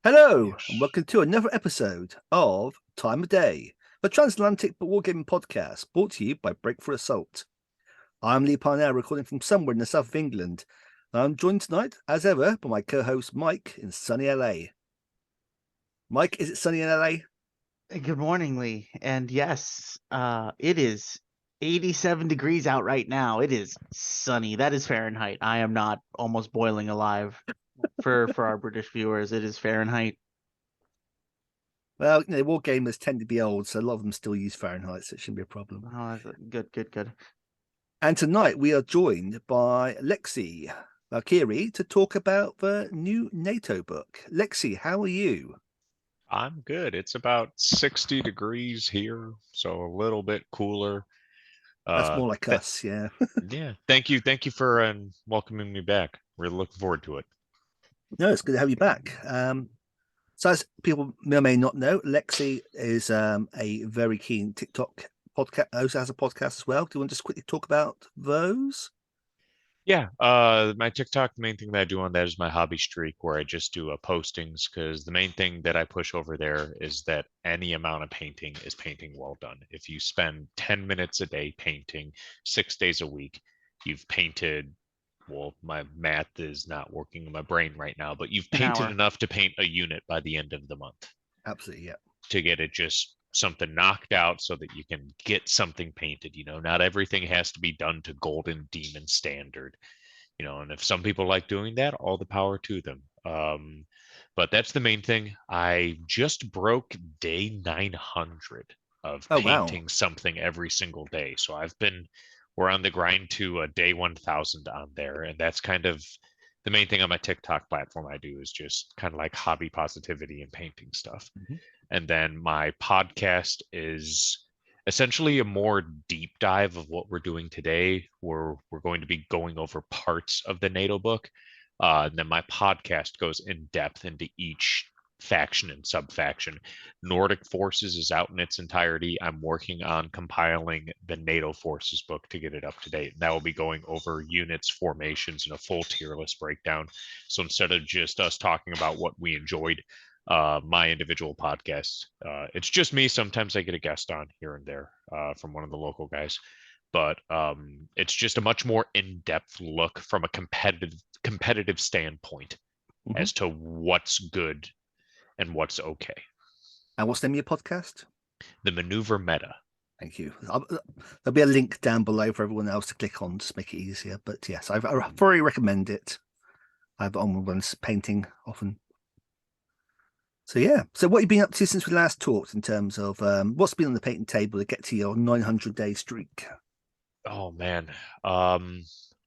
Hello, and Yes. welcome to another episode of Time of Day, the transatlantic wargaming podcast brought to you by Breakthrough Assault. I'm Lee Parnell, recording from somewhere in the south of England. I'm joined tonight, as ever, by my co-host Mike in sunny LA. Mike, is it sunny in LA? Good morning, Lee. And yes, it is 87 degrees out right now. It is sunny. That is Fahrenheit. I am not almost boiling alive. For our British viewers, it is Fahrenheit. Well, wargamers tend to be old, so a lot of them still use Fahrenheit, so it shouldn't be a problem. Oh, good. And tonight we are joined by Lexi, Valkyrie, to talk about the new NATO book. Lexi, how are you? I'm good. It's about 60 degrees here, so a little bit cooler. That's Uh, more like th us, yeah. yeah, thank you for welcoming me back. Really looking forward to it. No, it's good to have you back. So as people may or may not know, Lexi is a very keen TikTok podcast, also has a podcast as well. Do you want to just quickly talk about those? Yeah, my TikTok, the main thing that I do on that is my hobby streak, where I just do postings, because the main thing that I push over there is that any amount of painting is painting well done. If you spend 10 minutes a day painting, 6 days a week, you've painted, well, my math is not working in my brain right now, but you've An painted hour. enough to paint a unit by the end of the month Absolutely, yeah. to get it just something knocked out so that you can get something painted. Not everything has to be done to golden demon standard. And if some people like doing that, all the power to them. But that's the main thing. I just broke day 900 of Oh wow. painting something every single day. So we're on the grind to a day 1000 on there. And that's kind of the main thing on my TikTok platform I do, is just kind of like hobby positivity and painting stuff. Mhm. And then my podcast is essentially a more deep dive of what we're doing today. We're going to be going over parts of the NATO book. And then my podcast goes in depth into each faction and sub-faction. Nordic Forces is out in its entirety. I'm working on compiling the NATO Forces book to get it up to date. That will be going over units, formations, and a full tier list breakdown. So instead of just us talking about what we enjoyed, my individual podcast, it's just me. Sometimes I get a guest on here and there from one of the local guys, but it's just a much more in-depth look from a competitive standpoint Mhm. as to what's good and what's okay. And what's the name of your podcast? The maneuver meta. Thank you. There'll be a link down below for everyone else to click on to make it easier. But yes, I thoroughly recommend it. I've on when painting often. So yeah. So what have you been up to since we last talked in terms of what's been on the painting table to get to your 900-day streak? Oh man, a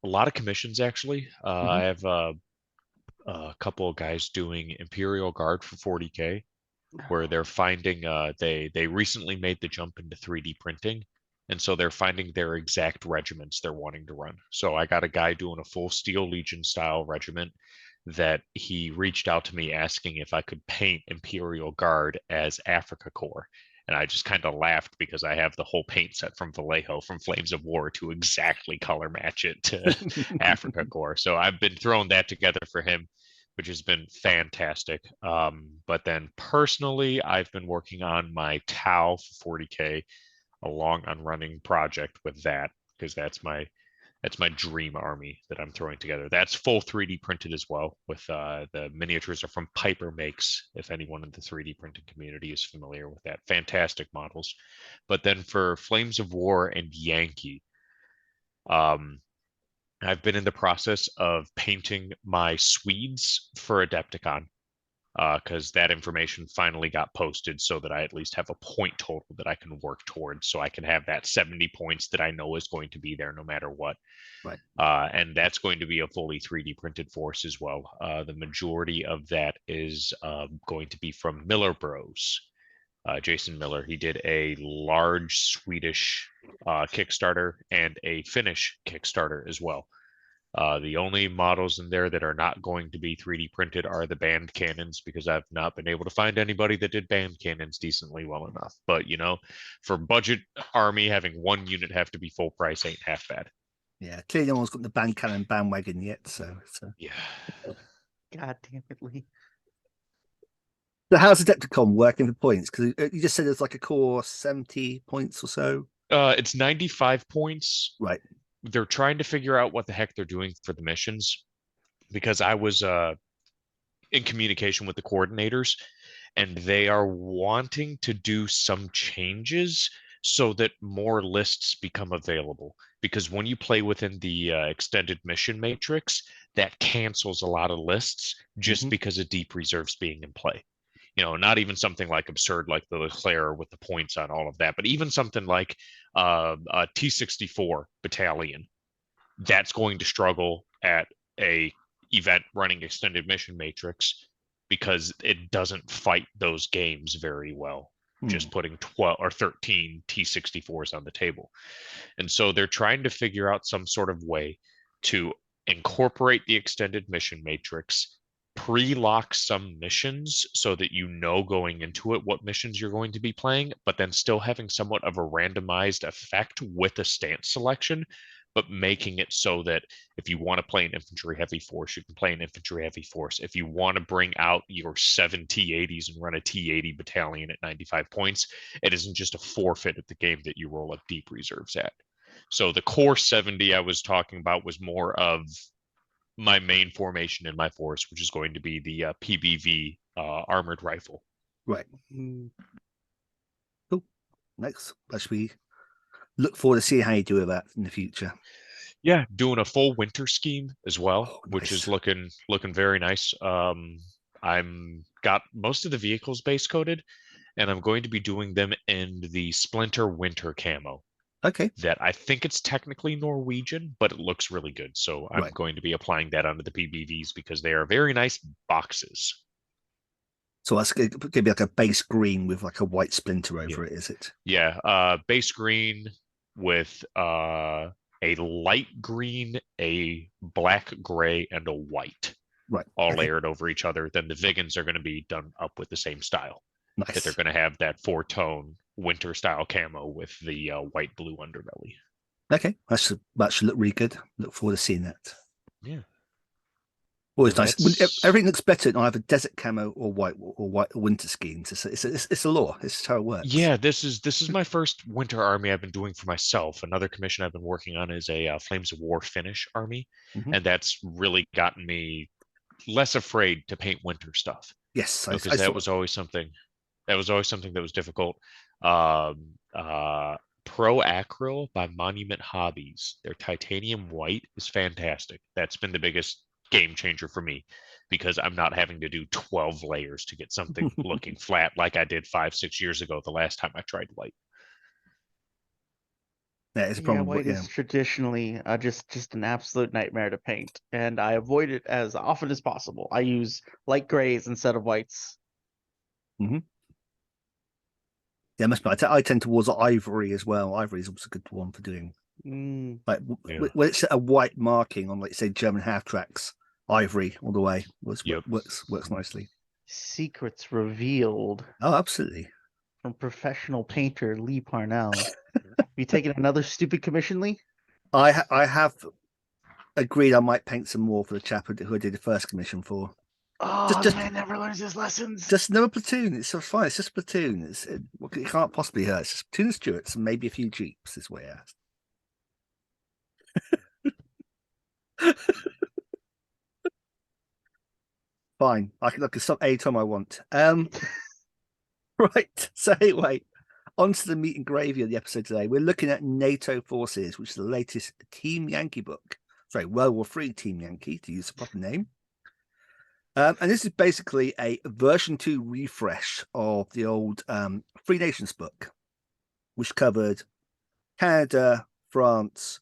lot of commissions actually. Mhm. I have a couple of guys doing Imperial Guard for 40K, where they're finding they recently made the jump into 3D printing, and so they're finding their exact regiments they're wanting to run. So I got a guy doing a full Steel Legion style regiment that he reached out to me asking if I could paint Imperial Guard as Africa Corps. And I just kind of laughed because I have the whole paint set from Vallejo from Flames of War to exactly color match it to Africa Corps. So I've been throwing that together for him, which has been fantastic. But then personally, I've been working on my Tau for 40K, a long on running project with that, because that's my dream army that I'm throwing together. That's full 3D printed as well. With the miniatures are from Piper Makes. If anyone in the 3D printing community is familiar with that, fantastic models. But then for Flames of War and Yankee, um, I've been in the process of painting my Swedes for Adepticon, because that information finally got posted so that I at least have a point total that I can work towards, so I can have that 70 points that I know is going to be there no matter what. Right. And that's going to be a fully 3D printed force as well. The majority of that is going to be from Miller Bros. Jason Miller. He did a large Swedish Kickstarter and a Finnish Kickstarter as well. The only models in there that are not going to be 3D printed are the band cannons, because I've not been able to find anybody that did band cannons decently well enough. But for budget army, having one unit have to be full price ain't half bad. Yeah, clearly no one's got the band cannon bandwagon yet, so Yeah. God damn it, Lee. So how's Adepticon working for points? Because you just said it's like a core 70 points or so. It's 95 points. Right. They're trying to figure out what the heck they're doing for the missions, because I was in communication with the coordinators, and they are wanting to do some changes so that more lists become available. Because when you play within the extended mission matrix, that cancels a lot of lists just because of deep reserves being in play. Not even something like absurd like the Leclerc with the points on all of that, but even something like a T-64 battalion that's going to struggle at a event running extended mission matrix because it doesn't fight those games very well. Just putting 12 or 13 T-64s on the table. And so they're trying to figure out some sort of way to incorporate the extended mission matrix, pre-lock some missions so that going into it what missions you're going to be playing, but then still having somewhat of a randomized effect with a stance selection, but making it so that if you want to play an infantry heavy force, you can play an infantry heavy force. If you want to bring out your 7 T-80s and run a T-80 battalion at 95 points, it isn't just a forfeit at the game that you roll up deep reserves at. So the core 70 I was talking about was more of my main formation in my force, which is going to be the PBV armored rifle. Right. Cool. Next, as we look forward to seeing how you do with that in the future. Yeah, doing a full winter scheme as well, which nice. is looking very nice. I'm got most of the vehicles base coated, and I'm going to be doing them in the Splinter Winter camo. Okay. That I think it's technically Norwegian, but it looks really good. So I'm going to be applying that onto the PBVs because they are very nice boxes. So that's going to be like a base green with like a white splinter over it, is it? Yeah, base green with a light green, a black gray, and a white. Right. All layered over each other. Then the Vigans are going to be done up with the same style. Nice. That they're going to have that 4-tone winter style camo with the white blue underbelly. Okay, that should look really good. Look forward to seeing that. Yeah. Always nice. Everything looks better in either desert camo or white winter schemes. It's a law. It's how it works. Yeah, this is my first winter army I've been doing for myself. Another commission I've been working on is a Flames of War Finnish army, and that's really gotten me less afraid to paint winter stuff. Yes, because that was always something. That was always something that was difficult. Pro Acryl by Monument Hobbies. Their titanium white is fantastic. That's been the biggest game changer for me because I'm not having to do 12 layers to get something looking flat like I did 5-6 years ago the last time I tried white. Yeah, it's probably white is traditionally just an absolute nightmare to paint, and I avoid it as often as possible. I use light grays instead of whites. Yeah, I tend towards ivory as well. Ivory is also a good one for doing. Like when it's a white marking on, like say, German half tracks, ivory all the way works nicely. Secrets revealed. Oh, absolutely. From professional painter Lee Parnell. You taking another stupid commission, Lee? I have agreed I might paint some more for the chap who I did the first commission for. Oh, the man never learns his lessons. Just another platoon. It's so fine. It's just a platoon. It can't possibly hurt. It's just a platoon of Stuarts and maybe a few Jeeps is what I asked. Fine. I can stop anytime I want. Right. So anyway, on to the meat and gravy of the episode today. We're looking at NATO Forces, which is the latest Team Yankee book. Sorry, World War III Team Yankee, to use the proper name. And this is basically a version 2 refresh of the old Free Nations book, which covered Canada, France,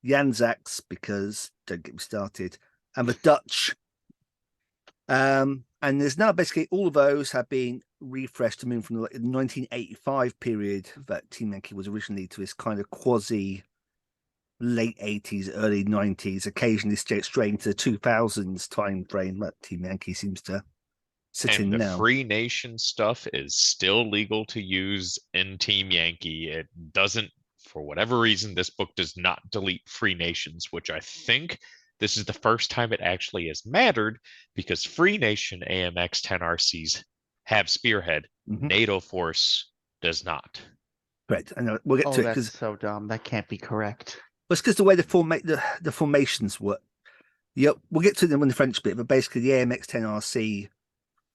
the ANZACs, because don't get me started, and the Dutch. And there's now basically all of those have been refreshed to move from the 1985 period that Team Yankee was originally to this kind of quasi late 80s, early 90s, occasionally straight into the 2000s time frame that Team Yankee seems to sit in now. And the Free Nation stuff is still legal to use in Team Yankee. It doesn't, for whatever reason, this book does not delete Free Nations, which I think this is the first time it actually has mattered because Free Nation AMX 10 RCs have spearhead. Mhm. NATO force does not. Correct. And we'll get Oh, to it that's because so dumb. That can't be correct. it's because the way the formations work. Yep, we'll get to them in the French bit, but basically the AMX-10RC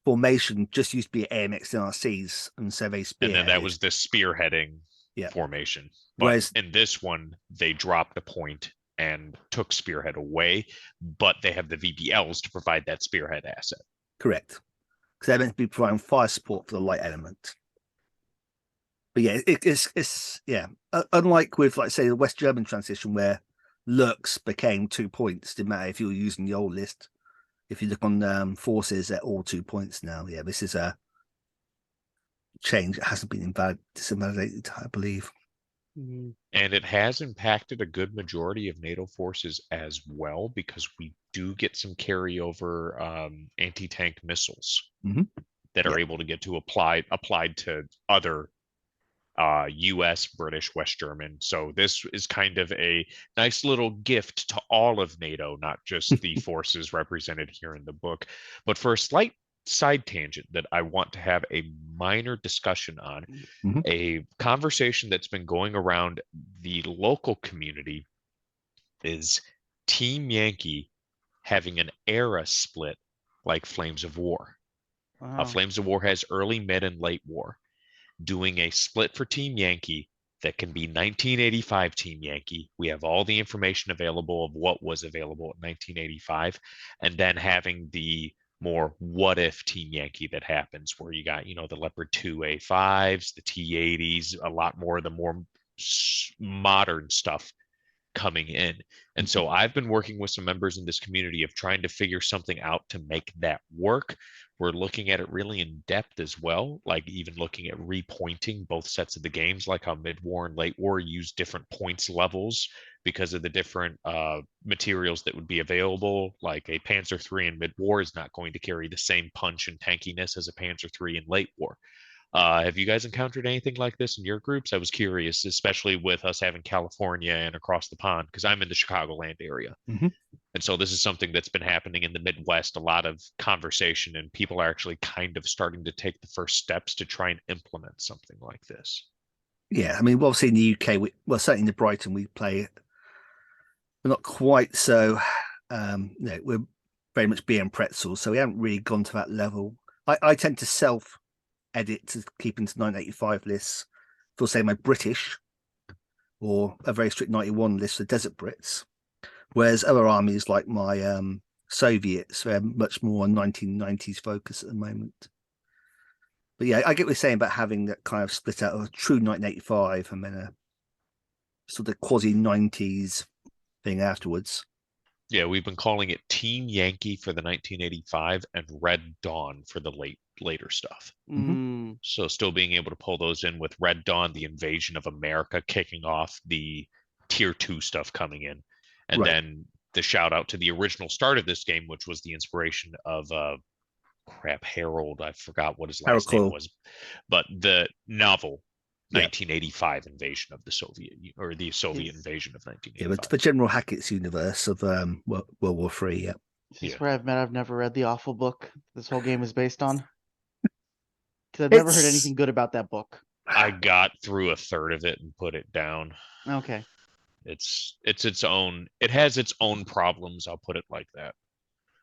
formation just used to be AMX-10RCs, and so they spearheaded. And then that was the spearheading Yeah. formation. But Whereas in this one, they dropped the point and took spearhead away, but they have the VBLs to provide that spearhead asset. correct, because they're meant to be providing fire support for the light element. But yeah, it's unlike with, like, say, the West German transition where lurks became 2 points. Didn't matter if you were using the old list. If you look on forces, they're all 2 points now. Yeah, this is a change. It hasn't been disinvalidated, I believe. Mhm. And it has impacted a good majority of NATO forces as well, because we do get some carryover anti-tank missiles Mhm. that are Yeah. able to get to applied to other US, British, West German. So this is kind of a nice little gift to all of NATO, not just the forces represented here in the book. But for a slight side tangent that I want to have a minor discussion on, Mhm. a conversation that's been going around the local community is Team Yankee having an era split like Flames of War. Wow. Flames of War has early, mid, and late war. Doing a split for Team Yankee that can be 1985 Team Yankee. We have all the information available of what was available in 1985, and then having the more what if Team Yankee that happens, where you got, the Leopard 2A5s, the T80s, a lot more of the more modern stuff coming in. And so I've been working with some members in this community of trying to figure something out to make that work. We're looking at it really in depth as well, like even looking at repointing both sets of the games, like how mid-war and late war use different points levels because of the different materials that would be available. Like a Panzer III in mid-war is not going to carry the same punch and tankiness as a Panzer III in late war. Have you guys encountered anything like this in your groups? I was curious, especially with us having California and across the pond, because I'm in the Chicagoland area. Mhm. And so this is something that's been happening in the Midwest, a lot of conversation, and people are actually kind of starting to take the first steps to try and implement something like this. Yeah, I mean, obviously in the UK, certainly in Brighton, we play. We're not quite so. We're very much beer and pretzels, so we haven't really gone to that level. I tend to self-edit to keep into 985 lists for, say, my British, or a very strict 91 list for Desert Brits. Whereas other armies like my Soviets, they're much more on 1990s focus at the moment. But yeah, I get what you're saying about having that kind of split out of a true 1985 and then a sort of quasi 90s thing afterwards. Yeah, we've been calling it Team Yankee for the 1985 and Red Dawn for the later stuff. Mm. So still being able to pull those in with Red Dawn, the invasion of America, kicking off the tier 2 stuff coming in. And Right. then the shout out to the original start of this game, which was the inspiration of Harold. I forgot what his last name was, but the novel 1985 invasion of the Soviet, or the Soviet invasion of 1985. Yeah, but the General Hackett's universe of World War III. Yeah. Is this where I've never read the awful book this whole game is based on? Because I've never heard anything good about that book. I got through a third of it and put it down. Okay. It's its own. It has its own problems. I'll put it like that.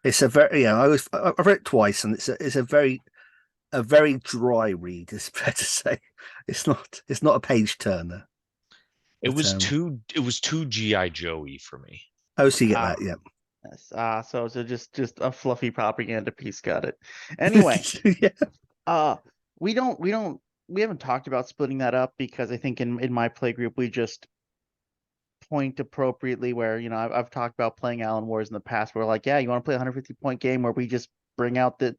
It's a very I've read it twice, and it's a very dry read. It's fair to say. It's not a page turner. It was too G.I. Joey for me. Oh, so you get that, yeah. Yes. So just a fluffy propaganda piece. Got it. Anyway. Yeah. We haven't talked about splitting that up, because I think in my play group we just point appropriately where, I've talked about playing Allen Wars in the past where, like, yeah, you want to play a 150-point game where we just bring out the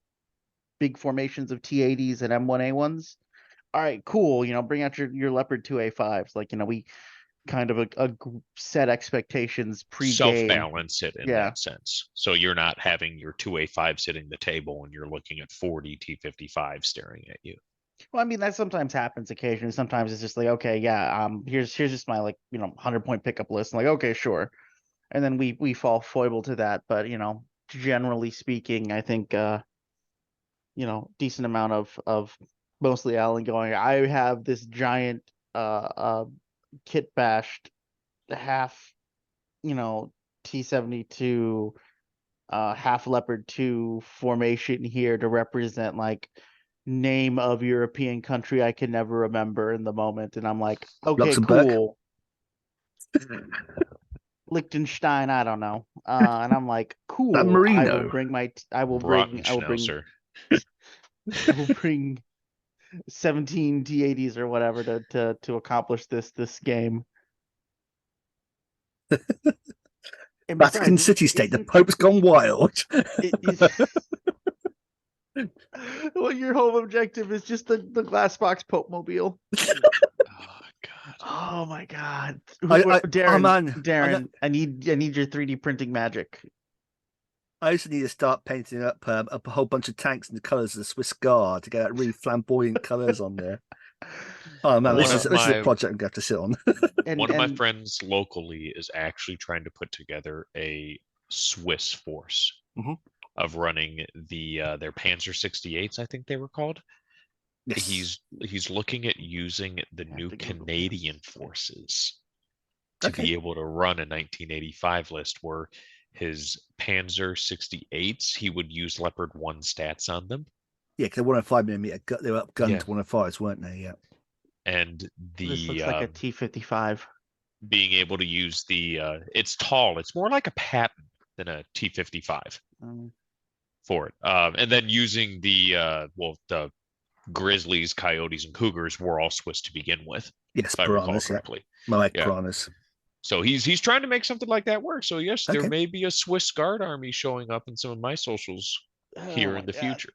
big formations of T80s and M1A1s. All right, cool. Bring out your Leopard 2A5s. Like, we kind of a set expectations pre-game. Self-balance it in that sense. So you're not having your 2A5 sitting the table and you're looking at 40 T55 staring at you. Well, I mean, that sometimes happens occasionally. Sometimes it's just like, okay, yeah, here's just my 100-point pickup list. I'm like, okay, sure. And then we fall foible to that. But, generally speaking, I think decent amount of mostly Allen going. I have this giant kit bashed half, T-72 half Leopard 2 formation here to represent like name of European country I can never remember in the moment, and I'm like, okay, Luxembourg? cool. Liechtenstein, I don't know. And I'm like, cool. I Marino. will bring my I will bring 17 T80s or whatever to accomplish this game. And Vatican besides, City State, the Pope's gone wild. Well, your whole objective is just the glass box Pope mobile. Oh God. Oh my God, man, Darren, I need your 3D printing magic. I also need to start painting up a whole bunch of tanks in the colours of the Swiss Guard to get that really flamboyant colours on there. Oh man, this is a project I'm going to have to sit on. One of my friends locally is actually trying to put together a Swiss force of running their Panzer 68s, I think they were called. Yes. He's looking at using the new Canadian forces to be able to run a 1985 list where his Panzer 68s, he would use Leopard 1 stats on them. Yeah, because 105mm, they were upgunned to 105s, weren't they? Yeah. And this looks like a T-55. Being able to use it's tall. It's more like a Patton than a T-55 for it. And then using the Grizzlies, Coyotes, and Cougars were all Swiss to begin with. Yes, if I recall correctly. Piranhas. So he's trying to make something like that work. So yes, there may be a Swiss Guard army showing up in some of my socials here in the future.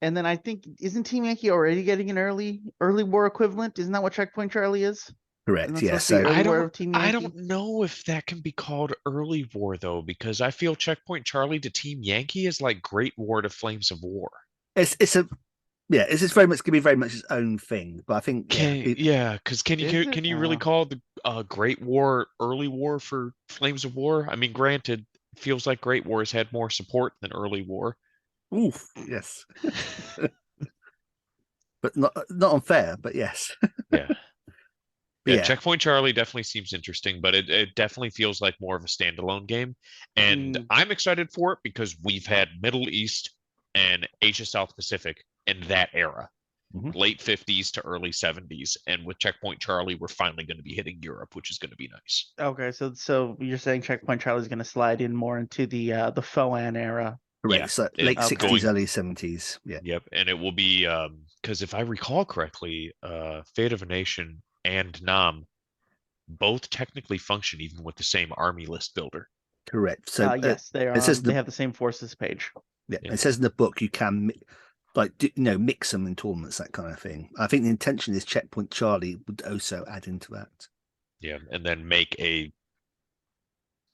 And then I think, isn't Team Yankee already getting an early war equivalent? Isn't that what Checkpoint Charlie is? Correct. Yes. So I don't know if that can be called early war though, because I feel Checkpoint Charlie to Team Yankee is like Great War to Flames of War. It's just very much going to be very much its own thing. But I think because can you really call the Great War early war for Flames of War? I mean, granted, it feels like Great War's had more support than early war. Oof, yes. But not unfair, but yes. Yeah, Checkpoint Charlie definitely seems interesting, but it definitely feels like more of a standalone game. And I'm excited for it because we've had Middle East and Asia South Pacific in that era, late 50s to early 70s. And with Checkpoint Charlie, we're finally going to be hitting Europe, which is going to be nice. Okay, so you're saying Checkpoint Charlie is going to slide in more into the FOAN era. Correct. So late 60s, early 70s. Yeah. Yep. And it will be because if I recall correctly, Fate of a Nation and NAM both technically function even with the same army list builder. Correct. So yes, they are. They have the same forces page. Yeah. It says in the book you can mix them in tournaments, that kind of thing. I think the intention is Checkpoint Charlie would also add into that. Yeah, and then make a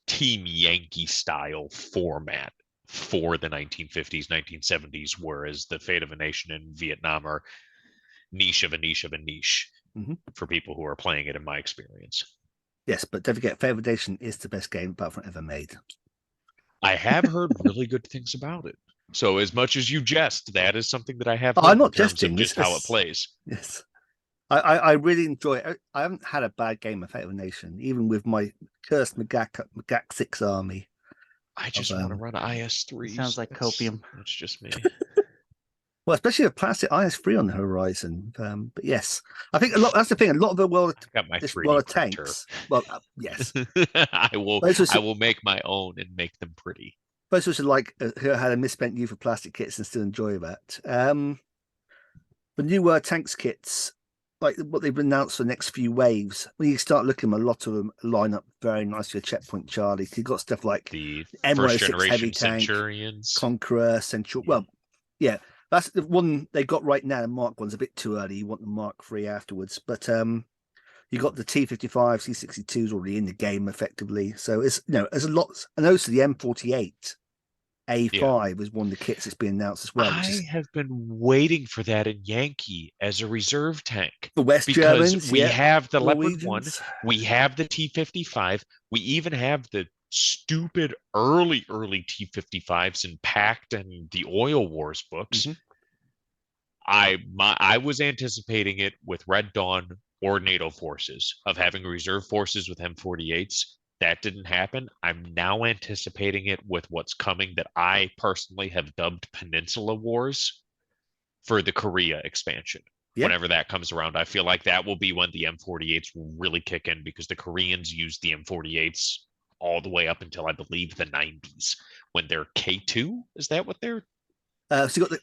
Team Yankee style format for the 1950s, 1970s, whereas the Fate of a Nation and Vietnam are niche of a niche of a niche for people who are playing it, in my experience. Yes, but don't forget, Fate of a Nation is the best game Battlefront ever made. I have heard really good things about it. So as much as you jest, that is something that I have heard I'm not jesting. Just how it plays. Yes. I really enjoy it. I haven't had a bad game of Fate of a Nation, even with my cursed Magak 6 army. I just want to run IS-3. Sounds like copium. That's just me. Well, especially with plastic IS-3 on the horizon. But yes, I think that's the thing. A lot of the world of tanks. Well, yes, I will make my own and make them pretty. Those who had a misspent youth of plastic kits and still enjoy that. The new tanks kits, like what they've announced for the next few waves, when you start looking, a lot of them line up very nicely with Checkpoint Charlie. You've got stuff like the M106 first generation heavy tank, Centurions, Conqueror, Central. Well, yeah, that's the one they got right now. The Mark 1's a bit too early. You want the Mark 3 afterwards, but you got the T-55, C-62s already in the game effectively. So it's there's a lot, and also the M48. A5 is one of the kits that's been announced as well. I have been waiting for that in Yankee as a reserve tank. The West Germans, we have the Leopard 1, we have the T-55, we even have the stupid early T-55s in Pact and the Oil Wars books. I was anticipating it with Red Dawn or NATO Forces, of having reserve forces with M48s. That didn't happen. I'm now anticipating it with what's coming that I personally have dubbed Peninsula Wars for the Korea expansion. Yeah. Whenever that comes around, I feel like that will be when the M48s will really kick in, because the Koreans used the M48s all the way up until, I believe, the 90s, when they're K2. Is that what they're? So you got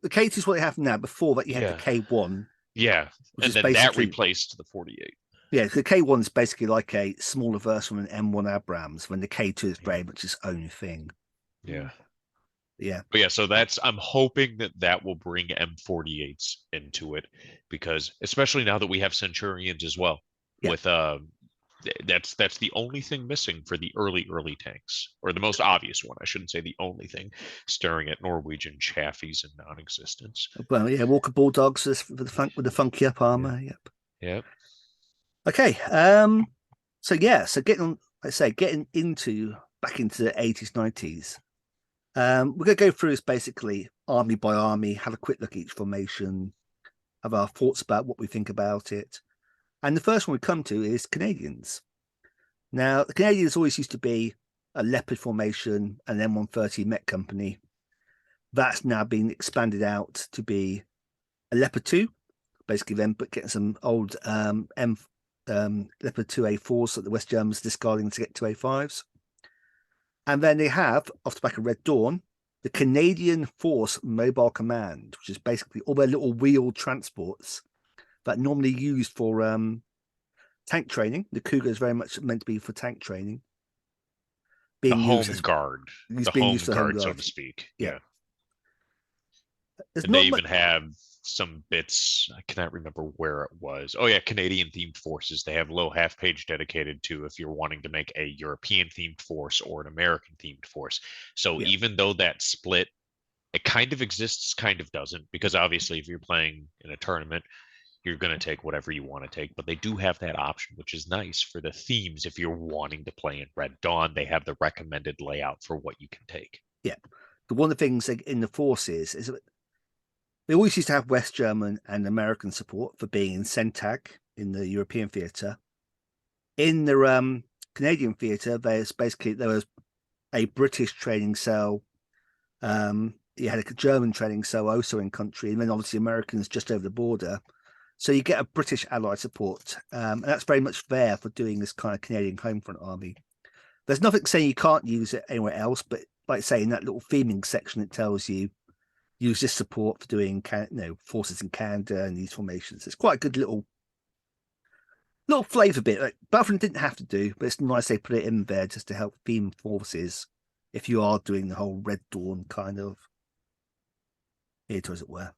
the K2 is what they have now. Before that, you had the Yeah. K1. Yeah, Which and is then that basically- replaced the 48. Yeah, the K1 is basically like a smaller version of an M1 Abrams, when the K2 is very much its own thing. Yeah. Yeah. But yeah, so I'm hoping that will bring M48s into it, because especially now that we have Centurions as well, Yeah. with that's the only thing missing for the early tanks, or the most obvious one. I shouldn't say the only thing, staring at Norwegian chaffies in non-existence. Well, yeah, Walker Bulldogs with the funky up armor. Yep. Yep. Okay. So getting back into the 80s, 90s. We're gonna go through this basically army by army, have a quick look at each formation, have our thoughts about what we think about it. And the first one we come to is Canadians. Now, the Canadians always used to be a Leopard formation, an M130 Met Company. That's now been expanded out to be a Leopard 2, basically then, but getting some old Leopard 2A4s that the West Germans discarding to get 2A5s. And then they have, off the back of Red Dawn, the Canadian Force Mobile Command, which is basically all their little wheeled transports that normally used for tank training. The Cougar is very much meant to be for tank training. The home guard, it's the being home used for home guard, so guard. to speak. Yeah. There's And not they much- even have some bits, I cannot remember where it was. Oh yeah, Canadian themed forces. They have a little half page dedicated to if you're wanting to make a European themed force or an American themed force. So Yeah. even though that split, it kind of exists, kind of doesn't, because obviously if you're playing in a tournament, you're going to take whatever you want to take, but they do have that option, which is nice for the themes. If you're wanting to play in Red Dawn, they have the recommended layout for what you can take. Yeah. But one of the things in the forces is that they always used to have West German and American support for being in CENTAG in the European theatre. In the Canadian theatre, there was a British training cell. You had a German training cell also in country, and then obviously Americans just over the border. So you get a British allied support, and that's very much there for doing this kind of Canadian home front army. There's nothing saying you can't use it anywhere else, but like say in that little theming section, it tells you use this support for doing forces in Canada and these formations. It's quite a good little flavor bit. Like Battlefront didn't have to do, but it's nice they put it in there just to help theme forces if you are doing the whole Red Dawn kind of as it were.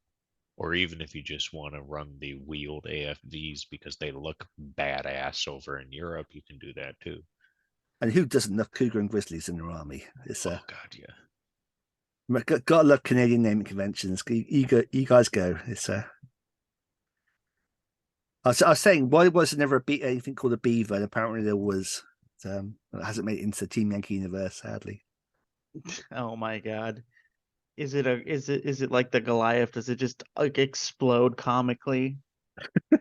Or even if you just want to run the wheeled AFVs because they look badass over in Europe, you can do that too. And who doesn't love Cougar and Grizzlies in their army? It's Oh god, yeah. Gotta love Canadian naming conventions. You guys go. It's I was saying, why was there never anything called a beaver? And apparently there was. It hasn't made it into Team Yankee universe, sadly. Oh my god. Is it like the Goliath? Does it just like explode comically?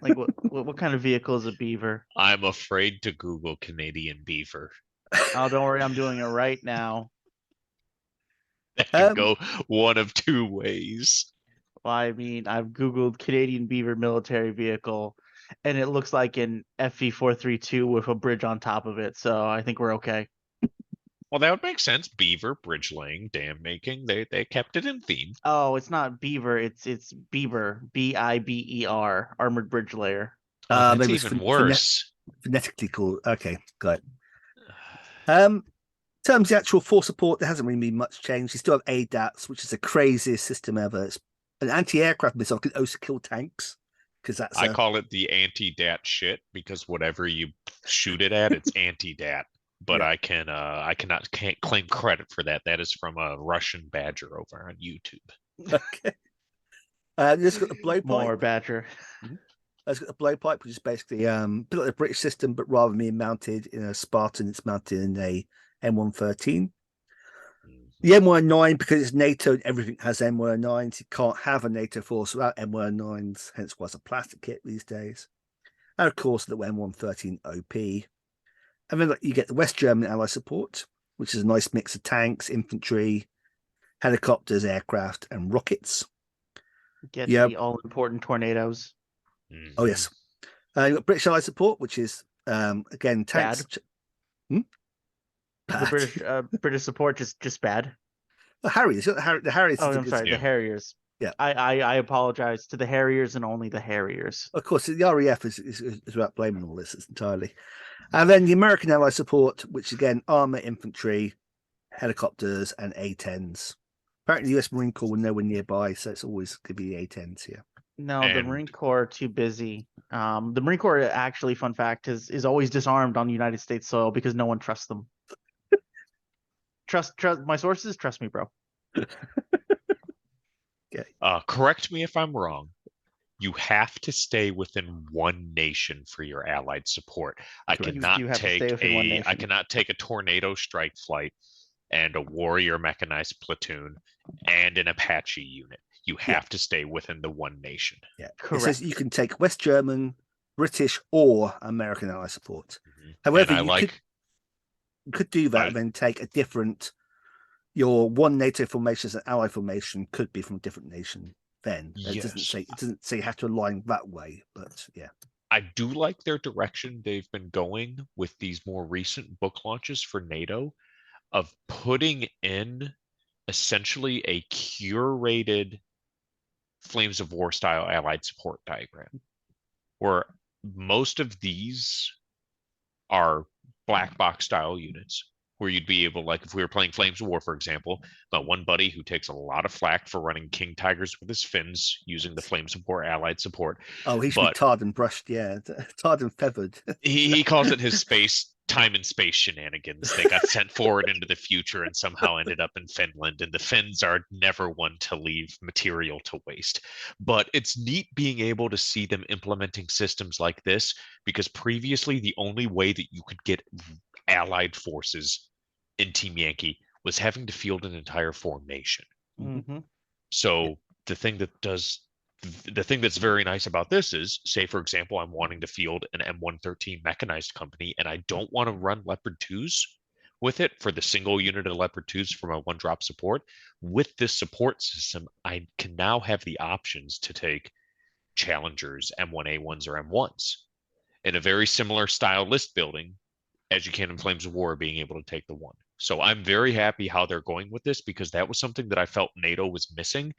Like what kind of vehicle is a beaver? I'm afraid to Google Canadian beaver. Oh, don't worry, I'm doing it right now. That can go one of two ways. Well, I mean, I've Googled Canadian beaver military vehicle, and it looks like an FV432 with a bridge on top of it. So I think we're okay. Well, that would make sense. Beaver, bridge laying, dam making. They kept it in theme. Oh, it's not beaver. It's Beaver. BIBER. Armored bridge layer. Oh, that's maybe it's even worse. Phonetically called. Okay, got it. In terms of the actual force support, there hasn't really been much change. You still have ADATs, which is the craziest system ever. It's an anti-aircraft missile can also kill tanks because that's. I call it the anti-dat shit because whatever you shoot it at, it's anti-dat. But Yeah. can't claim credit for that. That is from a Russian badger over on YouTube. Okay. Just got the blowpipe. More Badger. It's got the blowpipe, which is basically a bit like the British system, but rather than being mounted in a Spartan, it's mounted in a M113. The M109, because it's NATO and everything has M109s, you can't have a NATO force without M109s, hence why it's a plastic kit these days. And of course, the M113 OP. And then you get the West German Allied support, which is a nice mix of tanks, infantry, helicopters, aircraft, and rockets. Get Yeah. the all-important tornadoes. Oh, yes. You've got British Allied support, which is, again, tanks. The Bad. British support just bad. The Harriers. The Harriers. Oh, is a I'm good- sorry, Yeah. the Harriers. Yeah. I apologize to the Harriers and only the Harriers. Of course, the RAF is about blaming all this entirely. And then the American Allied support, which again, armor, infantry, helicopters, and A-10s. Apparently, the US Marine Corps were nowhere nearby, so it's always going to be the A-10s here. No, the And- Marine Corps are too busy. The Marine Corps, actually, fun fact, is always disarmed on United States soil because no one trusts them. Trust my sources. Trust me, bro. Correct me if I'm wrong. You have to stay within one nation for your allied support. I Correct. cannot You have to stay within one I nation. cannot take a tornado strike flight and a warrior mechanized platoon and an Apache unit. You have to stay within the one nation. Yeah, It Correct. says you can take West German, British, or American Allied support. However, And I you could do that Right. and then take a different. Your one NATO formation as an Allied formation could be from a different nation. Then it doesn't say you have to align that way, but yeah. I do like their direction they've been going with these more recent book launches for NATO of putting in essentially a curated Flames of War style allied support diagram, where most of these are black box style units where you'd be able, like if we were playing Flames of War, for example, my one buddy who takes a lot of flack for running King Tigers with his fins using the Flames of War allied support. Oh, he should be But- tarred and brushed, yeah, tarred and feathered. He calls it his time and space shenanigans. They got sent forward into the future and somehow ended up in Finland, and the Finns are never one to leave material to waste. But it's neat being able to see them implementing systems like this, because previously the only way that you could get allied forces in Team Yankee was having to field an entire formation. Mm-hmm. So the thing that's very nice about this is, say for example, I'm wanting to field an M113 mechanized company and I don't want to run Leopard 2s with it for the single unit of Leopard 2s for my one drop support. With this support system, I can now have the options to take Challengers, M1A1s, or M1s in a very similar style list building as you can in Flames of War, being able to take the one. So I'm very happy how they're going with this, because that was something that I felt NATO was missing,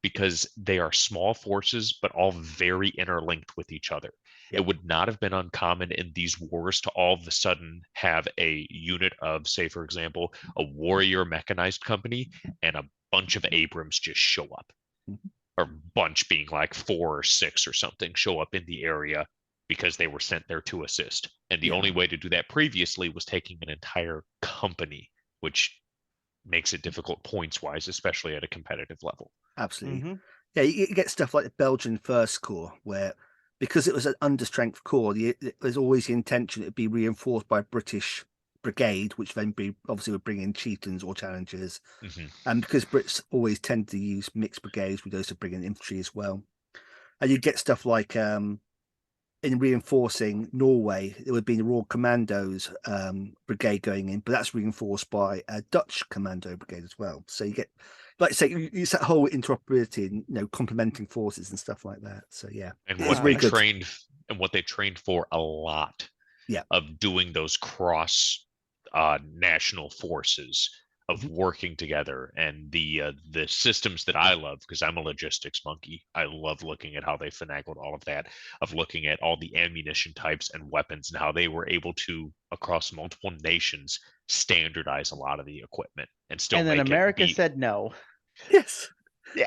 because they are small forces, but all very interlinked with each other. Yep. It would not have been uncommon in these wars to all of a sudden have a unit of, say, for example, a warrior mechanized company and a bunch of Abrams just show up. Mhm. Or bunch being like 4 or 6 or something show up in the area because they were sent there to assist. And the Yeah. only way to do that previously was taking an entire company, which makes it difficult points wise, especially at a competitive level. Absolutely. Mm-hmm. Yeah, you get stuff like the Belgian First Corps, where because it was an understrength corps, there's always the intention it'd be reinforced by a British brigade, which then obviously would bring in chieftains or challengers. Mhm. And because Brits always tend to use mixed brigades, we also bring in infantry as well. And you get stuff like in reinforcing Norway, there would be the Royal Commandos brigade going in, but that's reinforced by a Dutch commando brigade as well. So you get, like I say, it's that whole interoperability and complementing forces and stuff like that. So yeah, And it's what really they good. trained for a lot Yeah. of doing those cross national forces of Mhm. working together, and the systems that I love, because I'm a logistics monkey. I love looking at how they finagled all of that, of looking at all the ammunition types and weapons and how they were able to, across multiple nations, standardize a lot of the equipment and still And then make America it be. said no. Yes.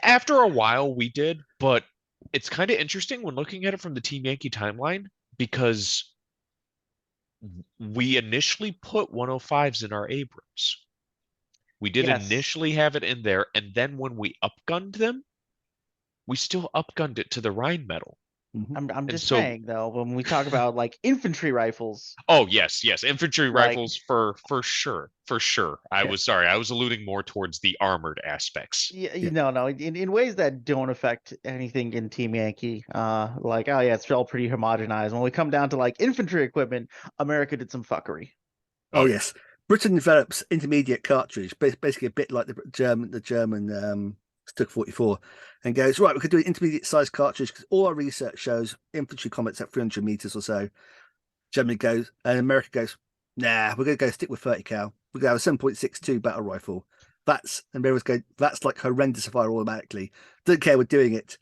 After a while we did, but it's kind of interesting when looking at it from the Team Yankee timeline, because we initially put 105s in our Abrams. We did Yes. initially have it in there, and then when we upgunned them, we still upgunned it to the Rheinmetall. Mhm. I'm just so- saying though, when we talk about like infantry rifles, Oh yes, infantry Like- rifles for sure, for sure. I Yeah. was sorry, I was alluding more towards the armored aspects. yeah, Yeah. no, in ways that don't affect anything in Team Yankee. Like, oh yeah, it's all pretty homogenized. When we come down to like infantry equipment, America did some fuckery. Oh, Oh, yeah. yes. Britain develops intermediate cartridge, basically a bit like the German Stug 44, and goes, right, we could do an intermediate size cartridge because all our research shows infantry combats at 300 meters or so. Germany goes, and America goes, nah, we're going to go stick with 30 cal. We're going to have a 7.62 battle rifle. And America's going, that's like horrendous to fire automatically. Don't care, we're doing it.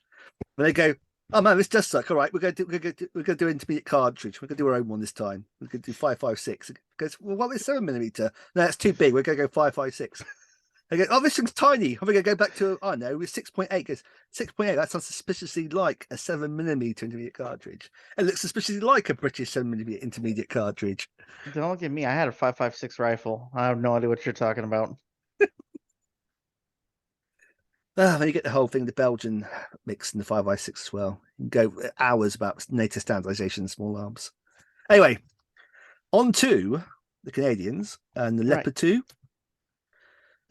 And they go, oh man, this does suck. All right, we're going to do intermediate cartridge. We're going to do our own one this time. We're going to do 5.56. It goes, well, what is 7mm? No, that's too big. We're going to go 5.56. They go, oh, this thing's tiny. Are we going to go back to, I know, with 6.8? Goes 6.8. That sounds suspiciously like a 7mm intermediate cartridge. It looks suspiciously like a British 7mm intermediate cartridge. Don't look at me. I had a 5.56 rifle. I have no idea what you're talking about. Then you get the whole thing, the Belgian mix and the 5.56 as well. You can go hours about NATO standardization and small arms. Anyway, on to the Canadians and the Right. Leopard 2.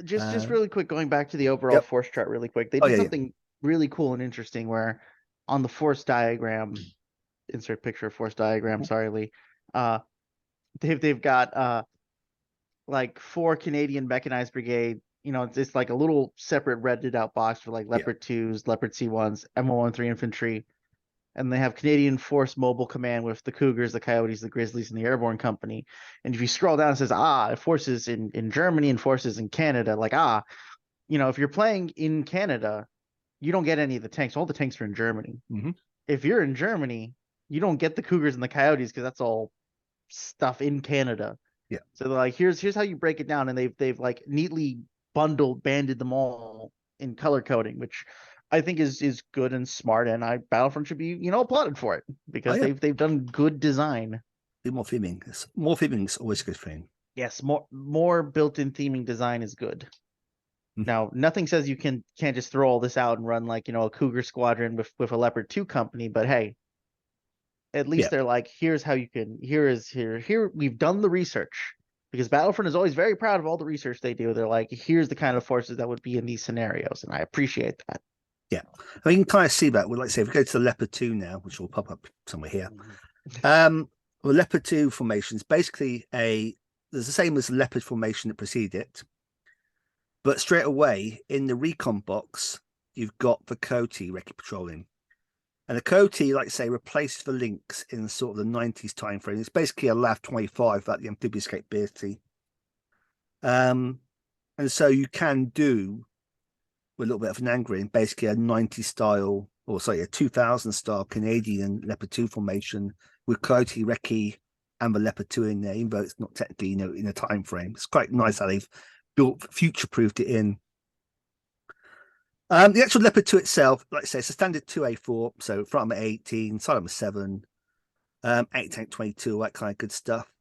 Just really quick, going back to the overall Yep. force chart really quick. They Oh, did yeah, yeah. something really cool and interesting where on the force diagram, insert picture of force diagram, Mhm. sorry, Lee. They've got like 4 Canadian mechanized brigade. You know, it's just like a little separate redded out box for like Leopard 2s, Leopard C1s, M113 infantry. And they have Canadian Force Mobile Command with the Cougars, the Coyotes, the Grizzlies, and the Airborne Company. And if you scroll down, it says, forces in Germany and forces in Canada. Like, you know, if you're playing in Canada, you don't get any of the tanks. All the tanks are in Germany. Mhm. If you're in Germany, you don't get the Cougars and the Coyotes because that's all stuff in Canada. Yeah. So they're like, here's how you break it down, and they've like neatly banded them all in color coding, which I think is good and smart, and Battlefront should be applauded for it because yeah. they've done good design. Do more theming. More theming is always a good thing. Yes, more built-in theming design is good. Mhm. Now, nothing says you can't just throw all this out and run like a Cougar squadron with a Leopard 2 company, but hey, at least Yeah. they're like, here's how you can. Here we've done the research. Because Battlefront is always very proud of all the research they do. They're like, here's the kind of forces that would be in these scenarios, and I appreciate that. Yeah. I mean, you can kind of see that. Well, like I say, if we go to the Leopard 2 now, which will pop up somewhere here. Well, Leopard 2 formation is basically there's the same as the Leopard formation that preceded it. But straight away in the recon box, you've got the Coty recce patrolling. And the Coty, like I say, replaced the Lynx in sort of the 90s time frame. It's basically a LAV 25 without the amphibious capability. And so you can do with a little bit of an angering, basically a 2000 style Canadian Leopard 2 formation with Coty recce and the Leopard 2 in there, even though it's not technically in a time frame. It's quite nice how they've future-proofed it in. The actual Leopard 2 itself, like I say, it's a standard 2A4, so front armor 18, side armor 7, 8 tank 22, all that kind of good stuff.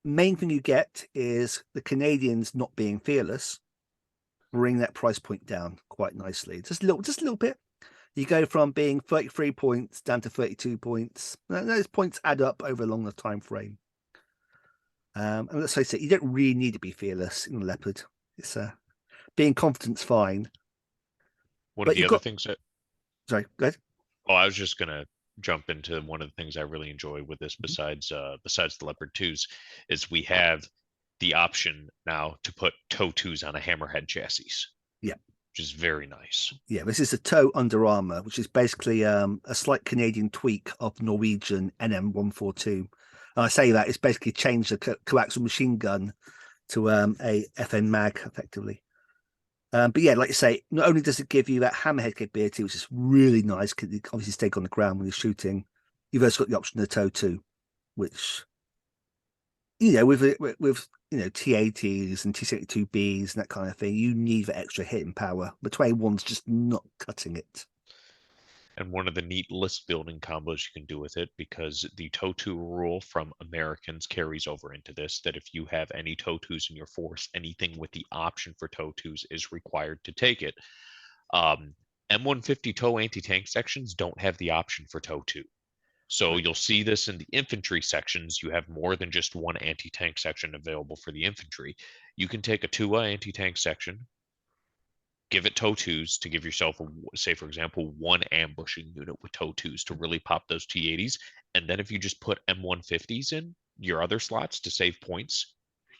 Main thing you get is the Canadians not being fearless, bring that price point down quite nicely. Just a little bit. You go from being 33 points down to 32 points. Those points add up over a longer time frame. And let's face it, you don't really need to be fearless in the Leopard. It's being confident's fine. One But of the you've other got- things that Sorry, go ahead. Oh, I was just gonna jump into one of the things I really enjoy with this, besides the Leopard 2s, is we have the option now to put TOW 2s on a Hammerhead chassis. Yeah. Which is very nice. Yeah, this is a TOW Under Armour, which is basically a slight Canadian tweak of Norwegian NM142. And I say that it's basically changed the coaxial machine gun to a FN mag effectively. But yeah, like you say, not only does it give you that hammerhead capability, which is really nice, because you obviously stay on the ground when you're shooting, you've also got the option of the TOW 2, which, with T80s and T72Bs and that kind of thing, you need the extra hitting power. The 21's just not cutting it. And one of the neat list building combos you can do with it, because the TOW 2 rule from Americans carries over into this, that if you have any TOW 2s in your force, anything with the option for TOW 2s is required to take it. M150 TOW anti-tank sections don't have the option for TOW 2. So you'll see this in the infantry sections. You have more than just one anti-tank section available for the infantry. You can take a TUA anti-tank section, give it TOW 2s to give yourself, say, for example, one ambushing unit with TOW 2s to really pop those T80s. And then if you just put M150s in your other slots to save points,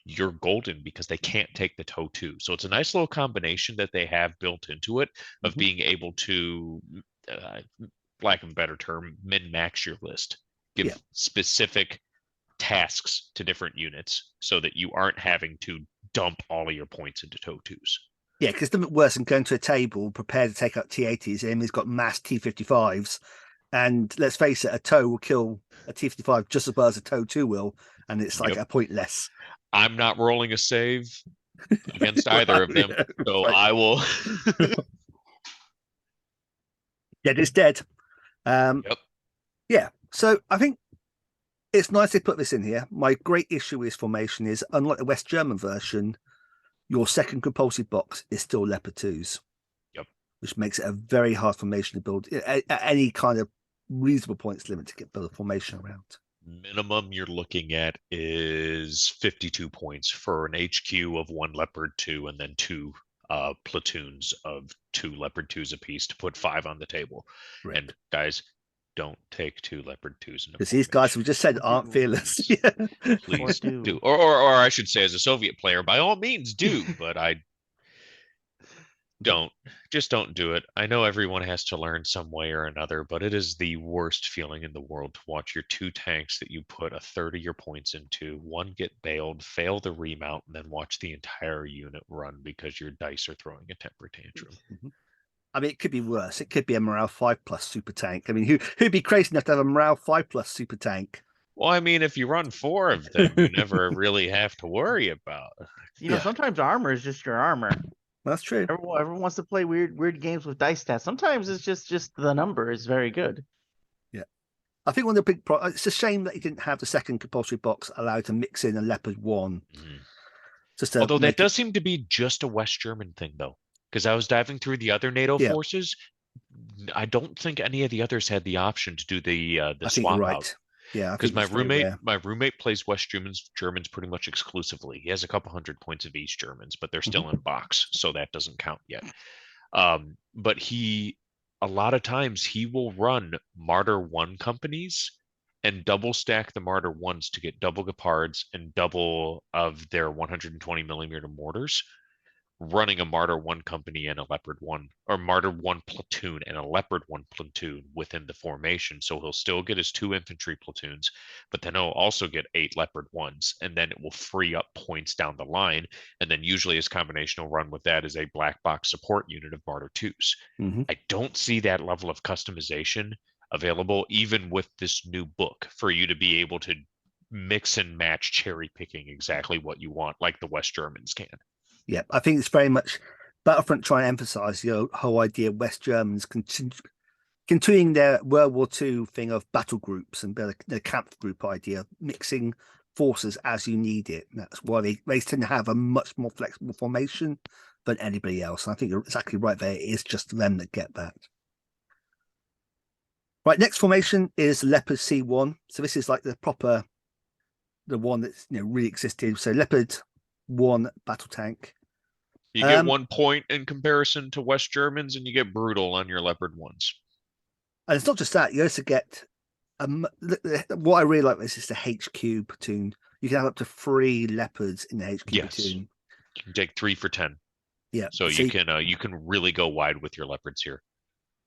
you're golden because they can't take the TOW 2. So it's a nice little combination that they have built into it of being able to, lack of a better term, min-max your list. Give specific tasks to different units so that you aren't having to dump all of your points into TOW 2s. Yeah, because nothing worse than going to a table prepared to take out T80s and he's got mass T55s. And let's face it, a TOW will kill a T55 just as well as a TOW 2 will. And it's like a point less. I'm not rolling a save against either of them. So I will. Dead is dead. Yeah, so I think it's nice they put this in here. My great issue with this formation is, unlike the West German version, your second compulsive box is still Leopard 2s. Yep. Which makes it a very hard formation to build at any kind of reasonable points limit to get build a formation around. Minimum you're looking at is 52 points for an HQ of one Leopard 2 and then two platoons of 2 Leopard 2s apiece to put 5 on the table. Right. And guys, don't take 2 Leopard 2s in a because these guys we just said aren't fearless. Please do. Or I should say, as a Soviet player, by all means do, but I don't. Just don't do it. I know everyone has to learn some way or another, but it is the worst feeling in the world to watch your 2 tanks that you put a third of your points into, one get bailed, fail the remount, and then watch the entire unit run because your dice are throwing a temper tantrum. I mean, it could be worse. It could be a morale 5+ super tank. I mean, who'd be crazy enough to have a morale 5+ super tank? Well, I mean, if you run 4 of them, you never really have to worry about. You know, sometimes armor is just your armor. That's true. Everyone wants to play weird games with dice stats. Sometimes it's just the number is very good. Yeah, I think one of the big it's a shame that he didn't have the second compulsory box allowed to mix in a Leopard 1. Although that does seem to be just a West German thing, though, because I was diving through the other NATO forces. I don't think any of the others had the option to do the swap out. Yeah, because my roommate plays West Germans pretty much exclusively. He has a couple hundred points of East Germans, but they're still in box, so that doesn't count yet. But a lot of times he will run Martyr 1 companies and double stack the Martyr 1s to get double Gepards and double of their 120 millimeter mortars, running a Martyr 1 company and a Leopard 1, or Martyr 1 platoon and a Leopard 1 platoon within the formation. So he'll still get his 2 infantry platoons, but then he'll also get 8 Leopard 1s, and then it will free up points down the line. And then usually his combination will run with that as a black box support unit of Martyr 2s. I don't see that level of customization available, even with this new book, for you to be able to mix and match, cherry picking exactly what you want, like the West Germans can. Yeah, I think it's very much Battlefront trying to emphasize the whole idea of West Germans continuing their World War II thing of battle groups and the camp group idea, mixing forces as you need it. And that's why they tend to have a much more flexible formation than anybody else. And I think you're exactly right there. It is just them that get that. Right, next formation is Leopard C1. So this is like the one that's really existed. So Leopard 1 battle tank. You get 1 point in comparison to West Germans, and you get brutal on your Leopard 1s. And it's not just that. You also get what I really like this is the HQ platoon. You can have up to 3 Leopards in the HQ platoon. You can take 3 for 10. Yeah. So you can really go wide with your Leopards here.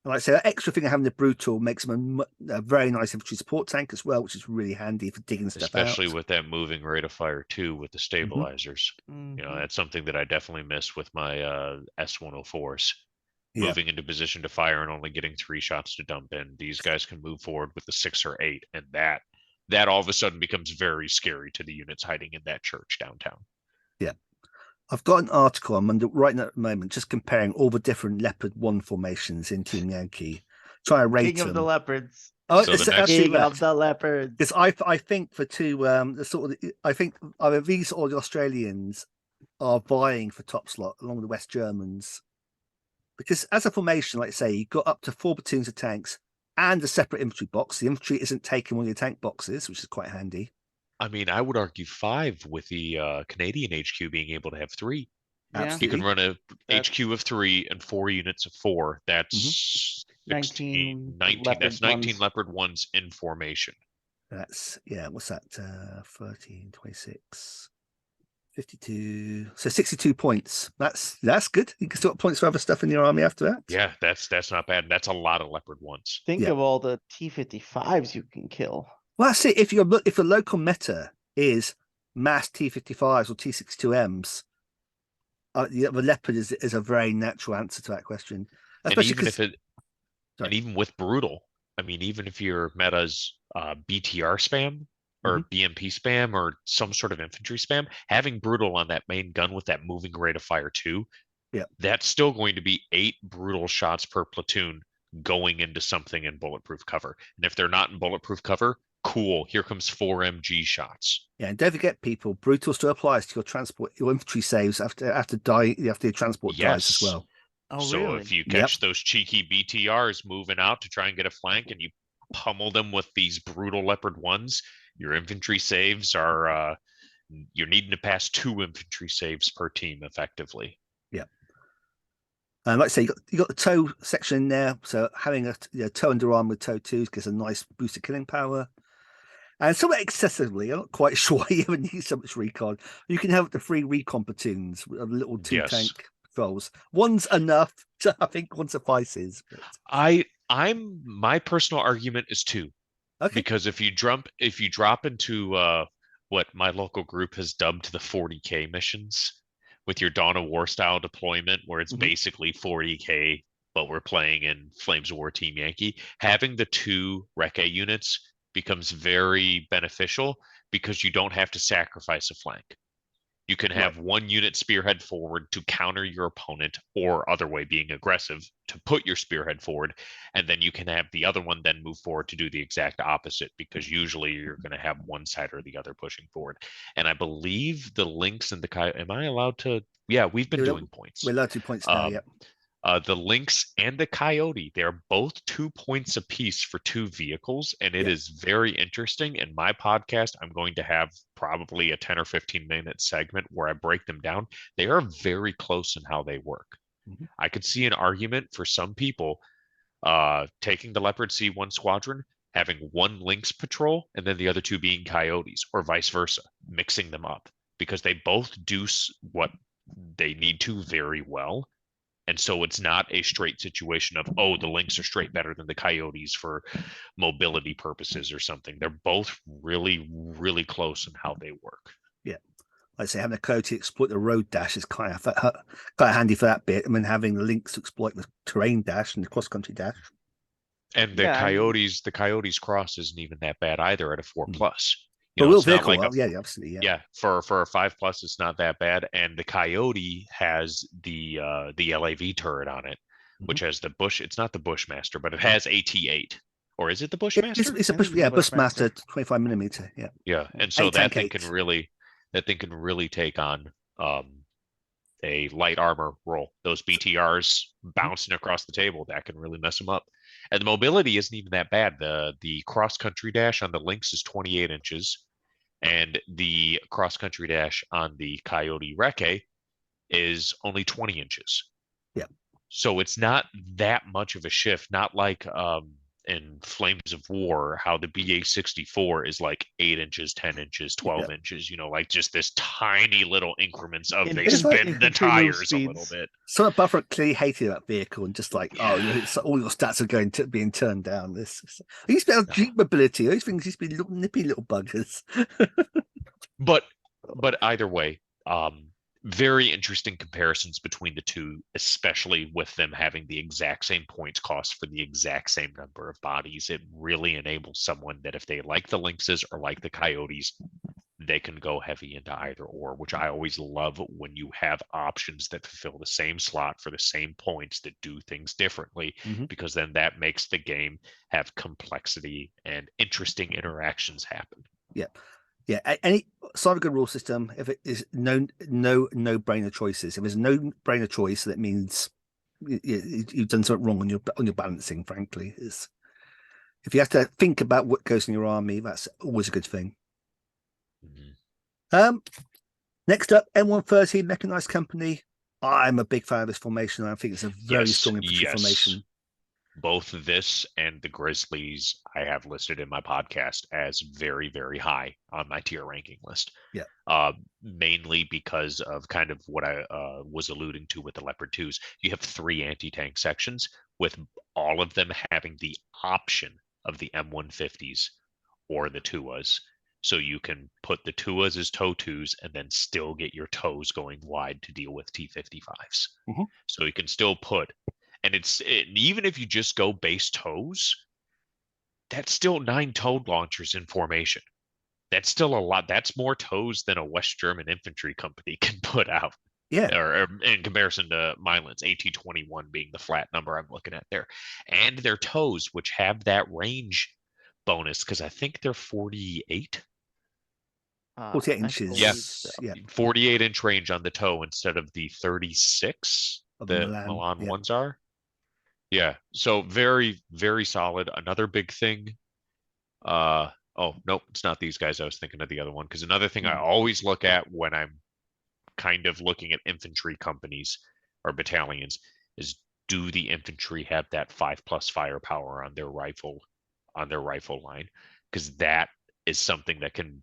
Like I say, that extra thing of having the brutal makes them a very nice infantry support tank as well, which is really handy for digging stuff out. Especially with that moving rate of fire too, with the stabilizers. That's something that I definitely miss with my S104s. Moving into position to fire and only getting 3 shots to dump in. These guys can move forward with the 6 or 8, and that all of a sudden becomes very scary to the units hiding in that church downtown. Yeah. I've got an article I'm writing at the moment, just comparing all the different Leopard 1 formations in Team Yankee. Try to rate them. King of the Leopards. Oh, so it's King of the Leopards. Because I think for I think either these or the Australians are vying for top slot along with the West Germans. because as a formation, like say, you've got up to 4 platoons of tanks and a separate infantry box. The infantry isn't taking one of your tank boxes, which is quite handy. I mean, I would argue 5 with the Canadian HQ being able to have 3. Yeah. You can Absolutely. run a That's- HQ of 3 and 4 units of 4. That's 16, 19. Leopard That's 19 ones. Leopard 1s in formation. That's, yeah, what's that? 13, 26, 52. So 62 points. That's good. You can still have points for other stuff in your army after that. Yeah, that's not bad. That's a lot of Leopard 1s. Think Yeah. of all the T-55s you can kill. Well, that's it. If the local meta is mass T-55s or T-62Ms, the Leopard is a very natural answer to that question. And Especially even if 'cause- it, and even with brutal, I mean, even if your meta's BTR spam or BMP spam or some sort of infantry spam, having brutal on that main gun with that moving rate of fire 2, yeah, that's still going to be 8 brutal shots per platoon going into something in bulletproof cover. And if they're not in bulletproof cover, cool. Here comes 4 MG shots. yeah, and don't forget, people, brutal still applies to your transport, your infantry saves after your transport dies as well. Oh, So really? if you catch those cheeky BTRs moving out to try and get a flank and you pummel them with these brutal Leopard 1s, your infantry saves are you're needing to pass 2 infantry saves per team effectively. Yeah. And like I say, you got the tow section in there, so having a tow underarm with tow 2s gives a nice boost of killing power. And somewhat excessively, I'm not quite sure you even need so much recon. You can have the 3 recon platoons with a little 2 tank patrols. One's enough, so I think one suffices. But... my personal argument is 2. Okay. Because if you drop into what my local group has dubbed the 40K missions with your Dawn of War style deployment, where it's basically 40K, but we're playing in Flames of War Team Yankee, having the 2 Recce units becomes very beneficial because you don't have to sacrifice a flank. You can have 1 unit spearhead forward to counter your opponent, or other way being aggressive to put your spearhead forward, and then you can have the other one then move forward to do the exact opposite, because usually you're going to have one side or the other pushing forward. And I believe the Lynx and the am I allowed to? Yeah, we've been doing points. We're allowed 2 points now. Yep. The Lynx and the Coyote, they're both 2 points apiece for 2 vehicles, and it is very interesting. In my podcast, I'm going to have probably a 10 or 15-minute segment where I break them down. They are very close in how they work. I could see an argument for some people taking the Leopard C1 squadron, having 1 Lynx patrol, and then the other 2 being Coyotes, or vice versa, mixing them up, because they both do what they need to very well. And so it's not a straight situation of, oh, the Lynx are straight better than the Coyotes for mobility purposes or something. They're both really, really close in how they work. Yeah. Like I say, having a Coyote exploit the road dash is kind of handy for that bit. I mean, having the Lynx exploit the terrain dash and the cross-country dash. And the Coyotes cross isn't even that bad either at a 4+. But will vehicle, absolutely. Yeah, for a 5+, it's not that bad. And the Coyote has the LAV turret on it, which has the Bush. It's not the Bushmaster, but it has AT-8. Or is it the Bushmaster? It's a Bushmaster 25mm. Yeah. Yeah, and so that thing can really take on a light armor roll. Those BTRs bouncing across the table, that can really mess them up. And the mobility isn't even that bad. The cross-country dash on the Lynx is 28 inches, and the cross-country dash on the Coyote Recce is only 20 inches. Yeah. So it's not that much of a shift, not like in Flames of War, how the BA-64 is like 8 inches, 10 inches, 12 inches, like just this tiny little increments of they spin the tires a little bit. So Buffer clearly hated that vehicle and just like, all your stats are being turned down. I used to have Jeep mobility. Those things used to be little nippy little buggers. But either way, very interesting comparisons between the 2, especially with them having the exact same points cost for the exact same number of bodies. It really enables someone that if they like the Lynxes or like the Coyotes, they can go heavy into either or, which I always love when you have options that fulfill the same slot for the same points that do things differently, because then that makes the game have complexity and interesting interactions happen. Yeah. Yeah, any sort of good rule system, if it is no brainer choices, if there's no brainer choice, that means you've done something wrong on your balancing. Frankly, is if you have to think about what goes in your army, that's always a good thing. Next up, M130 Mechanized Company. I'm a big fan of this formation. I think it's a very strong infantry formation. Both this and the Grizzlies I have listed in my podcast as very, very high on my tier ranking list. Yeah. Mainly because of kind of what I was alluding to with the Leopard 2s. You have 3 anti-tank sections with all of them having the option of the M150s or the Tuas. So you can put the Tuas as TOW 2s and then still get your TOWs going wide to deal with T-55s. So you can still put, and even if you just go base TOWs, that's still 9 towed launchers in formation. That's still a lot. That's more TOWs than a West German infantry company can put out. Yeah. Or in comparison to Milan's, AT-21 being the flat number I'm looking at there. And their TOWs, which have that range bonus, because I think they're 48. 48 inches. Yeah. So. Yeah. 48-inch range on the TOW instead of the 36 that Milan ones are. Yeah. So very, very solid. Another big thing. Oh, nope, it's not these guys. I was thinking of the other one. Because another thing I always look at when I'm kind of looking at infantry companies or battalions is, do the infantry have that 5+ firepower on their rifle line? Because that is something that can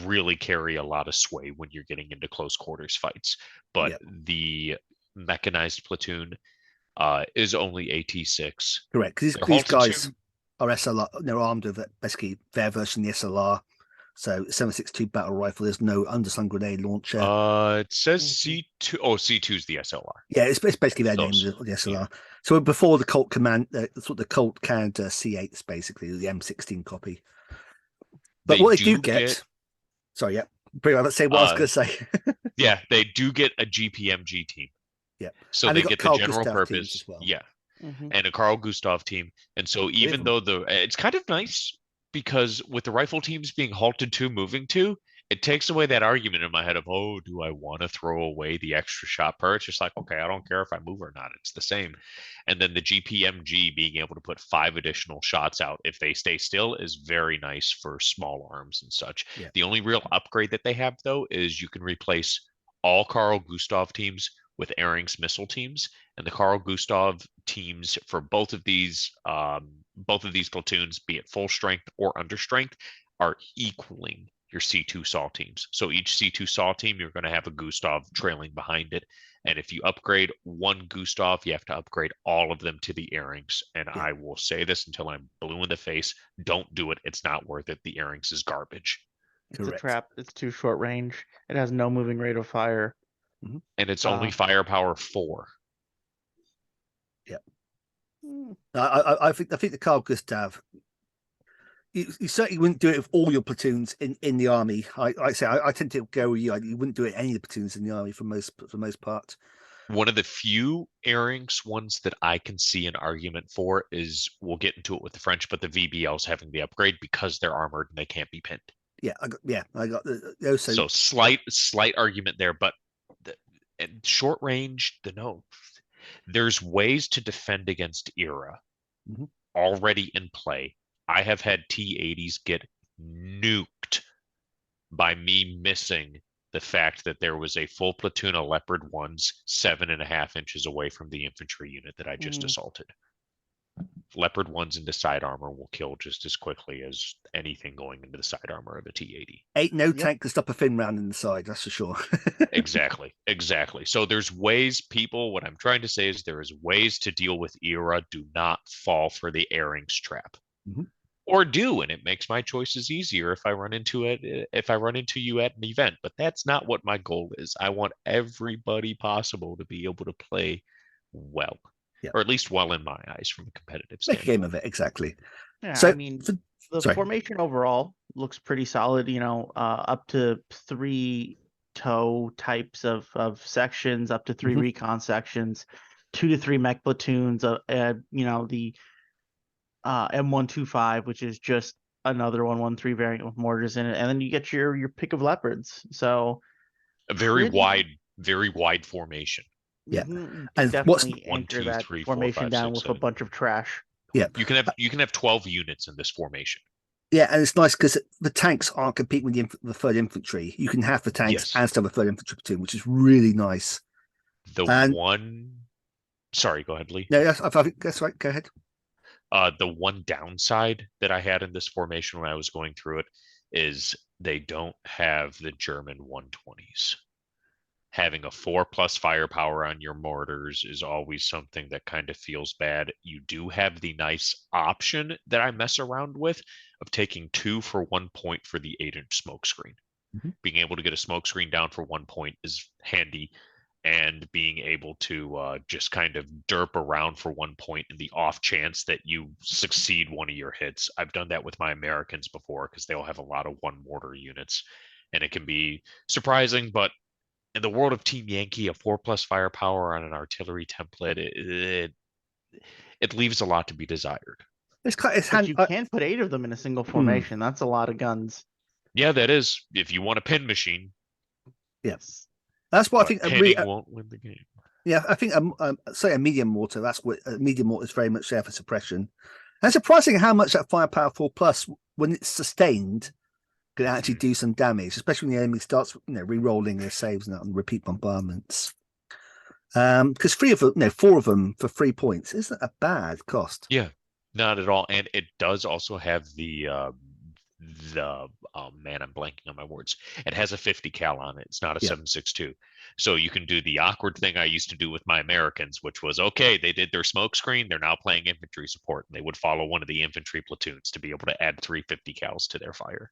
really carry a lot of sway when you're getting into close quarters fights. But the mechanized platoon is only AT6. Correct, because these guys are SLR. They're armed with basically their version of the SLR. So 7.62 battle rifle. There's no underslung grenade launcher. It says C2. Oh, C2 is the SLR. Yeah, it's basically their name, the SLR. Yeah. So before the Colt Command, the Colt Canada C8s, basically the M16 copy. But what they do get, sorry, yeah, pretty much. Let's say what I was going to say. Yeah, they do get a GPMG team. Yeah, so and they get the Carl general Gustav purpose. As well. Yeah, and a Carl Gustav team. And so even though it's kind of nice because with the rifle teams being halted to moving to, it takes away that argument in my head of, oh, do I want to throw away the extra shot per? It's just like, okay, I don't care if I move or not. It's the same. And then the GPMG being able to put 5 additional shots out if they stay still is very nice for small arms and such. Yeah. The only real upgrade that they have, though, is you can replace all Carl Gustav teams with Airings missile teams, and the Carl Gustav teams for both of these platoons, be it full strength or under strength, are equaling your C2 SAW teams. So each C2 SAW team, you're going to have a Gustav trailing behind it. And if you upgrade one Gustav, you have to upgrade all of them to the Airings. And I will say this until I'm blue in the face. Don't do it. It's not worth it. The Airings is garbage. It's a trap. It's too short range. It has no moving rate of fire. And it's only firepower 4. Yeah. I think the Carl Gustav, you certainly wouldn't do it with all your platoons in the army. I tend to go with you. You wouldn't do it any of the platoons in the army for the most part. One of the few Airings ones that I can see an argument for is, we'll get into it with the French, but the VBLs having the upgrade because they're armored and they can't be pinned. Yeah, I got the so slight argument there, but short range, there's ways to defend against ERA already in play. I have had T-80s get nuked by me missing the fact that there was a full platoon of Leopard 1s 7.5 inches away from the infantry unit that I just assaulted. Leopard 1s into side armor will kill just as quickly as anything going into the side armor of a T-80. Ain't no tank can stop a fin round in the side, that's for sure. Exactly. So there's ways, what I'm trying to say is there is ways to deal with ERA. Do not fall for the Airings trap. Or do, and it makes my choices easier if I run into you at an event. But that's not what my goal is. I want everybody possible to be able to play well. Or at least well in my eyes from a competitive standpoint. Make a game of it, exactly. Yeah, so, I mean, the formation overall looks pretty solid, up to 3 TOW types of sections, up to 3 recon sections, 2 to 3 mech platoons, the M125, which is just another 113 variant with mortars in it, and then you get your pick of Leopards. So a very wide formation. Yeah. You And can what's- definitely 1, anchor 2, that 3, 4, formation 5, down 6, with a 7. bunch of trash. Yeah. You can have 12 units in this formation. Yeah, and it's nice because the tanks aren't competing with the third infantry. You can have the tanks Yes. and still have a third infantry platoon, which is really nice. The And- one, sorry, go ahead, Lee. No, I think that's right. Go ahead. The one downside that I had in this formation when I was going through it is they don't have the German 120s. Having a 4+ firepower on your mortars is always something that kind of feels bad. You do have the nice option that I mess around with of taking 2 for 1 point for the 8-inch smoke screen. Mhm. Being able to get a smoke screen down for 1 point is handy, and being able to just kind of derp around for 1 point in the off chance that you succeed one of your hits. I've done that with my Americans before because they'll have a lot of 1 mortar units, and it can be surprising, but in the world of Team Yankee, a 4+ firepower on an artillery template, it leaves a lot to be desired. It's But handy. you can't put 8 of them in a single formation. That's a lot of guns. Yeah, that is. If you want a pin machine, Yes. That's what I but think. pinning won't win the game. Yeah, I think say a medium mortar. That's what a medium mortar is very much there for suppression. And it's surprising how much that firepower 4+, when it's sustained, can actually do some damage, especially when the enemy starts, re-rolling their saves and repeat bombardments. Because 4 of them for 3 points isn't a bad cost. Yeah, not at all. And it does also have the oh man, I'm blanking on my words. It has a 50 cal on it. It's not a 7.62. So you can do the awkward thing I used to do with my Americans, which was, okay, they did their smoke screen. They're now playing infantry support, and they would follow one of the infantry platoons to be able to add 350 cals to their fire.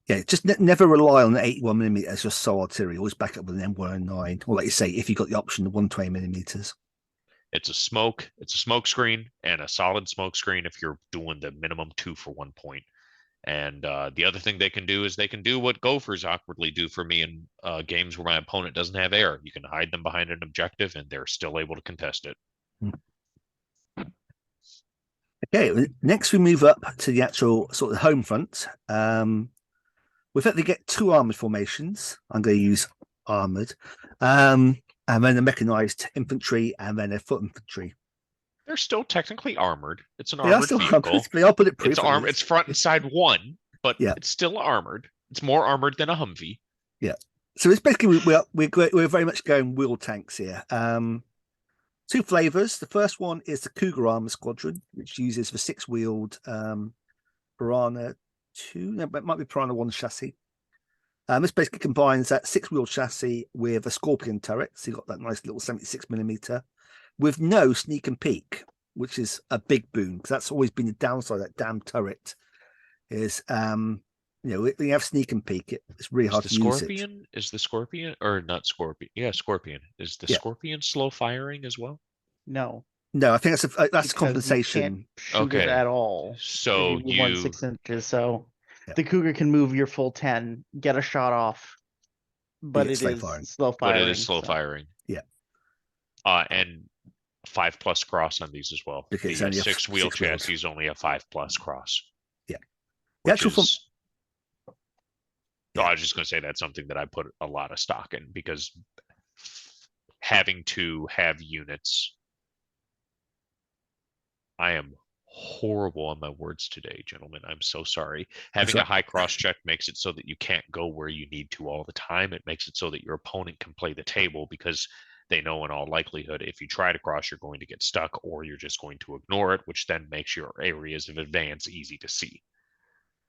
Yeah, just never rely on the 81mm as your sole artillery. Always back up with an M109, or like you say, if you got the option of 120mm. It's a smoke screen, and a solid smoke screen if you're doing the minimum 2 for 1 point. And the other thing they can do is they can do what Gophers awkwardly do for me in games where my opponent doesn't have air. You can hide them behind an objective, and they're still able to contest it. Okay, next we move up to the actual sort of home front. We effectively get 2 armored formations. I'm going to use armored, and then the mechanized infantry, and then a foot infantry. They're still technically armored. It's an They are armored still vehicle. armored. I'll put it It's armored. It's front and side 1, but Yeah. it's still armored. It's more armored than a Humvee. So it's basically we're very much going wheel tanks here. 2 flavors. The first one is the Cougar Armor Squadron, which uses the 6-wheeled Piranha 2. No, it might be Piranha 1 chassis. This basically combines that 6-wheeled chassis with a Scorpion turret. So you've got that nice little 76mm with no sneak and peek, which is a big boon because that's always been the downside of that damn turret. Is when you have sneak and peek, it's really hard to use it. Is the Scorpion, or not Scorpion? Yeah, Scorpion. Is the Scorpion slow firing as well? No. No, I think that's Because compensation. You can't shoot it at all. So if you move 6 inches. So the Cougar can move your full 10, get a shot off, but it is slow firing. But it is slow firing. Yeah. And 5+ cross on these as well. Okay, The it's only 6-wheel 6 wheels. chassis is only a 5+ cross. Yeah. Which actual is, I was just going to say that's something that I put a lot of stock in, because having to have units. I am horrible on my words today, gentlemen. I'm so sorry. Having a high cross check makes it so that you can't go where you need to all the time. It makes it so that your opponent can play the table, because they know in all likelihood if you try to cross, you're going to get stuck, or you're just going to ignore it, which then makes your areas of advance easy to see.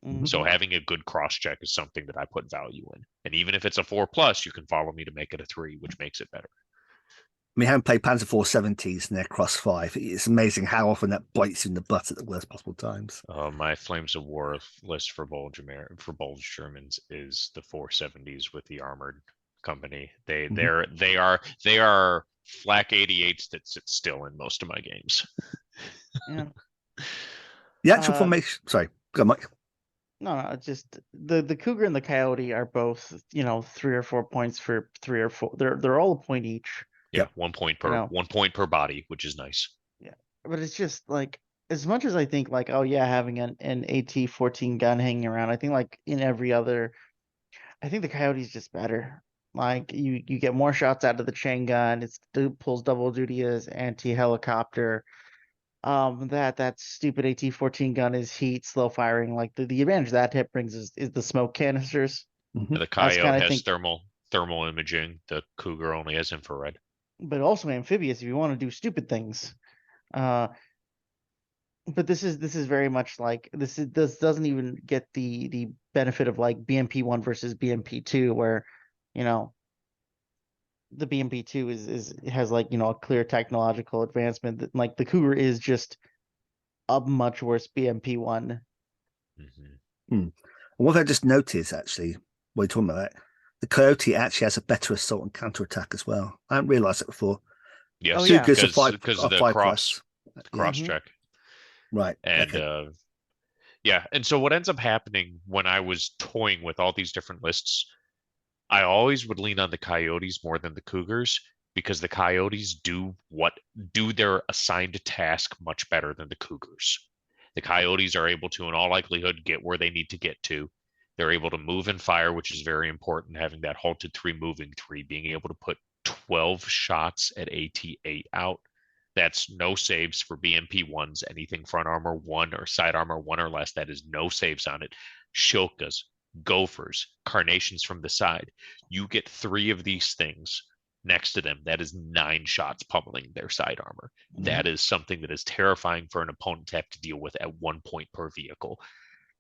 Mhm. So having a good cross check is something that I put value in. And even if it's a 4+, you can follow me to make it a 3, which makes it better. I mean, having played Panzer 470s and their cross 5, it's amazing how often that bites you in the butt at the worst possible times. My Flames of War list for Bulge Germans is the 470s with the armored company. They are flak 88s that sit still in most of my games. Yeah. The actual formation. Sorry, go on, Mike. No, it's just the Cougar and the Coyote are both 3 or 4 points for 3 or 4. They're all a point each. Yeah, 1 point per 1 point per body, which is nice. Yeah, but it's just like, as much as I think like, oh yeah, having an AT-14 gun hanging around, I think like in every other, I think the Coyote's just better. Like you get more shots out of the chain gun. It pulls double duty as anti-helicopter. That stupid AT-14 gun is heat, slow firing. Like the advantage that hit brings is the smoke canisters. Mhm. The That's Coyote kinda has think- thermal imaging. The Cougar only has infrared. But also amphibious if you want to do stupid things. But this is very much like this doesn't even get the benefit of like BMP-1 versus BMP-2, where the BMP-2 has like a clear technological advancement. That, like the Cougar is just a much worse BMP-1. Mm-hmm. What I just noticed actually, while you're talking about that, the Coyote actually has a better assault and counterattack as well. I hadn't realised it before. Yes, yeah. Cougars are because are of the 5+. cross Yeah. check. Right. And okay. yeah, and so what ends up happening when I was toying with all these different lists, I always would lean on the Coyotes more than the Cougars, because the Coyotes do their assigned task much better than the Cougars. The Coyotes are able to, in all likelihood, get where they need to get to. They're able to move and fire, which is very important, having that halted 3, moving 3, being able to put 12 shots at AT-8 out. That's no saves for BMP-1s, anything front armor 1 or side armor 1 or less. That is no saves on it. Shilkas, Gophers, Carnations from the side. You get 3 of these things next to them. That is 9 shots pummeling their side armor. That is something that is terrifying for an opponent to have to deal with at 1 point per vehicle.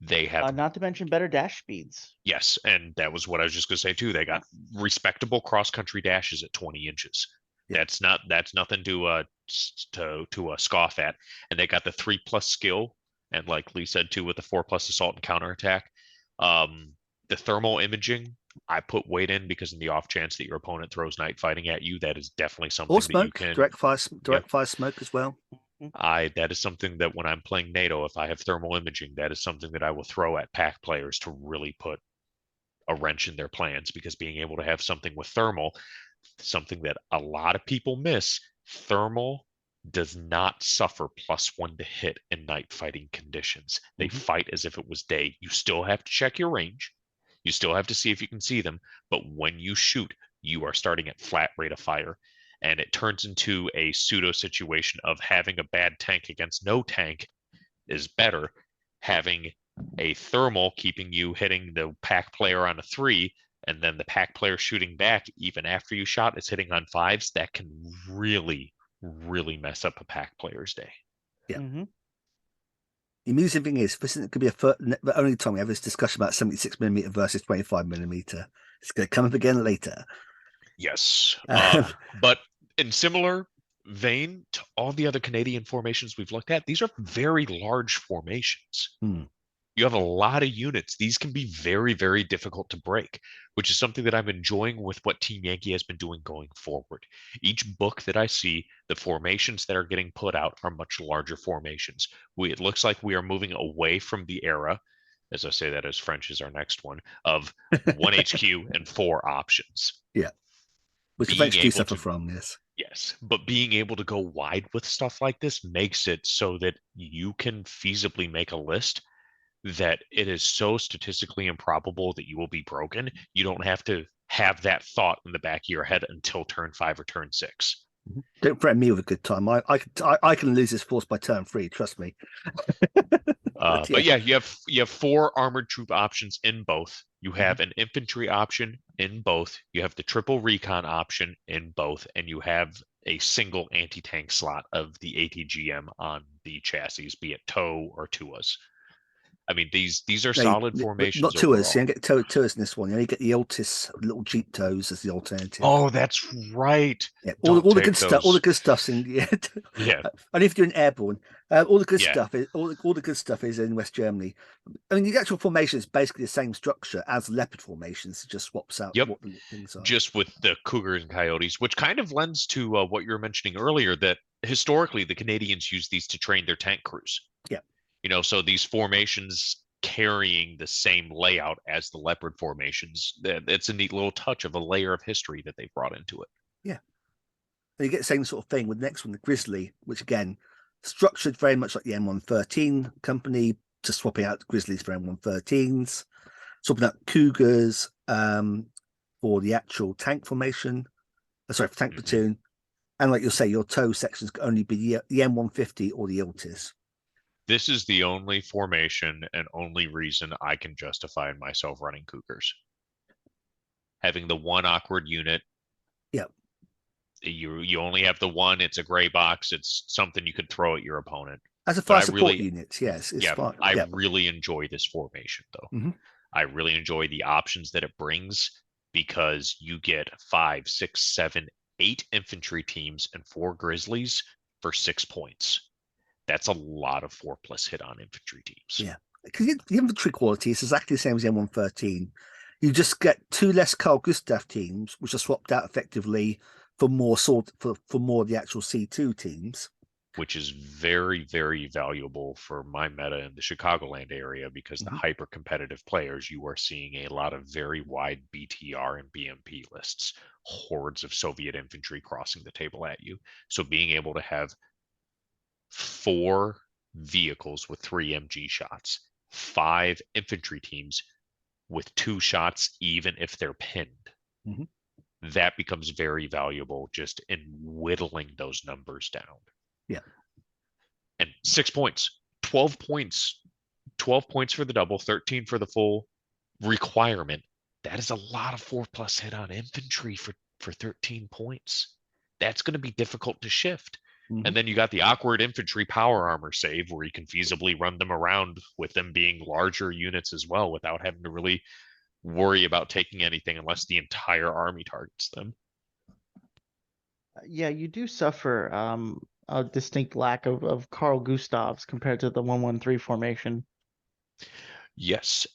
They have Not to mention better dash speeds. yes, and that was what I was just going to say too. They got respectable cross-country dashes at 20 inches. Yeah. That's nothing to scoff at. And they got the 3+ skill, and like Lee said too, with the 4+ assault and counterattack. The thermal imaging, I put weight in because in the off chance that your opponent throws night fighting at you, that is definitely something Or that you smoke, can direct fire smoke as well. that is something that when I'm playing NATO, if I have thermal imaging, that is something that I will throw at pack players to really put a wrench in their plans, because being able to have something with thermal, something that a lot of people miss, thermal does not suffer +1 to hit in night fighting conditions. They fight as if it was day. You still have to check your range. You still have to see if you can see them, but when you shoot, you are starting at flat rate of fire. And it turns into a pseudo situation of having a bad tank against no tank is better. Having a thermal keeping you hitting the pack player on a 3, and then the pack player shooting back even after you shot is hitting on 5s, that can really, really mess up a pack player's day. Yeah. The amusing thing is, this could be the only time we have this discussion about 76mm versus 25mm. It's going to come up again later. Yes. But in similar vein to all the other Canadian formations we've looked at, these are very large formations. You have a lot of units. These can be very, very difficult to break, which is something that I'm enjoying with what Team Yankee has been doing going forward. Each book that I see, the formations that are getting put out are much larger formations. It looks like we are moving away from the era, as I say that as French is our next one, of 1 HQ and 4 options. Yeah. Which the French do suffer from, yes. Yes, but being able to go wide with stuff like this makes it so that you can feasibly make a list that it is so statistically improbable that you will be broken. You don't have to have that thought in the back of your head until turn 5 or turn 6. Don't threaten me with a good time. I can lose this force by turn 3. Trust me. But yeah, you have 4 armored troop options in both. You have an infantry option in both. You have the triple recon option in both, and you have a single anti-tank slot of the ATGM on the chassis, be it TOW or TUAs. I mean, these are solid formations. Not TUAs. You don't get TUAs in this one. You only get the Altis little Jeep TOWs as the alternative. Oh, that's right. Yeah, all the good stuff. All the good stuff's in. Yeah. Only if you're doing airborne. All the good stuff is all the good stuff is in West Germany. I mean, the actual formation is basically the same structure as Leopard formations. It just swaps out what the things are. Just with the Cougars and Coyotes, which kind of lends to what you were mentioning earlier, that historically the Canadians use these to train their tank crews. Yeah. So these formations carrying the same layout as the Leopard formations, it's a neat little touch of a layer of history that they brought into it. Yeah. You get the same sort of thing with the next one, the Grizzly, which again, structured very much like the M113 company, just swapping out Grizzlies for M113s, swapping out Cougars for for the actual tank formation, tank platoon, and like you'll say, your tow sections can only be the M150 or the Iltis. This is the only formation and only reason I can justify myself running Cougars. Having the one awkward unit. Yep. You only have the one. It's a gray box. It's something you could throw at your opponent. As a fire support unit, yes. It's fine. I really enjoy this formation, though. Mm-hmm. I really enjoy the options that it brings because you get 5, 6, 7, 8 infantry teams and 4 Grizzlies for 6 points. That's a lot of 4+ hit on infantry teams. Yeah, because the infantry quality is exactly the same as M113. You just get 2 less Carl Gustav teams, which are swapped out effectively for more for more of the actual C2 teams. Which is very, very valuable for my meta in the Chicagoland area because the hyper competitive players, you are seeing a lot of very wide BTR and BMP lists, hordes of Soviet infantry crossing the table at you. So being able to have 4 vehicles with 3 MG shots, 5 infantry teams with 2 shots, even if they're pinned, that becomes very valuable just in whittling those numbers down. Yeah. And 6 points, 12 points, 12 points for the double, 13 for the full requirement. That is a lot of 4+ hit on infantry for 13 points. That's going to be difficult to shift. And then you got the awkward infantry power armor save where you can feasibly run them around with them being larger units as well without having to really worry about taking anything unless the entire army targets them. Yeah, you do suffer a distinct lack of Carl Gustavs compared to the 113 formation. Yes,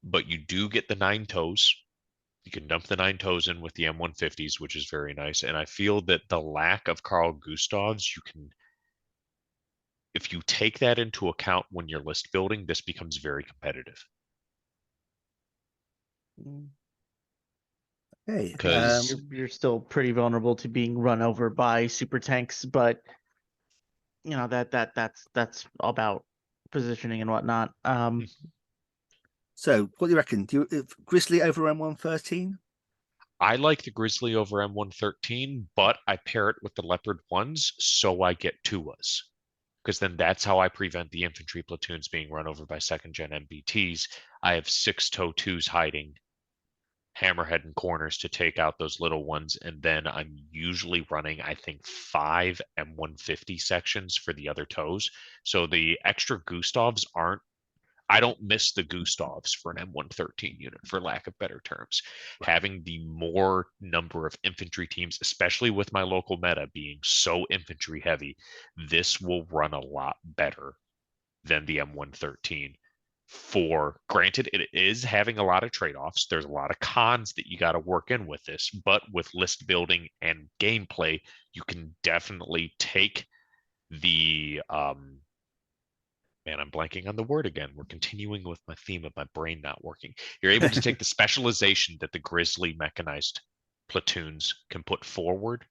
but you do get the 9 toes. You can dump the 9 toes in with the M150s, which is very nice. And I feel that the lack of Carl Gustavs, if you take that into account when you're list building, this becomes very competitive. Hey, because you're still pretty vulnerable to being run over by super tanks, but you know that's about positioning and whatnot. So what do you reckon? Do you Grizzly over M113? I like the Grizzly over M113, but I pair it with the Leopard 1s, so I get 2s. Because then that's how I prevent the infantry platoons being run over by 2nd-gen MBTs. I have 6 TOW 2s hiding, hammerhead and corners to take out those little ones, and then I'm usually running, I think, 5 M150 sections for the other TOWs. So the extra Gustavs I don't miss the Gustavs for an M113 unit, for lack of better terms. Right. Having the more number of infantry teams, especially with my local meta being so infantry heavy, this will run a lot better than the M113. Granted, it is having a lot of trade-offs. There's a lot of cons that you got to work in with this, but with list building and gameplay, you can definitely take the man, I'm blanking on the word again. We're continuing with my theme of my brain not working. You're able to take the specialization that the Grizzly mechanized platoons can put forward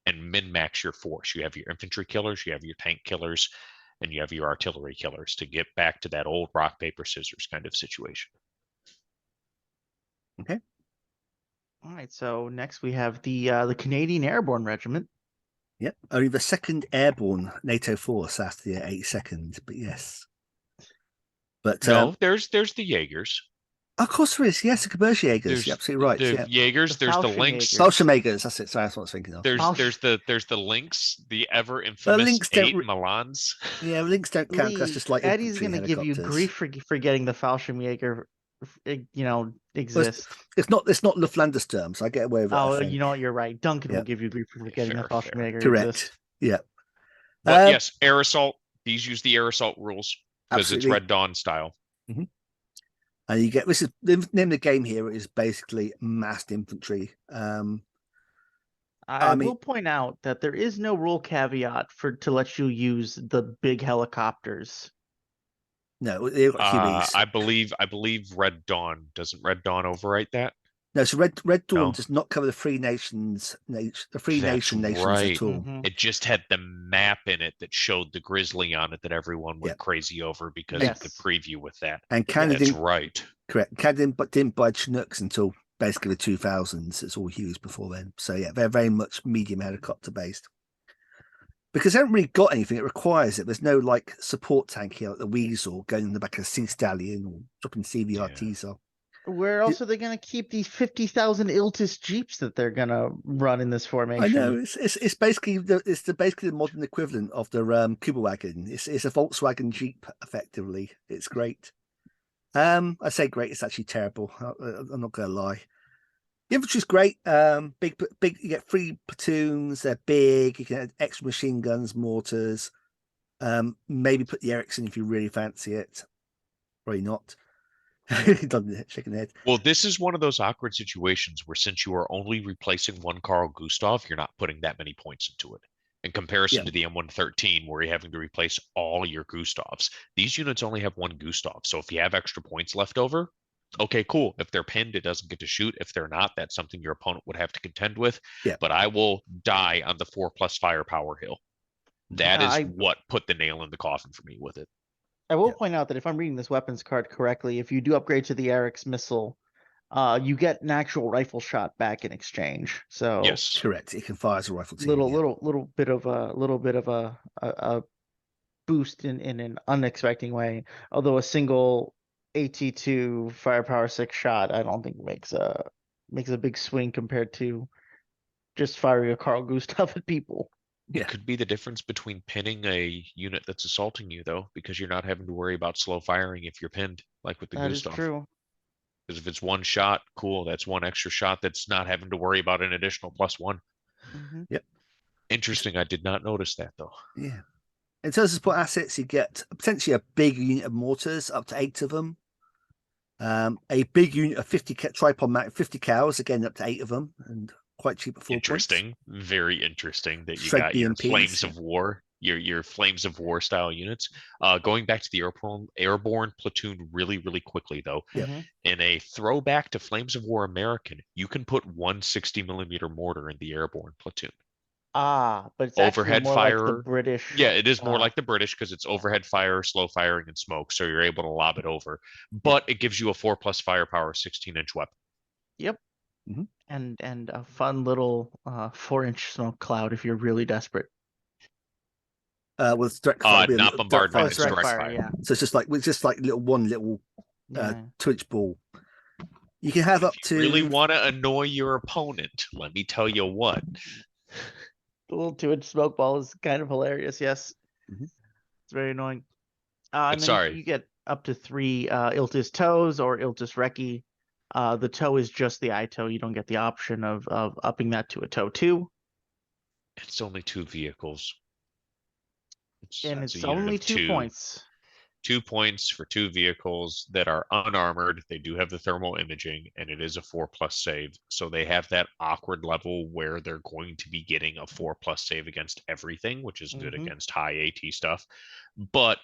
and min-max your force. You have your infantry killers, you have your tank killers, and you have your artillery killers to get back to that old rock, paper, scissors kind of situation. Okay. All right, so next we have the Canadian Airborne Regiment. Yep, only the 2nd Airborne NATO force after the 82nd, but yes. But no, there's the Jaegers. Of course there is. Yes, the commercial Jaegers. You're absolutely right. The Jaegers. There's the Lynx. Fallschirmjägers. That's it. Sorry, that's what I was thinking of. There's the Lynx, the ever infamous 8 Milans. Yeah, Lynx don't count because just like Eddie's going to give you grief for getting the Fallschirmjäger. Exist. It's not Luftlanders terms. I get away with it. Oh, you know what? You're right. Duncan will give you grief for getting the Fallschirmjäger. Correct. Exist. Yeah. But yes, air assault. These use the air assault rules because it's Red Dawn style. Mm-hmm. And you get this is the name of the game here is basically massed infantry. I will point out that there is no rule caveat to let you use the big helicopters. No, they've got Hueys. I believe Red Dawn doesn't Red Dawn overwrite that. No, so Red Dawn does not cover the Free Nations, nations at all. It just had the map in it that showed the Grizzly on it that everyone went crazy over because of the preview with that. And Canada that's right. Correct. Canada didn't buy Chinooks until basically the 2000s. It's all used before then. So yeah, they're very much medium helicopter based. Because they haven't really got anything that requires it. There's no like support tank here, like the Weasel going in the back of a Sea Stallion or dropping CVRTs off. Where else are they going to keep these 50,000 Iltis Jeeps that they're going to run in this formation? I know it's basically basically the modern equivalent of the Kuba wagon. It's a Volkswagen Jeep effectively. It's great. I say great. It's actually terrible. I'm not gonna lie. The infantry's great. Big. You get 3 platoons. They're big. You can add extra machine guns, mortars. Maybe put the Ericsson if you really fancy it. Probably not. Shaking the head. Well, this is one of those awkward situations where since you are only replacing one Carl Gustav, you're not putting that many points into it. In comparison to the M113, where you're having to replace all your Gustavs, these units only have one Gustav. So if you have extra points left over, okay, cool. If they're pinned, it doesn't get to shoot. If they're not, that's something your opponent would have to contend with. Yeah. But I will die on the 4+ firepower hill. That is what put the nail in the coffin for me with it. I will point out that if I'm reading this weapons card correctly, if you do upgrade to the Eric's missile, you get an actual rifle shot back in exchange. So yes, correct. It can fire as a rifle team. Little bit of a boost in an unexpected way. Although a single AT2 firepower 6 shot, I don't think makes a big swing compared to just firing a Carl Gustav at people. It could be the difference between pinning a unit that's assaulting you, though, because you're not having to worry about slow firing if you're pinned, like with the Gustav. That is true. Because if it's one shot, cool, that's one extra shot that's not having to worry about an additional +1. Mm-hmm. Yep. Interesting. I did not notice that, though. Yeah. In terms of support assets, you get potentially a big unit of mortars, up to 8 of them. A big unit of 50 tripod mount, 50 cows, again up to 8 of them, and quite cheap at 4 Interesting. points. Very interesting that you Straight got your BMPs, Flames of War, your Flames of War style units. Going back to the airborne platoon really, really quickly, though. Yep. In a throwback to Flames of War American, you can put 160mm mortar in the airborne platoon. But it's overhead more fire. like the British. Yeah, it is more like the British because it's overhead fire, slow firing, and smoke, so you're able to lob it over. But it gives you a 4+ firepower 16-inch weapon. Yep. Mm-hmm. And a fun little 4-inch smoke cloud if you're really desperate. With direct fire, not bombardment, it's direct fire. Yeah. So it's just like one little 2-inch ball. You can have if up to. Really want to annoy your opponent? Let me tell you what. The little 2-inch smoke ball is kind of hilarious. Yes, It's very annoying. And then you get up to 3 Iltis tows or Iltis recce. The tow is just the ITOW. You don't get the option of upping that to a tow 2. It's only 2 vehicles. It's only 2 points. 2 points for 2 vehicles that are unarmored. They do have the thermal imaging, and it is a 4+ save. So they have that awkward level where they're going to be getting a 4+ save against everything, which is good against high AT stuff. But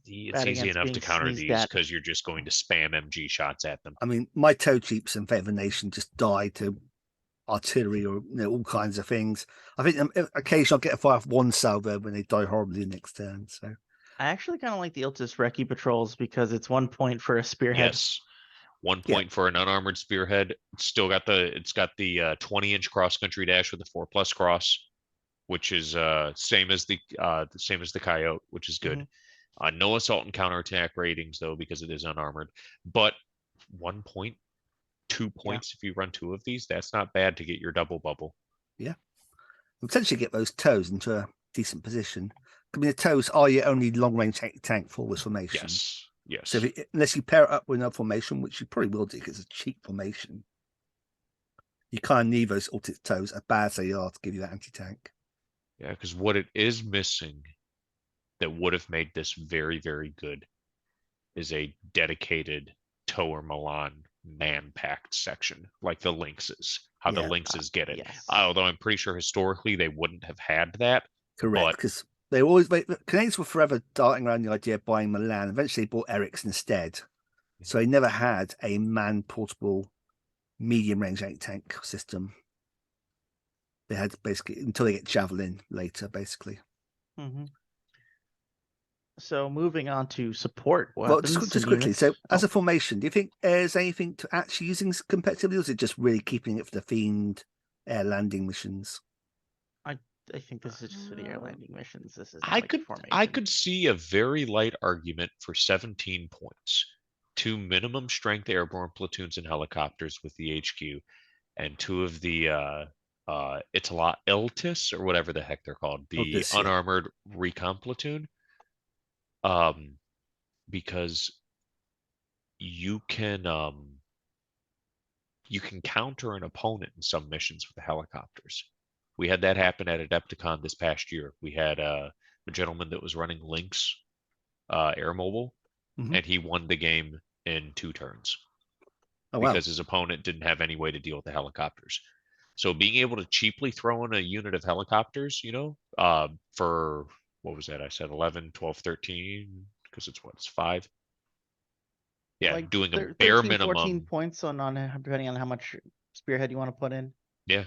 it's easy enough to counter these because you're just going to spam MG shots at them. I mean, my tow jeeps in Fate of the Nation just died to artillery or all kinds of things. I think occasionally I'll get a fire off one salvo when they die horribly the next turn. So I actually kind of like the Iltis recce patrols because it's 1 point for a spearhead. Yes, 1 point for an unarmored spearhead. It's got the 20-inch cross country dash with a 4+ cross, which is same as the Coyote, which is good. No assault and counterattack ratings though because it is unarmored, but 1 point, 2 points if you run 2 of these. That's not bad to get your double bubble. Yeah, potentially get those tows into a decent position. I mean, the tows are your only long-range tank for this formation. Yes. So unless you pair it up with another formation, which you probably will do because it's a cheap formation, you kind of need those ultimate tows, as bad as they are, to give you that anti-tank. Yeah, because what it is missing that would have made this very, very good is a dedicated Tower Milan man-packed section, like the Lynxes. How the Lynxes get it. Yes. Although I'm pretty sure historically they wouldn't have had that. Correct, because they always the Canadians were forever darting around the idea of buying Milan. Eventually, they bought Ericsson instead, so they never had a man-portable medium-range anti-tank system. They had basically until they get Javelin later, basically. So moving on to support Well, weapons. just and quickly. So, units. as Oh, a formation, do you think there's anything to actually using competitively, or is it just really keeping it for the themed air landing missions? I think this is just for the air landing missions. This is not I like a could formation. see a very light argument for 17 points. 2 minimum strength airborne platoons and helicopters with the HQ, and 2 of the Iltis or whatever the heck they're called, Oh, the this, yeah. unarmored recon platoon. Because you can counter an opponent in some missions with the helicopters. We had that happen at Adepticon this past year. We had a gentleman that was running Lynx air mobile, Mhm. and he won the game in 2 turns Oh, wow. because his opponent didn't have any way to deal with the helicopters. So being able to cheaply throw in a unit of helicopters, for what was that? I said 11, 12, 13, because it's 5. Yeah, Like doing a 13, bare 14 minimum. points on depending on how much spearhead you want to put in. Yeah.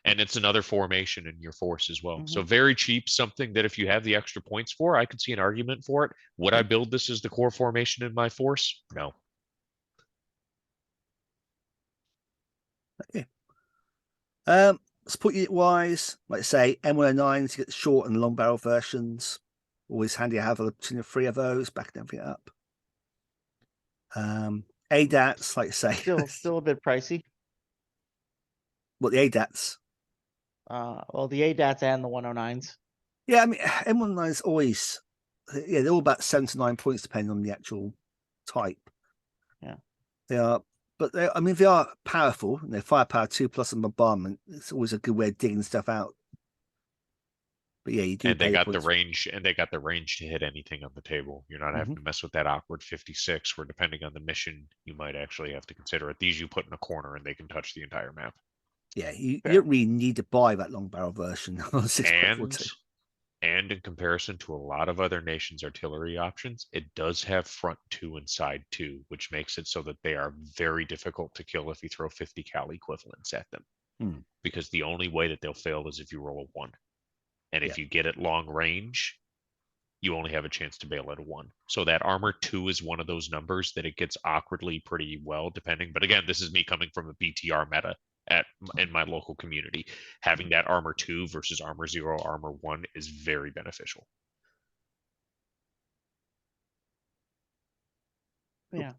And it's another formation in your force as well. So Mhm. very cheap, something that if you have the extra points for, I could see an argument for it. Would I build this as the core formation in my force? No. Okay. Support unit wise, like I say, M109s, you get the short and long barrel versions. Always handy to have a 3 of those, backing everything up. ADATs, like I say, Still a bit pricey. what the ADATs? Well, the ADATs and the 109s. Yeah, I mean, M109s always, yeah, they're all about 7 to 9 points depending on the actual type. Yeah. They are, but I mean, they are powerful. And they're firepower 2 plus and bombardment. It's always a good way of digging stuff out. But yeah, you do And they pay the got the points. range, to hit anything on the table. You're not having to mess with that awkward 56, where depending on the mission, you might actually have to consider it. These you put in a corner and they can touch the entire map. Yeah, you Fair. don't really need to buy that long barrel version on 6.42. And in comparison to a lot of other nations' artillery options, it does have front 2 and side 2, which makes it so that they are very difficult to kill if you throw 50 cal equivalents at them. Because the only way that they'll fail is if you roll a 1. And if you get it long range, you only have a chance to bail at a 1. So that armor 2 is one of those numbers that it gets awkwardly pretty well, depending. But again, this is me coming from a BTR meta in my local community. Having that armor 2 versus armor 0, armor 1 is very beneficial. Yeah.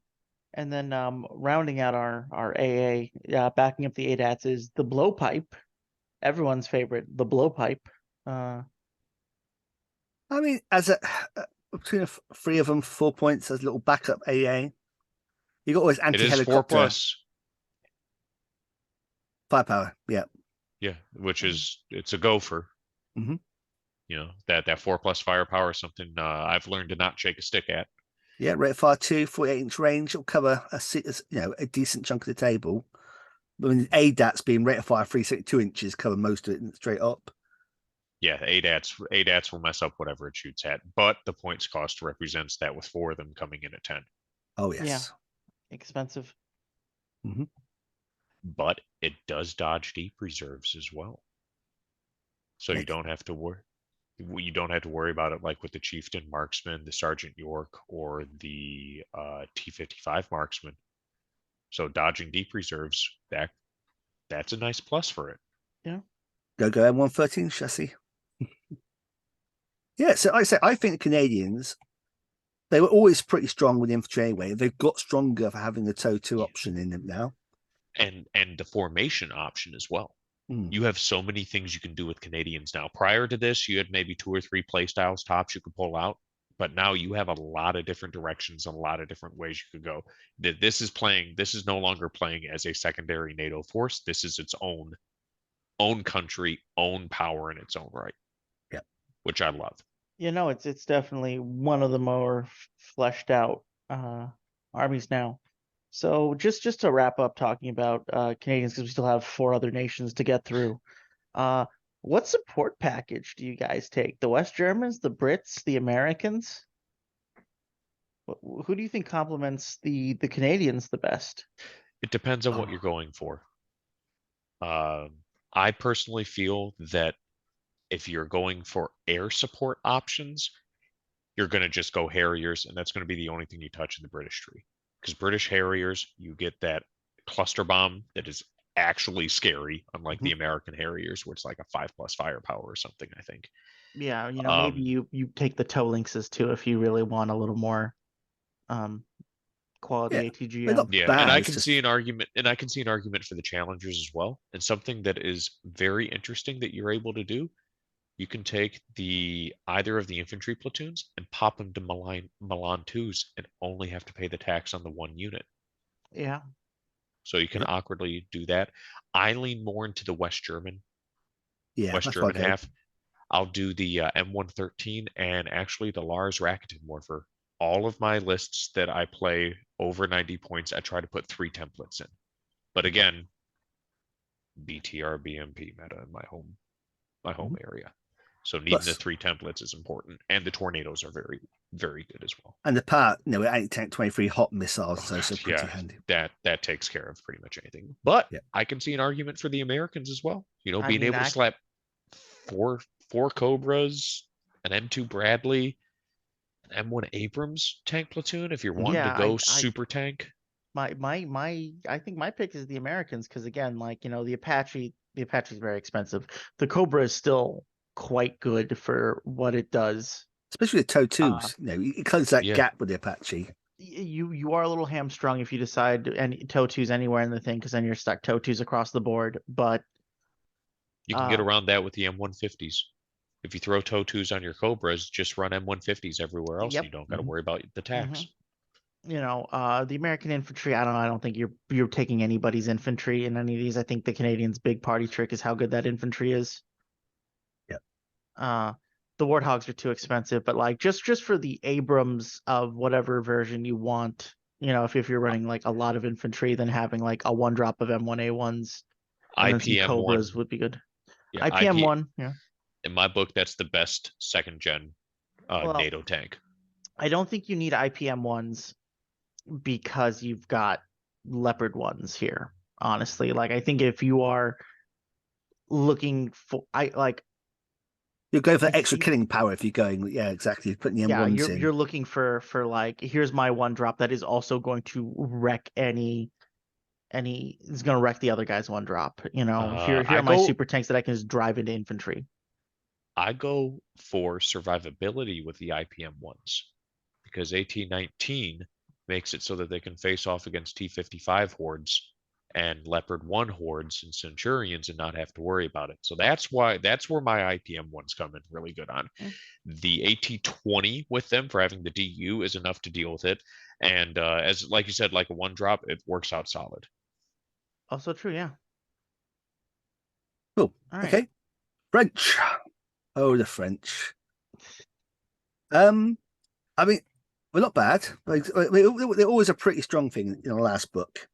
And then rounding out our AA, backing up the ADATs is the blowpipe. Everyone's favorite, the blowpipe. I mean, as between 3 of them, 4 points as a little backup AA. You got always It is 4 anti-helicopter plus. firepower. Yeah. Yeah, which is, it's a gopher. That 4 plus firepower is something I've learned to not shake a stick at. Yeah, rate of fire 2, 48-inch range. It'll cover a decent chunk of the table. I mean, ADAT's being rate of fire 372 inches, cover most of it straight up. Yeah, ADATs will mess up whatever it shoots at, but the points cost represents that with 4 of them coming in at 10. Oh yes. Yeah. Expensive. But it does dodge deep reserves as well. So you don't have to worry. You don't have to worry about it like with the Chieftain Marksman, the Sergeant York, or the T-55 Marksman. So dodging deep reserves, that's a nice plus for it. Yeah. Go M113 chassis. Yeah, so I think the Canadians, they were always pretty strong with infantry anyway. They've got stronger for having the TOW 2 option in them now. And the formation option as well. You have so many things you can do with Canadians now. Prior to this, you had maybe 2 or 3 play styles tops you could pull out, but now you have a lot of different directions and a lot of different ways you could go. This is no longer playing as a secondary NATO force. This is its own country, own power in its own right. Yeah, which I love. It's definitely one of the more fleshed out armies now. So just to wrap up talking about Canadians, because we still have 4 other nations to get through. What support package do you guys take? The West Germans, the Brits, the Americans? Who do you think complements the Canadians the best? It depends on what you're going for. I personally feel that if you're going for air support options, you're going to just go Harriers, and that's going to be the only thing you touch in the British tree. Because British Harriers, you get that cluster bomb that is actually scary, unlike the American Harriers, where it's like a 5+ firepower or something, I think. Yeah, maybe you take the toe lynxes too if you really want a little more quality Yeah, ATGM. not Yeah, bad, and I it's can just- see an argument, for the challengers as well. And something that is very interesting that you're able to do, you can take either of the infantry platoons and pop them to Milan 2s and only have to pay the tax on the one unit. Yeah. So you can Yep. awkwardly do that. I lean more into the West German that's what I go. half. I'll do the M113 and actually the Lars Raketen for all of my lists that I play over 90 points. I try to put 3 templates in. But again, BTR BMP meta in my home area. So needing the Plus- 3 templates is important. And the tornadoes are very, very good as well. And the part, anti-tank 23 hot missiles, so pretty Yeah, handy. that takes care of pretty much anything. But Yeah. I can see an argument for the Americans as well. I Being mean, able to slap four Cobras, an M2 Bradley, an M1 Abrams tank platoon if you're wanting to Yeah, go I- super tank. I think my pick is the Americans because again, the Apache is very expensive. The Cobra is still quite good for what it does. Especially the toe twos. It closes that Yeah. gap with the Apache. You are a little hamstrung if you decide any toe twos anywhere in the thing because then you're stuck toe twos across the board. But You can get around that with the M150s. If you throw toe twos on your Cobras, just run M150s everywhere else. Yep. You don't got to worry about the tax. The American infantry, I don't know. I don't think you're taking anybody's infantry in any of these. I think the Canadians' big party trick is how good that infantry is. Yep. The Warthogs are too expensive, but just for the Abrams of whatever version you want, if you're running a lot of infantry, then having a 1-drop of M1A1s and then some Cobras IPM1 would be good. Yeah, IPM1, yeah. in my book, that's the best 2nd gen NATO tank. I don't think you need IPM1s because you've got Leopard ones here. Honestly, I think if you are looking for, You'll go for I extra think- killing power if you're going. Yeah, exactly. You're putting the M1s in. you're looking for here's my 1-drop that is also going to wreck is going to wreck the other guy's 1-drop. Here are my super tanks that I can just drive into infantry. I go for survivability with the IPM ones because AT-19 makes it so that they can face off against T-55 hordes and Leopard 1 hordes and Centurions and not have to worry about it. So that's where my IPM ones come in really good on. The AT-20 with them for having the DU is enough to deal with it. And as like you said, like a 1-drop, it works out solid. Also true, yeah. Cool. All right. Okay. French. Oh, the French. I mean, we're not bad. They're always a pretty strong thing in the last book.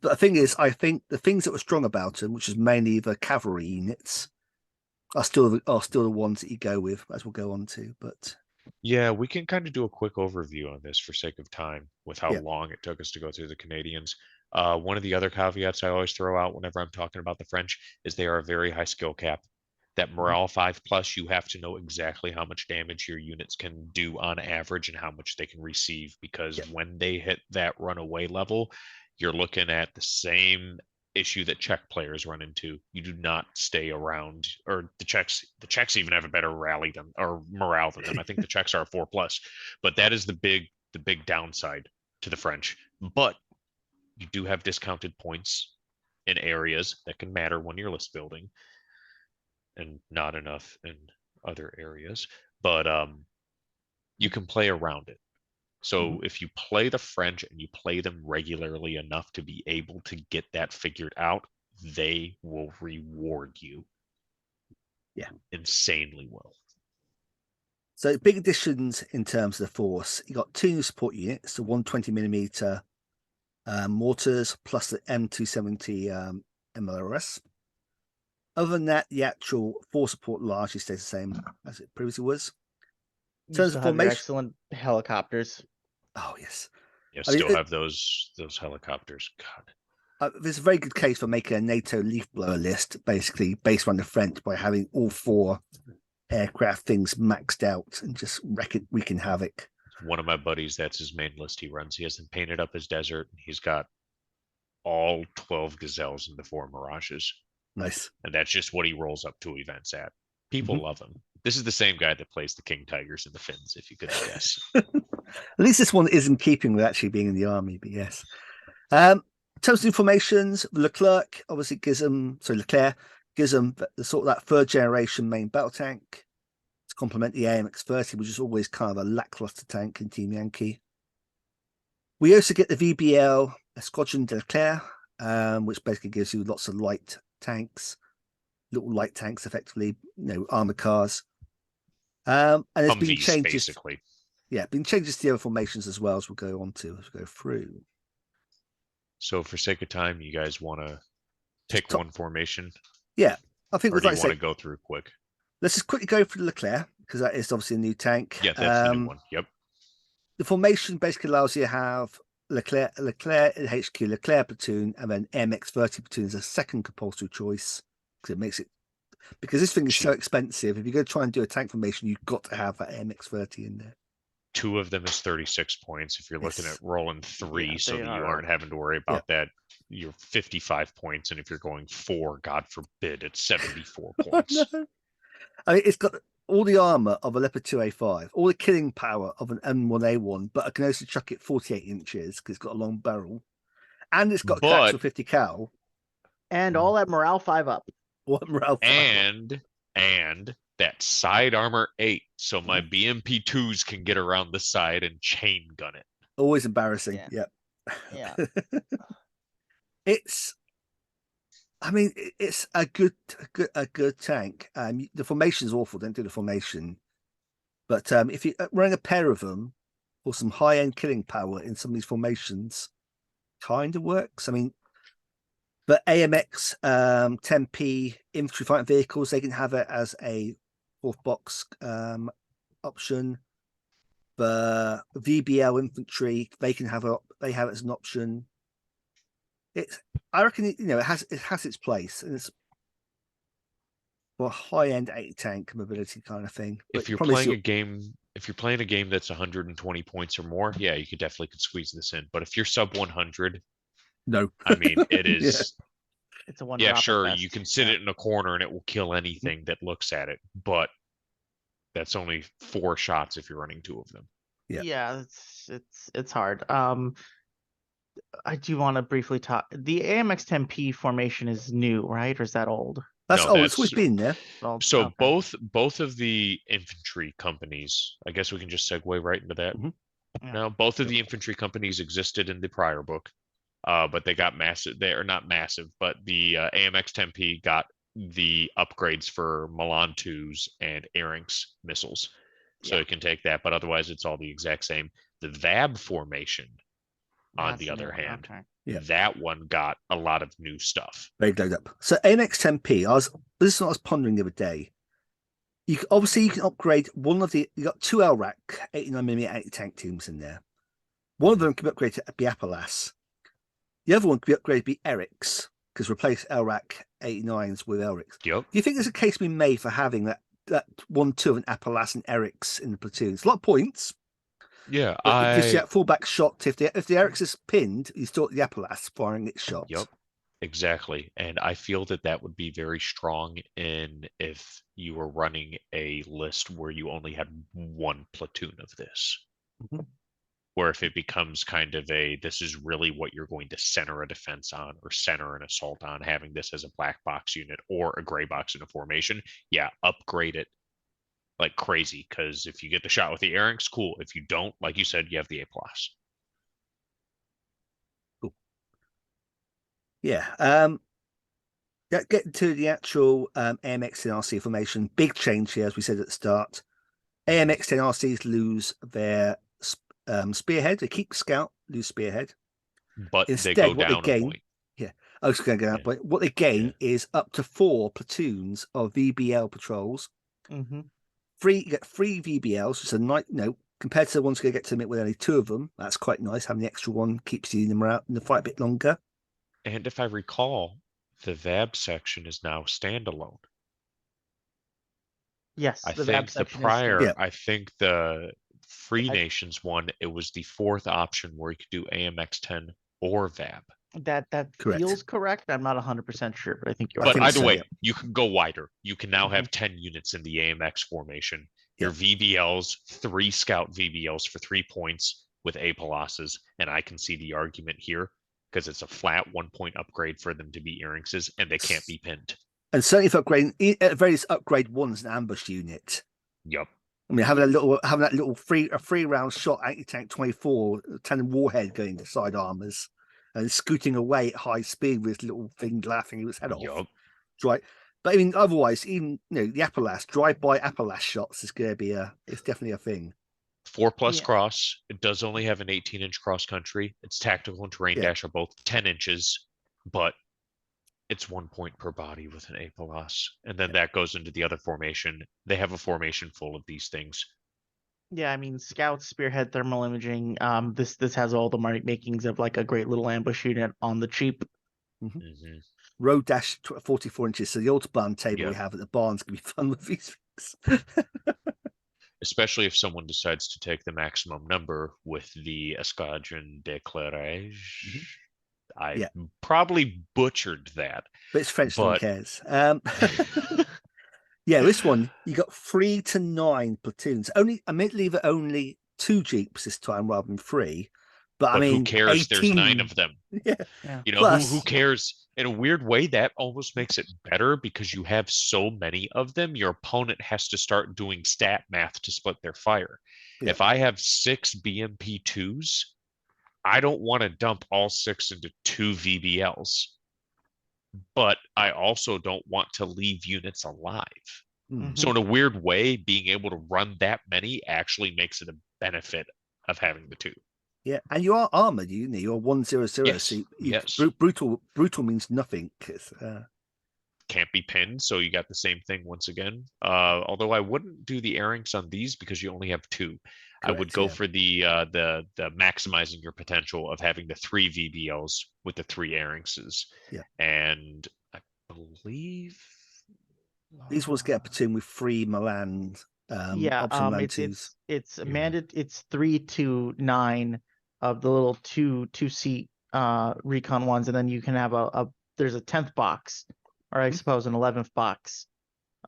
The thing is, I think the things that were strong about them, which is mainly the cavalry units, are still the ones that you go with, as we'll go on to. But yeah, we can kind of do a quick overview on this for sake of time with how long it took us to go through the Canadians. One of the other caveats I always throw out whenever I'm talking about the French is they are a very high skill cap. That morale 5+, you have to know exactly how much damage your units can do on average and how much they can receive, because when they hit that runaway level, you're looking at the same issue that Czech players run into. You do not stay around, or the Czechs even have a better morale than them. I think the Czechs are a 4+, but that is the big downside to the French. But you do have discounted points in areas that can matter when you're list building, and not enough in other areas. But you can play around it. So if you play the French and you play them regularly enough to be able to get that figured out, they will reward you. Yeah. Insanely well. So big additions in terms of the force. You got 2 new support units, the 120mm mortars plus the M270 MLRS. Other than that, the actual force support largely stays the same as it previously was. You terms still of have your formation- excellent helicopters. Oh yes. Yeah, I mean, still have those helicopters. God. There's a very good case for making a NATO leaf blower list, basically based on the French, by having all 4 aircraft things maxed out and just wreaking havoc. One of my buddies, that's his main list he runs. He has them painted up as desert. He's got all 12 Gazelles and the 4 Mirages. Nice. And that's just what he rolls up to events at. People love him. This is the same guy that plays the King Tigers and the Finns, if you couldn't guess. At least this one is in keeping with actually being in the army, but yes. Terms of informations, Leclerc obviously gives them, Leclerc gives them the sort of that third generation main battle tank to complement the AMX-30, which is always kind of a lackluster tank in Team Yankee. We also get the VBL Squadron de Leclerc, which basically gives you lots of light tanks, little light tanks, effectively, armored cars. And there's been Humvees, changes, basically. Yeah, been changes to the other formations as well as we'll go on to as we go through. So for sake of time, you guys want to pick one formation? Yeah, I think Or we'd do like you to want say, to go through quick? let's just quickly go for the Leclerc, because that is obviously a new tank. Yeah, that's the new one. Yep. The formation basically allows you to have Leclerc in HQ, Leclerc platoon, and then MX-30 platoon as a second compulsory choice, because it makes it, because this thing is so expensive. If you're going to try and do a tank formation, you've got to have that MX-30 in there. 2 of them is 36 points. If you're looking at rolling 3, so that you aren't having to worry about that, you're 55 points. And if you're going 4, God forbid, it's 74 points. I mean, it's got all the armor of a Leopard 2A5, all the killing power of an M1A1, but I can also chuck it 48 inches because it's got a long barrel, and it's got a Coaxial 50 cal, and all at morale 5 up. What morale 5 up. And that side armor 8, so my BMP2s can get around the side and chain gun it. Always embarrassing. Yeah. It's a good tank. The formation's awful. Don't do the formation. But if you're running a pair of them or some high-end killing power in some of these formations, kind of works. I mean, the AMX 10P infantry fighting vehicles, they can have it as a 4th box option. The VBL infantry, they have it as an option. I reckon it has its place, and it's for a high-end 8 tank mobility kind of thing. If you're playing a game that's 120 points or more, yeah, you could squeeze this in. But if you're sub 100, no, I mean it is. It's a one. Yeah, sure, you can sit it in a corner and it will kill anything that looks at it, but that's only 4 shots if you're running 2 of them. Yeah, it's hard. I do want to briefly talk. The AMX 10P formation is new, right? Or is that old? That's old. It's always been there. So both of the infantry companies, I guess we can just segue right into that. Now, both of the infantry companies existed in the prior book, but they got massive. They are not massive, but the AMX 10P got the upgrades for Milan 2s and Arinx missiles, so it can take that. But otherwise, it's all the exact same. The VAB formation, on the other hand, that one got a lot of new stuff. Very glowed up. So AMX 10P, this is what I was pondering the other day. You can upgrade one of you got 2 LRAC 89mm anti-tank teams in there. One of them can be upgraded to be Appalachian. The other one can be upgraded to be Eric's, because replace LRAC 89s with Eric's. Yep. Do you think there's a case being made for having that 1-2 of an Appalachian Eric's in the platoon? It's a lot of points. Yeah, it gives you that fullback shot. If the Eric's is pinned, you still the Appalachian firing its shot. Yep, exactly. And I feel that would be very strong if you were running a list where you only had 1 platoon of this. Where if it becomes kind of this is really what you're going to center a defense on or center an assault on, having this as a black box unit or a gray box in a formation, upgrade it like crazy, because if you get the shot with the Arinx, cool. If you don't, like you said, you have the A+. Cool. Yeah. Getting to the actual AMX NRC formation, big change here, as we said at the start. AMX NRCs lose their spearhead. They keep scout, lose spearhead. But instead, they go what down they gain, a point. Yeah, I was going to go down a point. What they gain is up to 4 platoons of VBL patrols. You get 3 VBLs, so compared to the ones going to get to admit with only 2 of them. That's quite nice. Having the extra one keeps you in the fight a bit longer. And if I recall, the VAB section is now standalone. Yes, I the VAB think the section is prior, Yeah. I think the Free I- Nations one, it was the fourth option where you could do AMX 10 or VAB. that Correct. feels correct. I'm not 100% sure, but I think you're I But right. think either so, way, yeah. you can go wider. You can now Mhm. have 10 units in the AMX formation. Your Yeah. VBLs, 3 scout VBLs for 3 points with A Palosses. And I can see the argument here because it's a flat 1-point upgrade for them to be earringses and they can't be pinned. And certainly for upgrading, at very least, upgrade one's an ambush unit. Yup. I mean, having that little free round shot anti-tank 24 10 warhead going to side armors and scooting away at high speed with his little thing laughing its head off. Yup. Right. But I mean, otherwise, even the Appalachian drive-by Appalachian shots is going to be it's definitely a thing. 4+ Yeah. cross. It does only have an 18-inch cross country. Its tactical and terrain Yeah. dash are both 10 inches, but it's 1 point per body with an A plus. And then that goes into the other formation. They have a formation full of these things. Yeah, I mean, scouts, spearhead, thermal imaging. This has all the makings of like a great little ambush unit on the cheap. Mhm. Road dash 44 inches. So the autobahn table Yeah. we have at the barn's going to be fun with these things. Especially if someone decides to take the maximum number with the Escadron d'éclairage. I Yeah. probably butchered that. But it's French, no one But cares. Yeah, this one, you got 3 to 9 platoons. Admittedly, there are only 2 Jeeps this time rather than 3. But I mean, who cares? 18. There's 9 of them. Yeah. Yeah. You know, Plus, who cares? In a weird way, that almost makes it better because you have so many of them. Your opponent has to start doing stat math to split their fire. Yeah. If I have 6 BMP2s, I don't want to dump all 6 into 2 VBLs. But I also don't want to leave units alive. Mhm. So in a weird way, being able to run that many actually makes it a benefit of having the 2. Yeah, and you are armored, you're 100. Yes, So yes. Brutal means nothing. Can't be pinned, so you got the same thing once again. Although I wouldn't do the airings on these because you only have 2. I would Correct, go yeah. for the maximizing your potential of having the 3 VBLs with the 3 airings. Yeah. And I believe These ones get a platoon with 3 Milan Yeah, option Milan 2s. it's Yeah. it's 3 to 9 of the little two-seat recon ones, and then you can have there's a 10th box, or I suppose an 11th box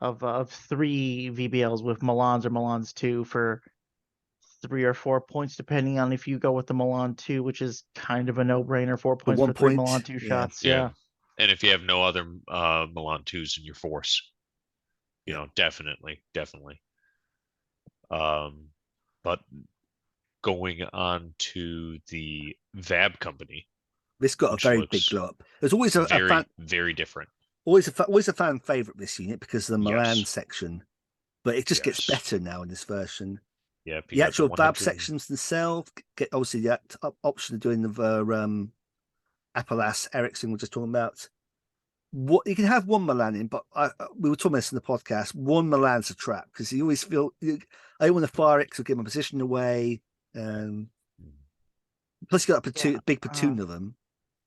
of 3 VBLs with Milans or Milans 2 for 3 or 4 points, depending on if you go with the Milan 2, which is kind of a no-brainer. 4 points 1 for 3 point, Milan 2 yeah. shots. Yeah. Yeah. And if you have no other Milan 2s in your force, you know, definitely. But going on to the VAB company, This got a which very looks big glow up. There's always a very, fan, very different. always a fan favorite this unit because of the Milan Yes. section, but it just gets Yes. better now in this version. Yeah, The actual VAB 100 sections themselves get obviously the option of doing the Appalachian Ericsson we're just talking about. What you can have 1 Milan in, but we were talking about this in the podcast. 1 Milan's a trap because you always feel I don't want to fire it because I'll give my position away. Plus, you got a big platoon of them.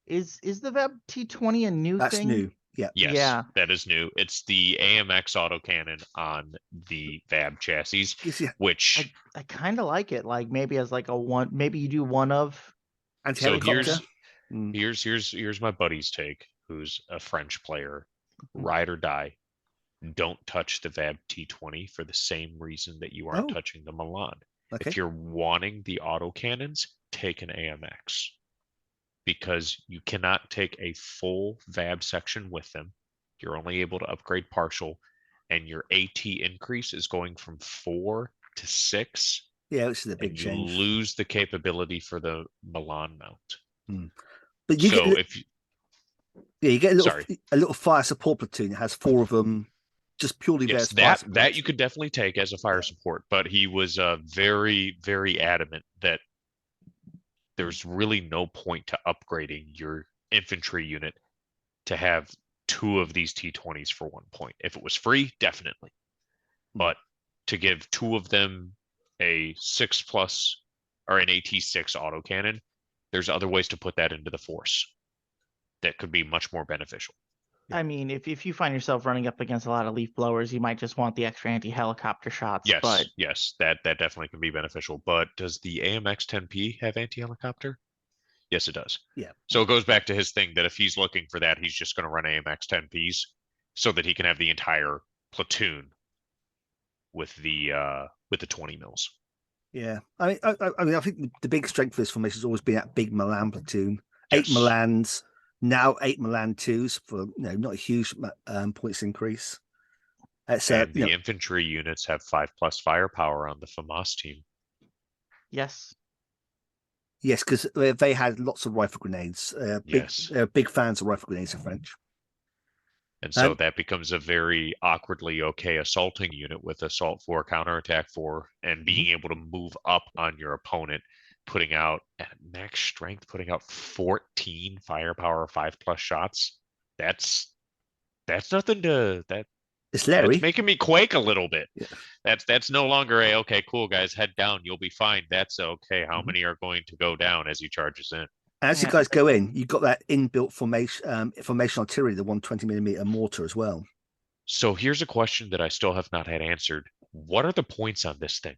Is the VAB T20 a new That's thing? new. Yeah. Yes, Yeah. that is new. It's the AMX autocannon on the VAB chassis, which I kind of like it. Like maybe as like a one, maybe you do one of. so Anti-helicopter. here's my buddy's take, who's a French player, ride or die. Don't touch the VAB T20 for the same reason that you aren't Oh. touching the Milan. Okay. If you're wanting the autocannons, take an AMX because you cannot take a full VAB section with them. You're only able to upgrade partial, and your AT increase is going from 4 to 6. Yeah, which is a big And you change. lose the capability for the Milan mount. But you So get you get Sorry. a little fire support platoon. It has 4 of them, just purely yes, there as fire that support. you could definitely take as a fire support, but he was very, very adamant that there's really no point to upgrading your infantry unit to have 2 of these T20s for 1 point. If it was free, definitely. But to give 2 of them a 6+ or an AT6 autocannon, there's other ways to put that into the force that could be much more beneficial. I mean, if you find yourself running up against a lot of leaf blowers, you might just want the extra anti-helicopter shots. Yes, But yes, that definitely can be beneficial. But does the AMX 10P have anti-helicopter? Yes, it does. Yeah. So it goes back to his thing that if he's looking for that, he's just going to run AMX 10Ps so that he can have the entire platoon with the 20 mils. Yeah, I mean, I think the big strength of this formation has always been that big Milan platoon. Yes. 8 Milans, now 8 Milan 2s for not a huge points increase. And the infantry units have 5+ firepower on the FAMAS team. yes, yes, because they had lots of rifle grenades. Yes. They're big fans of rifle grenades, the French. And so that becomes a very awkwardly okay assaulting unit with assault 4, counterattack 4, and being able to move up on your opponent, putting out at max strength, putting out 14 firepower 5+ shots. That's nothing to that. It's Larry. It's making me quake a little bit. Yeah. That's no longer a okay, cool guys, head down, you'll be fine. That's okay. How many are going to go down as he charges in? As you guys go in, you've got that inbuilt formation artillery, the 120mm mortar as well. So here's a question that I still have not had answered. What are the points on this thing?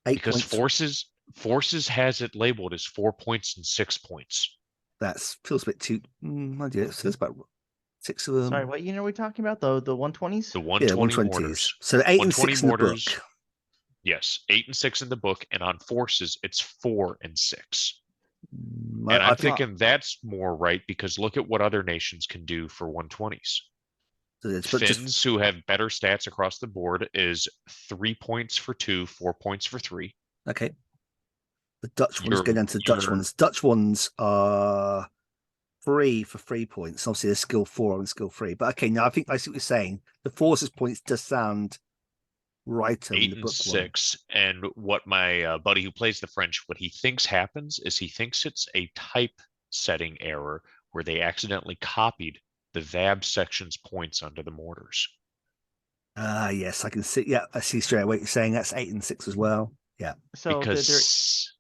8 Because points. Forces has it labeled as 4 points and 6 points. That feels a bit too. I do. So there's about 6 of them. Sorry, what unit are we talking about? The 120s? The 120 120s. mortars. So 8 and 6 mortars, in the book. Yes, 8 and 6 in the book, and on Forces it's 4 and 6. And I'm thinking that's more right because look at what other nations can do for 120s. Finns, who have better stats across the board, is 3 points for 2, 4 points for 3. Okay. The Dutch ones go down to the Dutch ones. Dutch ones are 3 for 3 points. Obviously, there's skill 4 and skill 3. But okay, now I think I see what you're saying. The Forces points does sound right. 8 and 6. And what my buddy who plays the French, what he thinks happens is he thinks it's a type setting error where they accidentally copied the VAB section's points onto the mortars. Yes, I can see. Yeah, I see straight away what you're saying. That's 8 and 6 as well. Yeah. So because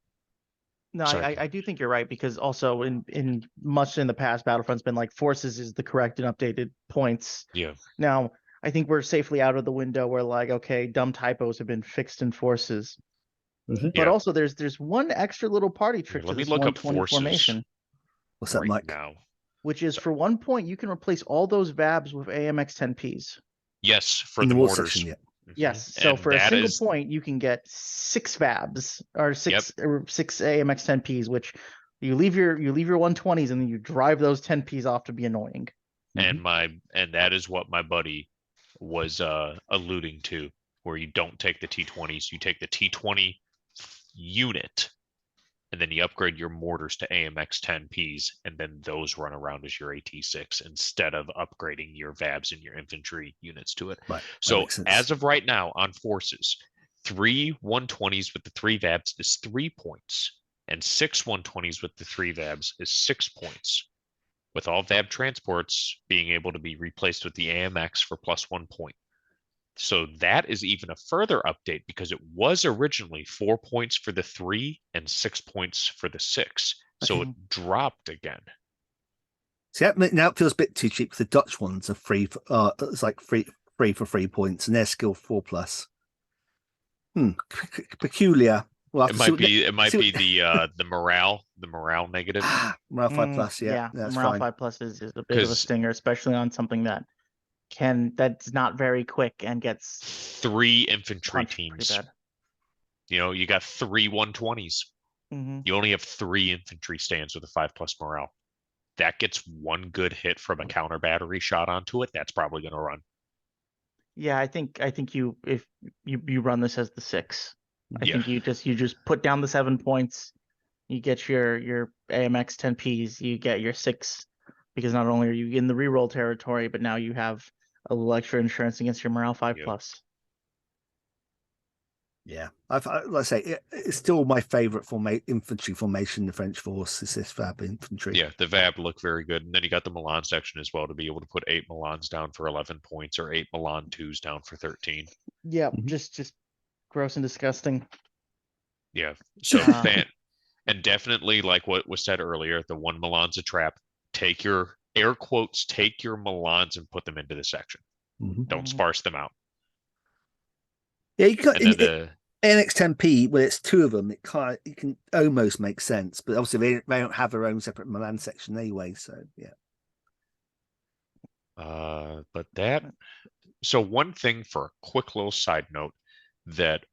no, I do think you're right, because also in much in the past, Battlefront's been like Forces is the correct and updated points. Yeah. Now I think we're safely out of the window where like, okay, dumb typos have been fixed in Forces. But also there's one extra little party trick to this 120 formation. What's that, Mike? Now, which is for 1 point, you can replace all those VABs with AMX 10Ps. yes, for In the the war mortars. section, yeah. Yes. So And for a that single is- point, you can get 6 VABs or 6 AMX 10Ps, which you leave your 120s and then you drive those 10Ps off to be annoying. and that is what my buddy was alluding to, where you don't take the T20s, you take the T20 unit, and then you upgrade your mortars to AMX 10Ps, and then those run around as your AT6 instead of upgrading your VABs and your infantry units to it. Right. So as of right now on Forces, 3 120s with the 3 VABs is 3 points, and 6 120s with the 3 VABs is 6 points, with all VAB transports being able to be replaced with the AMX for +1 point. So that is even a further update because it was originally 4 points for the 3 and 6 points for the 6. So Okay. it dropped again. See, now it feels a bit too cheap. The Dutch ones are free. It's like free for 3 points, and they're skill 4+. Peculiar. Well, It might be the morale negative. Morale 5+. Yeah, that's morale fine. 5+ is a bit of a stinger, especially on something that's not very quick and gets 3 infantry punched pretty teams. bad. You got 3 120s. You only have 3 infantry stands with a 5+ morale. That gets 1 good hit from a counter battery shot onto it. That's probably going to run. Yeah, I think if you run this as the 6, I Yeah. think you just put down the 7 points. You get your AMX 10Ps. You get your 6, because not only are you in the reroll territory, but now you have a little extra insurance against your morale 5+. Yeah, like I say, it's still my favorite infantry formation in the French force. Is this VAB infantry? Yeah, the VAB look very good, and then you got the Milan section as well to be able to put 8 Milans down for 11 points or 8 Milan 2s down for 13. Yeah, just gross and disgusting. Yeah, so and definitely like what was said earlier, the 1 Milan's a trap. Take your air quotes, take your Milans and put them into the section. Mhm. Don't Mhm. sparse them out. Yeah, you got And then NX10P, where it's two of them, it can almost make sense, but obviously they don't have their own separate Milan section anyway. So yeah, but that, so one thing for a quick little side note that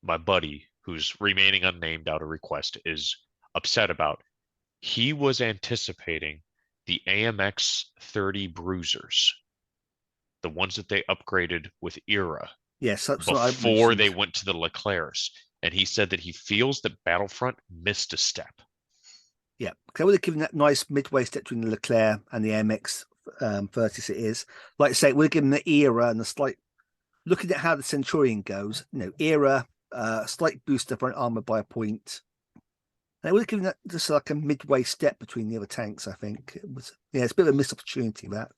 my buddy who's remaining unnamed out of request is upset about, he was anticipating the AMX 30 bruisers, the ones that they upgraded with era yes, that's what I before they mentioned. went to the Leclercs, and he said that he feels that Battlefront missed a step. Yeah, because I would have given that nice midway step between the Leclerc and the MX 30 it is. Like I say, we're given the era and the slight, looking at how the Centurion goes, era, slight boost of armor by a point. And I would have given that just like a midway step between the other tanks, I think. It was, yeah, it's a bit of a missed opportunity, that.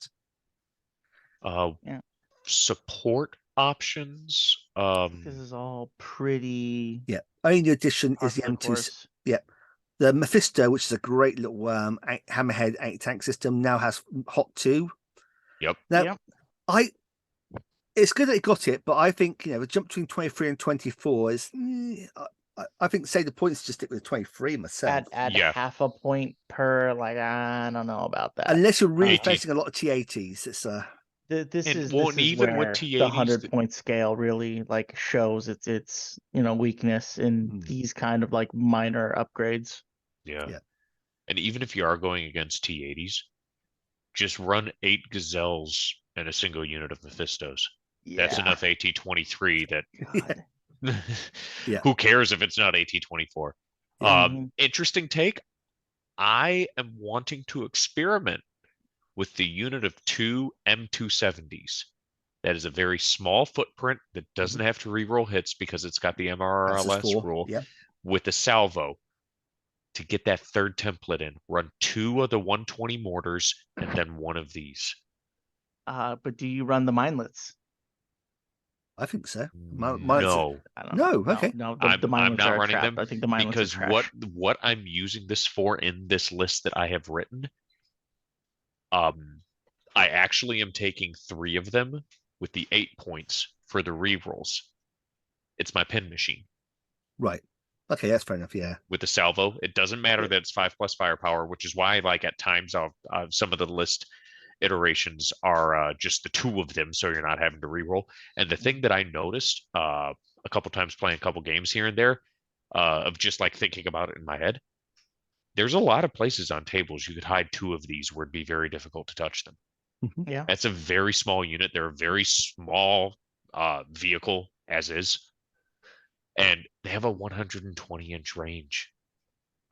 Yeah. Support options. This is all pretty. Yeah, only new addition par is the for the M2. course. Yeah, the Mephisto, which is a great little hammerhead anti-tank system, now has Hot 2. Yep. Now, Yep. it's good that it got it, but I think the jump between 23 and 24 is. I think say the points just stick with 23 myself. Add Yeah. half a point per. Like, I don't know about that. Unless you're really 80. facing a lot of T80s, it's This And is well, this and is even with where T80s, the 100-point scale really like shows its weakness in Mm. these kind of like minor upgrades. yeah. Yeah. And even if you are going against T80s, just run 8 Gazelles and a single unit of Mephistos. Yeah. That's enough AT-23 that God. Yeah. who cares if it's not AT-24? Mhm. Interesting take. I am wanting to experiment with the unit of 2 M270s. That is a very small footprint that doesn't have to reroll hits because it's got the Passes MRLS 4. rule Yep. with a salvo to get that third template in. Run 2 of the 120 mortars and then 1 of these. But do you run the mindlets? I think so. No, I don't know. No, okay. No, I'm the mindlets not are a running trap. them I think the mindlets because are trash. what I'm using this for in this list that I have written, I actually am taking 3 of them with the 8 points for the rerolls. It's my pin machine. Right. Okay, that's fair enough. Yeah. With the salvo, it doesn't matter that it's 5+ firepower, which is why, like at times, some of the list iterations are just the 2 of them, so you're not having to reroll. And the thing that I noticed a couple times playing a couple games here and there, of just like thinking about it in my head, there's a lot of places on tables you could hide 2 of these where it'd be very difficult to touch them. Mhm. Yeah. That's a very small unit. They're a very small vehicle as is, and they have a 120-inch range.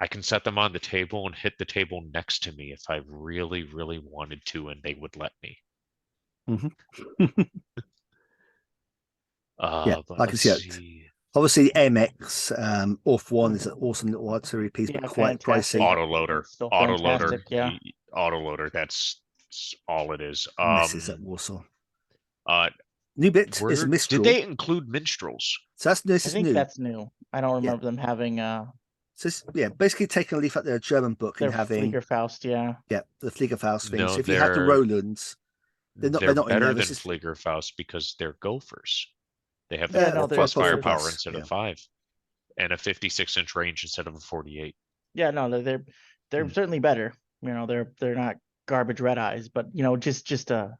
I can set them on the table and hit the table next to me if I really, really wanted to, and they would let me. Mhm. But I can let's see it. see. Obviously, the MX Off 1 is an awesome little artillery piece, Yeah, but quite fantastic. pricey. Autoloader. Still Autoloader. fantastic, yeah. Autoloader. That's all it is. Messes at Warsaw. Uh, New bit is a where did Mistral. they include minstrels? So this I is think new. that's new. I don't remember them having So basically taking a leaf out their German book their and having Fliegerfaust, yeah. the Fliegerfaust thing. No, So if you have the Rolands, they're not in better there. than This is Fliegerfaust because they're gophers. They have Yeah, the no, 4+ they're firepower plus, instead yeah. of 5, and a 56-inch range instead of a 48. Yeah, no, they're certainly better. They're not garbage red eyes, but just a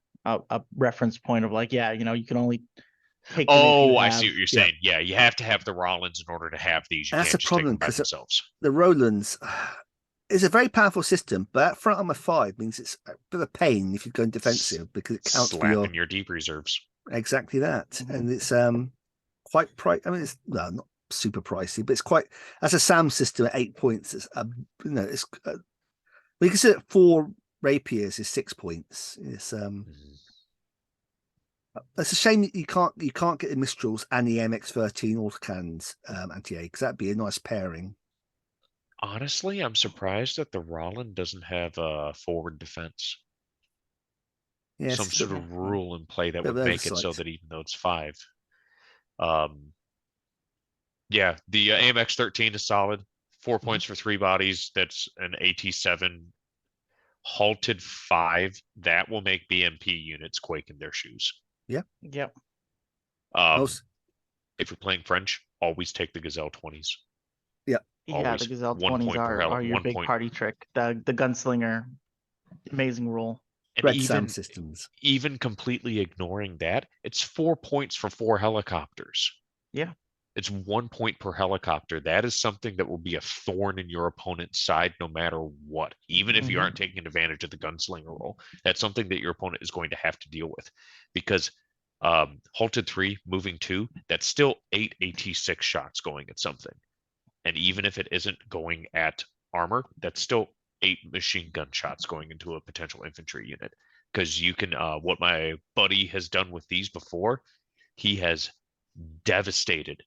reference point of like, yeah, you can only take them if you Oh, I have. see what you're saying. Yeah, you have to have the Rollins in order to have these. You That's can't a just take problem, them by 'cause themselves. the Rolands is a very powerful system, but that front armor 5 means it's a bit of a pain if you're going defensive because it counts for Slapping your deep reserves. exactly that, Mhm. and it's quite I mean, it's not super pricey, but it's quite as a SAM system at 8 points. It's it's we consider 4 rapiers is 6 points. It's It's a shame that you can't get the Mistrals and the MX-13 autocannons anti-A, because that'd be a nice pairing. Honestly, I'm surprised that the Rollin doesn't have a forward defense. Yeah, Some sort of rule in play that bit of would make it so oversight. that even though it's 5. Yeah, the AMX 13 is solid. 4 points for 3 bodies. That's an AT7 halted 5, that will make BMP units quake in their shoes. Yep. Also, If you're playing French, always take the Gazelle 20s. Yeah, Always the Gazelle 1 20s point per are your 1 big point. party trick. The gunslinger, amazing rule. And Red Sam systems. even completely ignoring that, it's 4 points for 4 helicopters. Yeah. It's 1 point per helicopter. That is something that will be a thorn in your opponent's side no matter what. Even if you aren't taking advantage of the gunslinger roll, that's something that your opponent is going to have to deal with. Because halted 3, moving 2, that's still 8 AT6 shots going at something. And even if it isn't going at armor, that's still 8 machine gun shots going into a potential infantry unit. Because you can, what my buddy has done with these before, he has devastated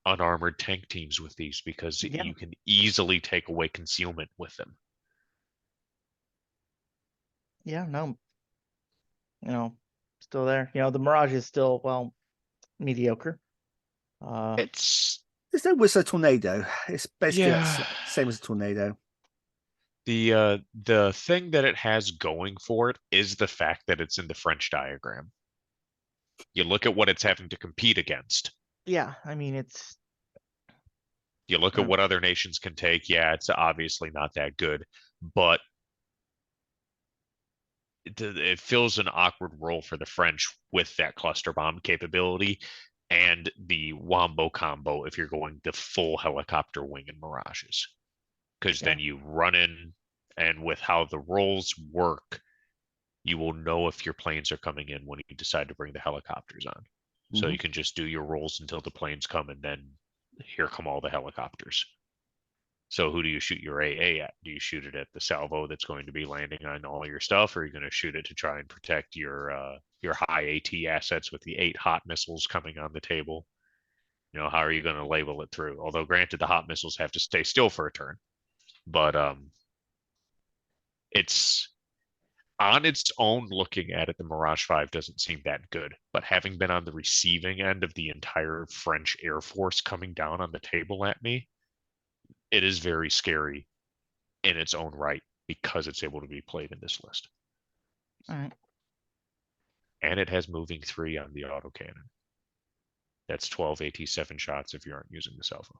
unarmored tank teams with these because you can easily take away concealment with them. Yeah, no. Still there. The Mirage is still, well, mediocre. It's no Whistler Tornado. It's basically Yeah. the same as a Tornado. The thing that it has going for it is the fact that it's in the French diagram. You look at what it's having to compete against. Yeah, I mean, it's... You look at what other nations can take. Yeah, it's obviously not that good, but it fills an awkward role for the French with that cluster bomb capability and the wombo combo if you're going the full helicopter wing and Mirages. Because then you run in, and with how the rolls work, you will know if your planes are coming in when you decide to bring the helicopters on. So you can just do your rolls until the planes come, and then here come all the helicopters. So who do you shoot your AA at? Do you shoot it at the salvo that's going to be landing on all your stuff, or are you going to shoot it to try and protect your high AT assets with the 8 hot missiles coming on the table? How are you going to label it through? Although granted, the hot missiles have to stay still for a turn. But it's on its own, looking at it, the Mirage 5 doesn't seem that good. But having been on the receiving end of the entire French Air Force coming down on the table at me, it is very scary in its own right because it's able to be played in this list. All right. And it has moving 3 on the autocannon. That's 12 AT7 shots if you aren't using the salvo.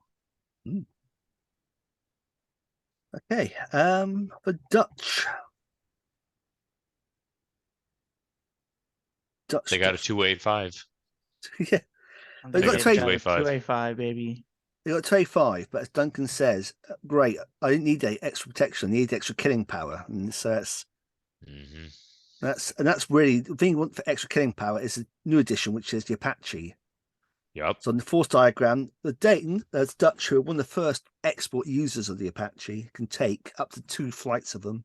Okay, the Dutch. They got a 285. Yeah, they got 285, baby. They got 285, but as Duncan says, great. I didn't need extra protection. I need extra killing power, and so that's really the thing you want for extra killing power is a new addition, which is the Apache. Yep. So on the force diagram, the Dayton, that's Dutch, who are one of the first export users of the Apache, can take up to 2 flights of them.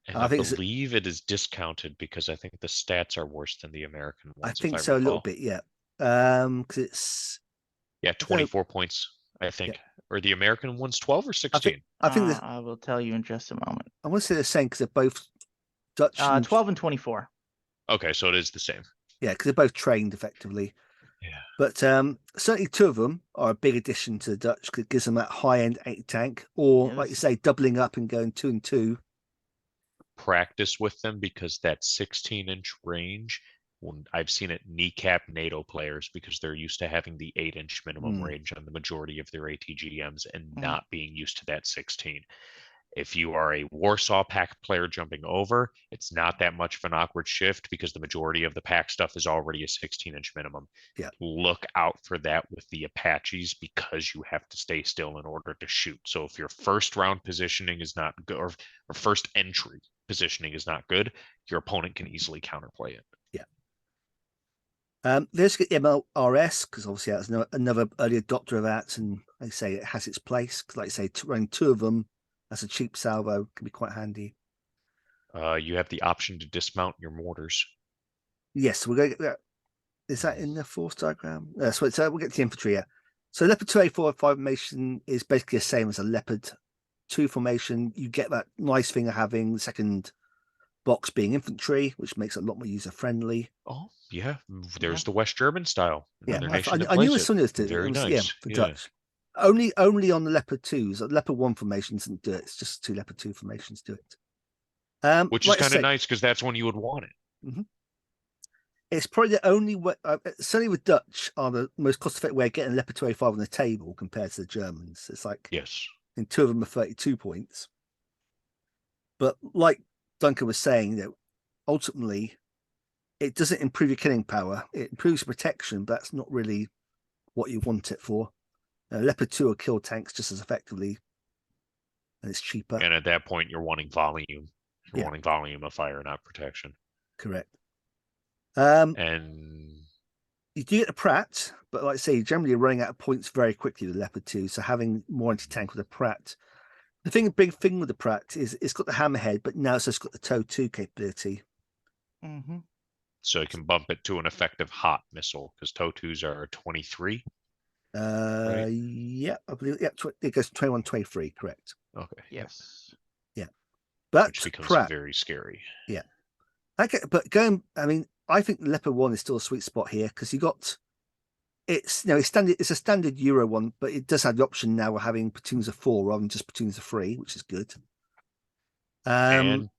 And I believe it is discounted because I think the stats are worse than the American ones. I think so, a little bit, yeah. Because it's 24 points, I think. Or the American one's 12 or 16. I think I will tell you in just a moment. I want to say the same because they're both Dutch. 12 and 24. Okay, so it is the same. Yeah, because they're both trained effectively. Yeah. But certainly 2 of them are a big addition to the Dutch because it gives them that high-end 8 tank, or like you say, doubling up and going 2 and 2. Practice with them because that 16-inch range, I've seen it kneecap NATO players because they're used to having the 8-inch minimum range on the majority of their ATGMs and not being used to that 16. If you are a Warsaw Pack player jumping over, it's not that much of an awkward shift because the majority of the pack stuff is already a 16-inch minimum. Yeah. Look out for that with the Apaches because you have to stay still in order to shoot. So if your first round positioning is not good, or first entry positioning is not good, your opponent can easily counterplay it. Yeah. Let's get the MLRS because obviously that's another early adopter of that, and like I say, it has its place. Because like I say, running 2 of them, that's a cheap salvo, can be quite handy. You have the option to dismount your mortars. Yes, we're going to get that. Is that in the force diagram? So we'll get to the infantry here. So Leopard 2A4 formation is basically the same as a Leopard 2 formation. You get that nice thing of having the second box being infantry, which makes it a lot more user friendly. Oh yeah, there's the West German style. Yeah, I knew as soon as it. Very nice. Yeah, for Dutch. Only on the Leopard 2s. Leopard 1 formations didn't do it. It's just 2 Leopard 2 formations do it. which is like I kind of say, nice because that's when you would want it. it's probably the only way. Certainly, with Dutch are the most cost-effective way of getting a Leopard 285 on the table compared to the Germans. It's like, Yes. and two of them are 32 points. But like Duncan was saying, that ultimately it doesn't improve your killing power. It improves protection, but that's not really what you want it for. Leopard 2 will kill tanks just as effectively, and it's cheaper. And at that point, you're wanting volume. You're Yeah. wanting volume of fire, not protection. Correct. And you do get the Pratt, but like I say, generally you're running out of points very quickly with Leopard 2. So having more anti-tank with a Pratt. The big thing with the Pratt is it's got the hammerhead, but now it's just got the TOW 2 capability. so you can bump it to an effective hot missile because TOW 2s are 23. Right? Yeah, I believe it goes 21, 23, correct. Okay. Yes. Yeah. But Which becomes Pratt, very scary. Yeah. Okay, but I think Leopard 1 is still a sweet spot here because it's a standard Euro one, but it does have the option now of having platoons of 4 rather than just platoons of 3, which is good. And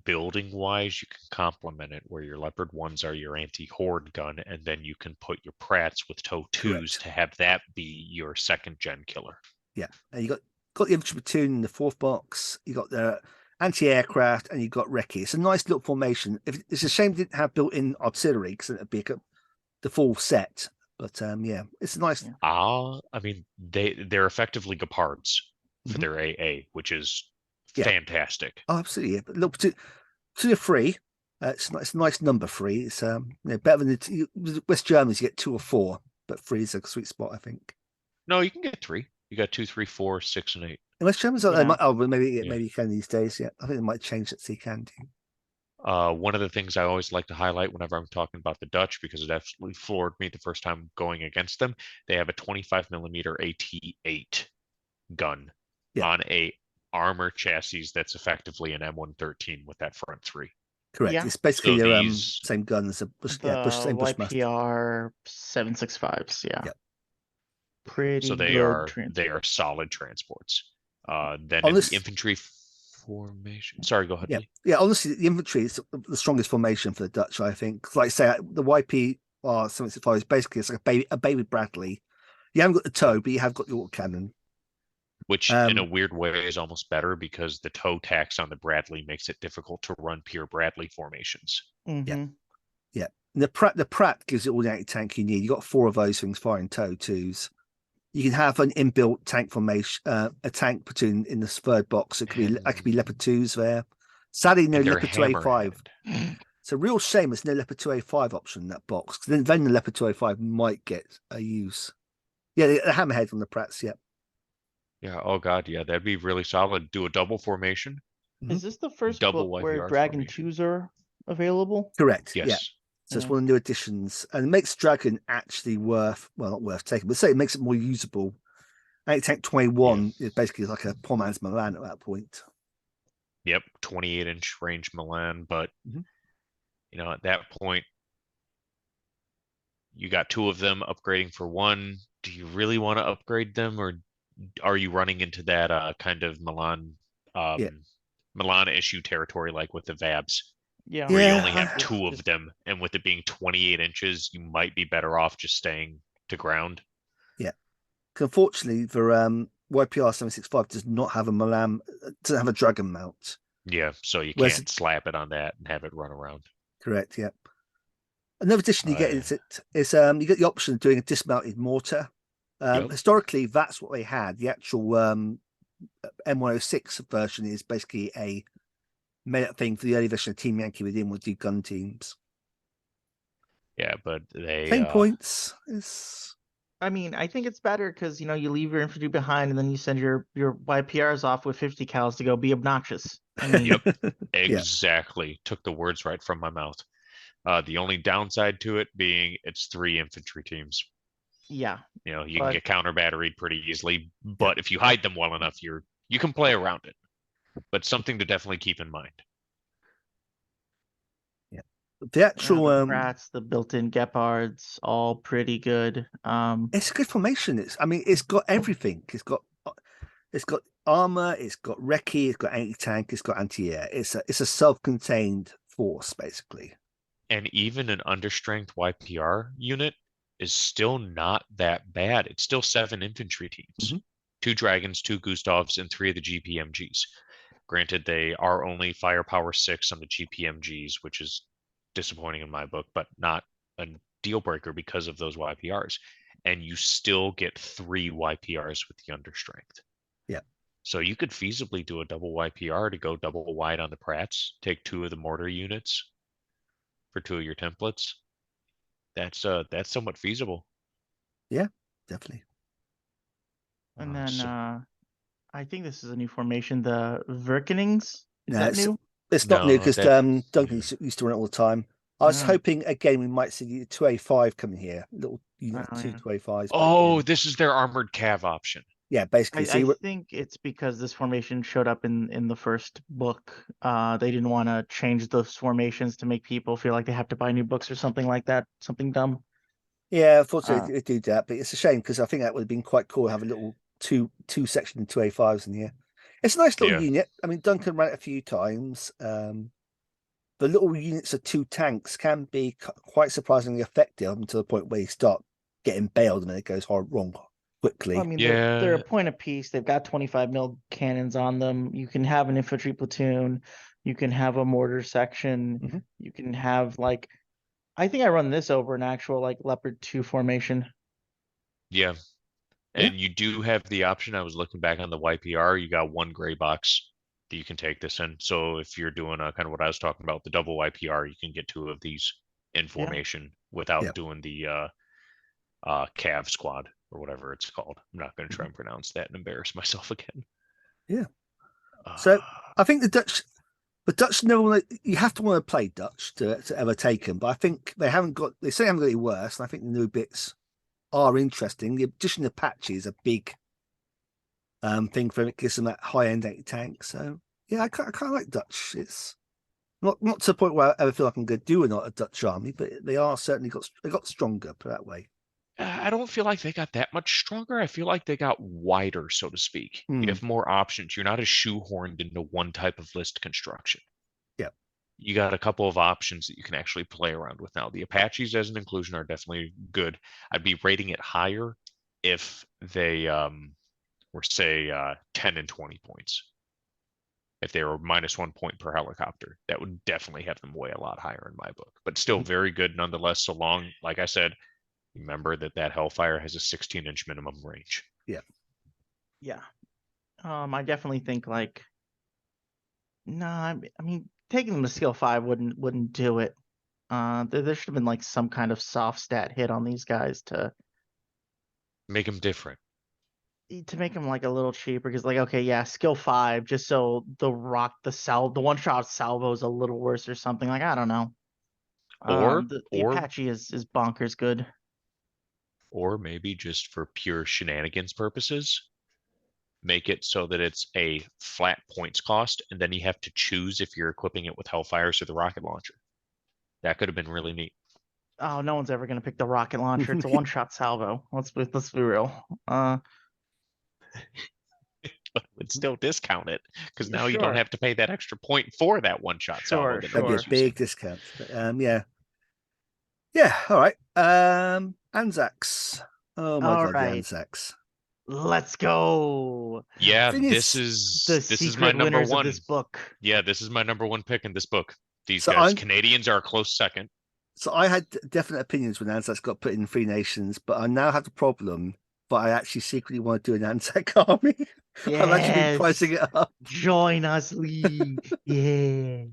building wise, you can complement it where your Leopard 1s are your anti-horde gun, and then you can put your Pratts with TOW 2s Correct. to have that be your second gen killer. Yeah, and you got the infantry platoon in the 4th box. You got the anti-aircraft, and you got recce. It's a nice little formation. It's a shame it didn't have built-in artillery because it'd be the full set. But yeah, it's a nice. I mean, they're effectively Gepards for their AA, which is fantastic. Oh, absolutely. Yeah. But look, to the 3, it's a nice number 3. It's better than the West Germans. You get 2 or 4, but 3 is a sweet spot, I think. No, you can get 3. You got 2, 3, 4, 6, and 8. In West Germans, maybe you can these days. Yeah, I think they might change it so you can do. One of the things I always like to highlight whenever I'm talking about the Dutch, because it absolutely floored me the first time going against them, they have a 25 millimeter AT-8 gun on a armor chassis that's effectively an M113 with that front 3. Correct. Yeah. It's basically So their same gun as The same Bushmaster. YPR 765s. Yeah. Yep. Pretty So they good are solid transports. Then On in this- the infantry formation. Sorry, go ahead. Yeah. Honestly, the infantry is the strongest formation for the Dutch. I think. Like I say, the YPR 765 is basically it's like a baby Bradley. You haven't got the TOW, but you have got the autocannon. Which, in a weird way, is almost better because the TOW tax on the Bradley makes it difficult to run pure Bradley formations. Yeah. And the Pratt gives it all the anti-tank you need. You got 4 of those things firing TOW 2s. You can have an inbuilt tank formation, a tank platoon in the 3rd box. It could be Leopard 2s there. Sadly, no Leopard 2A5. It's a real shame there's no Leopard 2A5 option in that box. Then the Leopard 2A5 might get a use. Yeah, the hammerhead on the Pratts. Yeah. Yeah. Oh God. Yeah, that'd be really solid. Do a double formation. Is this the first Double book where YPR Dragon formation. 2s are available? Correct. Yes. Yeah. So it's one of the new additions, and it makes Dragon actually not worth taking, but say it makes it more usable. Anti-tank 21 is basically like a poor man's Milan at that point. Yep, 28-inch range Milan, but at that point, you got 2 of them upgrading for 1. Do you really want to upgrade them, or are you running into that kind of Milan issue territory like with the VABs? Yeah. Where you only have 2 of them, and with it being 28 inches, you might be better off just staying to ground. Yeah. Unfortunately, the YPR 765 does not have a Milan, doesn't have a Dragon mount. Yeah, so you can't slap it on that and have it run around. Correct. Yeah. Another addition you get is you get the option of doing a dismounted mortar. Historically, that's what they had. The actual M106 version is basically a made up thing for the early version of Team Yankee within would do gun teams. Yeah, but they same points. I mean, I think it's better because you leave your infantry behind and then you send your YPRs off with 50 cals to go be obnoxious. I mean, Yep, exactly. Took the words right from my mouth. The only downside to it being it's 3 infantry teams. Yeah. You can get counter batteried pretty easily, but if you hide them well enough, you can play around it. But something to definitely keep in mind. Yeah. The actual the Pratts, the built-in Gepards, all pretty good. It's a good formation. It's got everything. It's got armor, it's got recce, it's got anti-tank, it's got anti-air. It's a self-contained force, basically. And even an understrength YPR unit is still not that bad. It's still 7 infantry teams, 2 dragons, 2 Gustavs, and 3 of the GPMGs. Granted, they are only firepower 6 on the GPMGs, which is disappointing in my book, but not a deal breaker because of those YPRs. And you still get 3 YPRs with the understrength. Yeah. So you could feasibly do a double YPR to go double wide on the Prats, take 2 of the mortar units for 2 of your templates. That's somewhat feasible. Yeah, definitely. And then So- I think this is a new formation, the Verkenings. Is No, that new? it's not new No, because that- Duncan used to run it all the time. I was Ah. hoping again we might see 2A5 coming here, little unit Oh, 2 yeah. 2A5s. Oh, this is their armored cav option. yeah, basically. I think it's because this formation showed up in the first book. They didn't want to change those formations to make people feel like they have to buy new books or something like that. Something dumb. Yeah, unfortunately they do that, but it's a shame because I think that would have been quite cool to have a little two section 2A5s in here. It's a nice little Yeah. unit. I mean, Duncan ran it a few times. The little units of 2 tanks can be quite surprisingly effective until the point where you start getting bailed and it goes wrong quickly. I mean, Yeah. they're a point apiece. They've got 25 mil cannons on them. You can have an infantry platoon. You can have a mortar section. You can have I think I run this over an actual Leopard 2 formation. Yeah. And you do have the option. I was looking back on the YPR. You got 1 gray box that you can take this in. So if you're doing kind of what I was talking about, the double YPR, you can get 2 of these in formation without doing the cav squad or whatever it's called. I'm not going to try and pronounce that and embarrass myself again. Yeah. So I think the Dutch never want to, you have to want to play Dutch to ever take them, but I think they certainly haven't got any worse. And I think the new bits are interesting. The addition of patches a big thing for them. It gives them that high end anti-tank. So yeah, I kind of like Dutch. It's not to the point where I ever feel like I'm going to do a Dutch army, but they are certainly got stronger, put that way. I don't feel like they got that much stronger. I feel like they got wider, so to speak. You have more options. You're not as shoehorned into one type of list construction. Yeah. You got a couple of options that you can actually play around with now. The Apaches as an inclusion are definitely good. I'd be rating it higher if they were, say, 10 and 20 points. If they were -1 point per helicopter, that would definitely have them way a lot higher in my book. But still very good nonetheless, so long, like I said, remember that Hellfire has a 16-inch minimum range. Yeah. Yeah. I definitely think no, I mean taking them to skill 5 wouldn't do it. There should have been some kind of soft stat hit on these guys to Make them different. make them a little cheaper because okay, yeah, skill 5 just so the one shot salvo is a little worse or something. I don't know. The Apache is bonkers good. Or maybe just for pure shenanigans purposes, make it so that it's a flat points cost, and then you have to choose if you're equipping it with Hellfires or the rocket launcher. That could have been really neat. Oh, no one's ever gonna pick the rocket launcher. It's a one-shot salvo. Let's be real. But would still discount it because now you Sure. don't have to pay that extra point for that one-shot salvo. Sure, That'd be a Sure. big discount. But, yeah. All right. ANZACs. Oh my All god, right. the ANZACs. Let's go. Yeah, Thing this is, is my number winners one. of this book. Yeah, this is my number 1 pick in this book. These So guys, Canadians, are a close second. So I had definite opinions when ANZACs got put in 3 nations, but I now have the problem. But I actually secretly want to do an ANZAC army. I've actually been pricing it up. Join us, Lee. Yeah.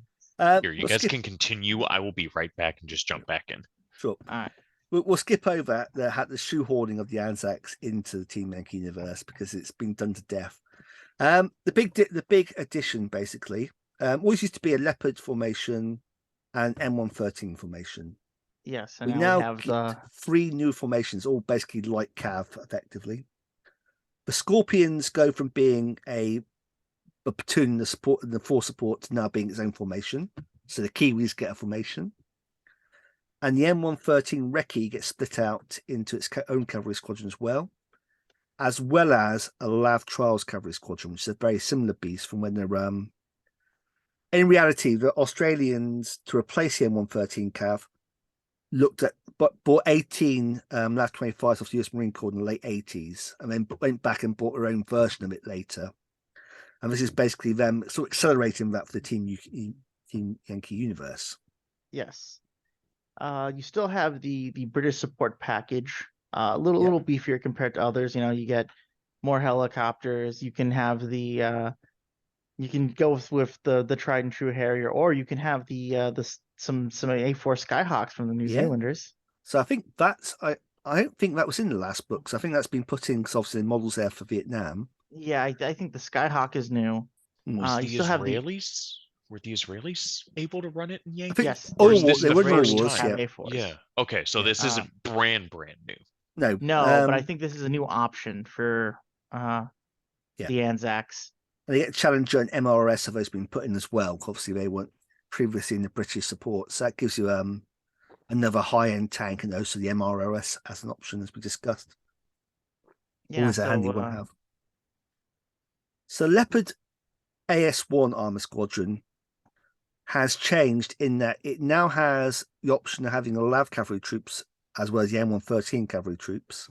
Here, you guys can continue. I will be right back and just jump back in. Sure. All right. We'll skip over the shoehorning of the ANZACs into the Team Yankee universe because it's been done to death. The big addition basically always used to be a leopard formation and M113 formation. Yes, We and now have get 3 new formations, all basically light cav effectively. The Scorpions go from being a platoon in the force support to now being its own formation. So the Kiwis get a formation. And the M113 Recce gets split out into its own cavalry squadron as well. as well as a LAV Trials Cavalry Squadron, which is a very similar beast from when they're in reality, the Australians, to replace the M113 Cav, looked at bought 18 LAV 25s off the US Marine Corps in the late 80s, and then went back and bought their own version of it later. And this is basically them sort of accelerating that for the Team Yankee universe. Yes. You still have the British support package, a little beefier compared to others. You know, you get more helicopters. You can have the you can go with the tried and true Harrier, or you can have some A4 Skyhawks from the New Zealanders. So I think that's I don't think that was in the last books. I think that's been put in because obviously the models there for Vietnam. Yeah, I think the Skyhawk is new. Was You the still have the Israelis? Were the Israelis able to run it in Yankee? think yes, Or all is this they the were in all first wars, time? yeah. A4s. Yeah. Okay, so Yeah. this isn't brand new. No, No, but I think this is a new option for the ANZACs. they get Challenger and MRS have those been put in as well. Obviously, they weren't previously in the British support, so that gives you another high-end tank, and also the MROS as an option, as we discussed. Yeah, Always a handy one to have. So Leopard AS1 Armor Squadron has changed in that it now has the option of having the LAV cavalry troops as well as the M113 cavalry troops,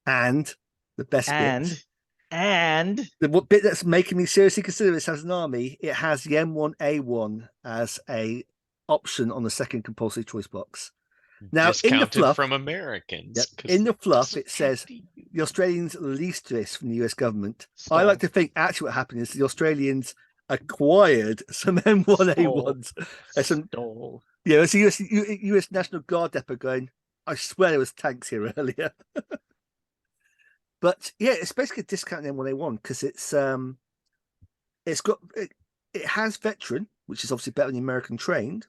and the best bit. And The bit that's making me seriously consider this as an army, it has the M1A1 as a option on the second compulsory choice box. Now, Discounted in the fluff, from Americans. in the fluff, doesn't it says 50. the Australians leased this from the US government. Stole. I like to think actually what happened is the Australians acquired some M1A1s. Stole. Yeah, it's a US National Guard depot going, I swear there was tanks here earlier. But yeah, it's basically a discount M1A1 because it has veteran, which is obviously better than the American trained,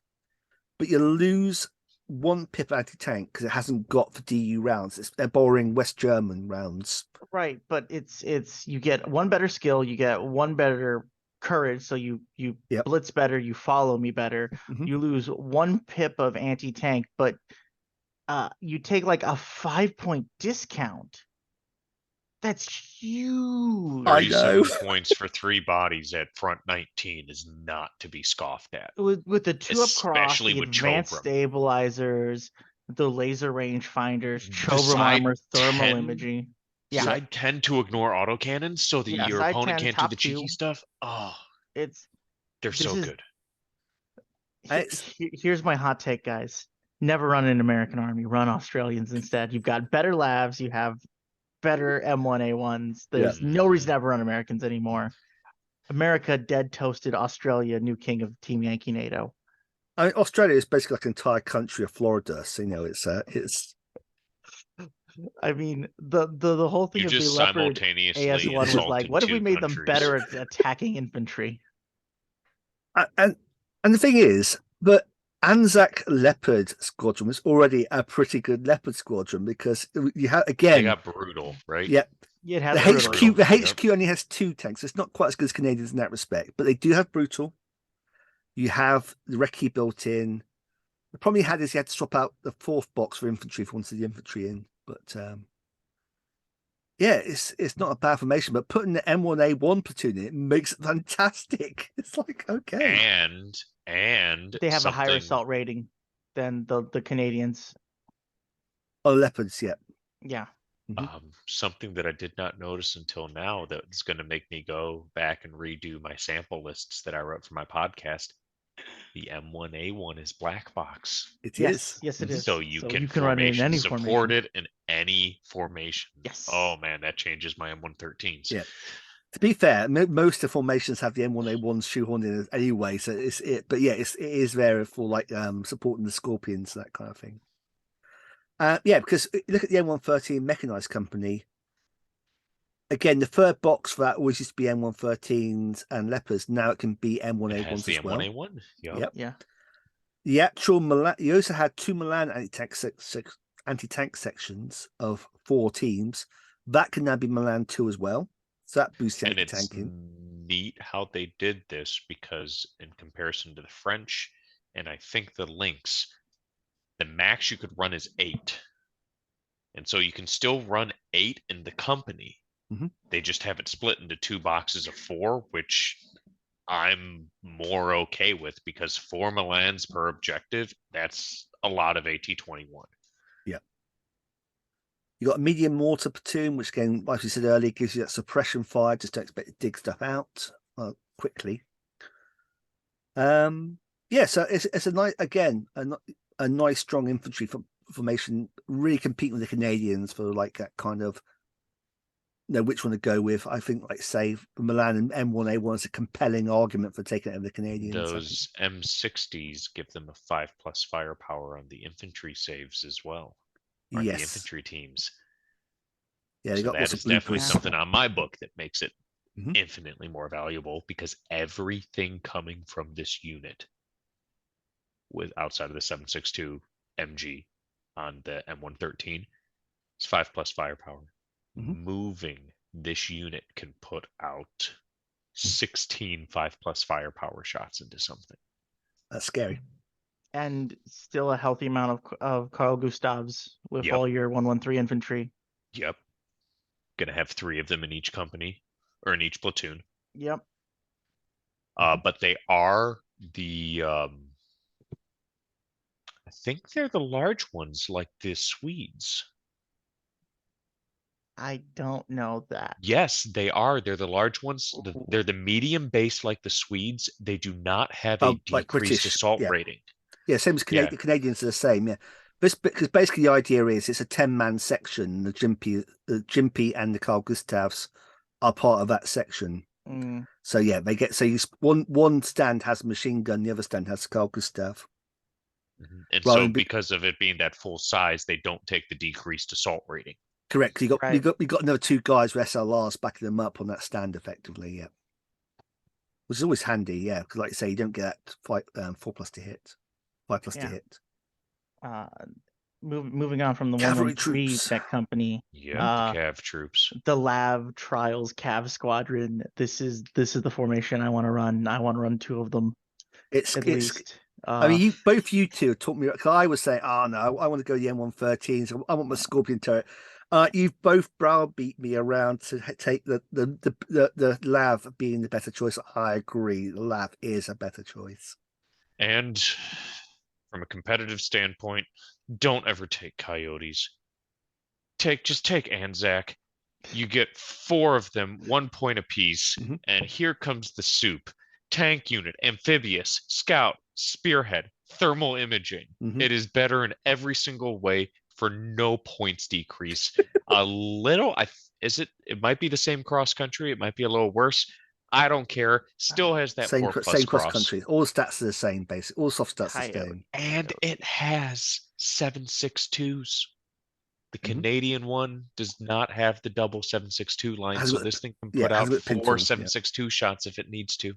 but you lose one pip anti-tank because it hasn't got the DU rounds. They're borrowing West German rounds. Right, but it's you get one better skill, you get one better courage, so you blitz better, you follow me better. Mhm. You lose one pip of anti-tank, but you take like a 5-point discount. That's huge. I know. 37 points for 3 bodies at front 19 is not to be scoffed at. With the 2 up cross, Especially the with advanced Chobram. stabilizers, the laser range finders, The Chobram side armor, thermal 10 imaging. Yeah, Side 10 to ignore autocannons so that Yeah, your side opponent 10, can't do top the cheeky 2. stuff. Oh, they're they're so good. Here's my hot take, guys. Never run an American army. Run Australians instead. You've got better labs. You have better M1A1s. There's no reason to ever run Americans anymore. America dead toasted Australia, new king of Team Yankee NATO. I mean, Australia is basically like an entire country of Florida. So it's I mean, the whole thing You of the just Leopard simultaneously AS1 was like, insulted what if we 2 made them countries. better at attacking infantry? and the thing is that ANZAC Leopard Squadron was already a pretty good Leopard Squadron because you have They again, got brutal, right? yeah. It The has HQ, the Yep. HQ only has 2 tanks. It's not quite as good as Canadians in that respect, but they do have brutal. You have the recce built in. The problem you had is you had to swap out the 4th box for infantry if you wanted the infantry in. But yeah, it's not a bad formation. But putting the M1A1 platoon in it makes it fantastic. It's like okay, And they have a higher something- assault rating than the Canadians. oh Leopards, yeah. Yeah. Something that I did not notice until now that's going to make me go back and redo my sample lists that I wrote for my podcast. The M1A1 is black box. It Yes, is. yes, it is. So you can run it in any support formation. it in any formation. Yes. Oh man, that changes my M113s. Yeah. To be fair, most of the formations have the M1A1 shoehorned in anyway, so it's it. But yeah, it is there for like supporting the Scorpions, that kind of thing. Yeah, because look at the M113 mechanized company. Again, the 3rd box for that always used to be M113s and Leopards. Now it can be It has M1A1s the as well. M1A1. Yep. Yeah. The actual Milan, you also had 2 Milan anti-tank sections of 4 teams. That can now be Milan 2 as well. So that boosts the And it's anti-tanking. neat how they did this because in comparison to the French and I think the Lynx, the max you could run is 8. And so you can still run 8 in the company. Mhm. They just have it split into 2 boxes of 4, which I'm more okay with, because 4 Milans per objective, that's a lot of AT-21. Yeah. You got a medium mortar platoon, which again, like we said earlier, gives you that suppression fire. Just don't expect to dig stuff out quickly. Yeah, so it's a nice, again, a nice strong infantry formation, really competing with the Canadians for like that kind of, which one to go with. I think, like, say, Milan and M1A1 is a compelling argument for taking over the Canadians. Those M60s give them a 5+ firepower on the infantry saves as well. Or the Yes. infantry teams. Yeah, they So got that lots is of definitely bloopers. something on my book that makes it Mhm. infinitely more valuable, because everything coming from this unit, with outside of the 7.62 MG on the M113, is 5+ firepower. Mhm. Moving this unit can put out 16 5+ firepower shots into something. That's scary. And still a healthy amount of Carl Gustavs with Yep. all your 113 infantry. Yep. Gonna have 3 of them in each company, or in each platoon. Yep. But they are the I think they're the large ones, like the Swedes. I don't know that. Yes, they are. They're the large ones. They're the medium base, like the Swedes. They do not have a Like decreased British, assault yeah. rating. Yeah, same as Yeah. the Canadians are the same. Yeah, because basically the idea is it's a 10-man section. The Gympie and the Carl Gustavs are part of that section. Mm. So yeah, they get one stand has a machine gun, the other stand has a Carl Gustav. And Well, so because of it being that full size, they don't take the decreased assault rating. Correct. You got Right. you got another 2 guys with SLRs backing them up on that stand effectively. Yeah, which is always handy. Yeah, because like you say, you don't get that 4+ to hit, 5+ to Yeah. hit. Moving on from the Cavalry 113 troops. tech company. Yeah, the Cav troops. The Lav Trials Cav Squadron. This is the formation I want to run. I want to run 2 of them at least. I mean, both you two taught me. Cause I was saying, oh no, I want to go the M113. So I want my Scorpion turret. You've both browbeat me around to take the Lav being the better choice. I agree. The Lav is a better choice. And from a competitive standpoint, don't ever take Coyotes. Just take ANZAC. You get 4 of them, 1 point apiece, Mhm. and here comes the soup. Tank unit, amphibious, scout, spearhead, thermal imaging. Mhm. It is better in every single way for no points decrease. A little, it might be the same cross country, it might be a little worse. I don't care. Still has that Same 4+ cross cross. country. All the stats are the same, basically. All soft stats are the same. And it has 7.62s. The Canadian one does not have the double 7.62 line, so this thing can put out 4 7.62 shots if it needs to.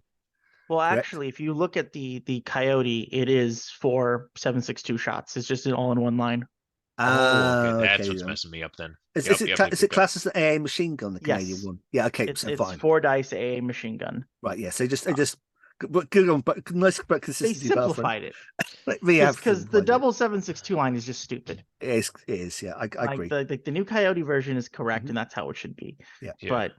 Well, actually, if you look at the Coyote, it is 4 7.62 shots. It's just an all-in-one line. Okay. That's what's messing me up then. Is it classed as an AA machine gun, the Canadian one? Yeah, okay, so fine. It's 4 dice AA machine gun. Right, yeah. So good on, but nice consistency. They simplified it. Because the double 7.62 line is just stupid. It is, yeah. I agree. The new Coyote version is correct, and that's how it should be. Yeah. But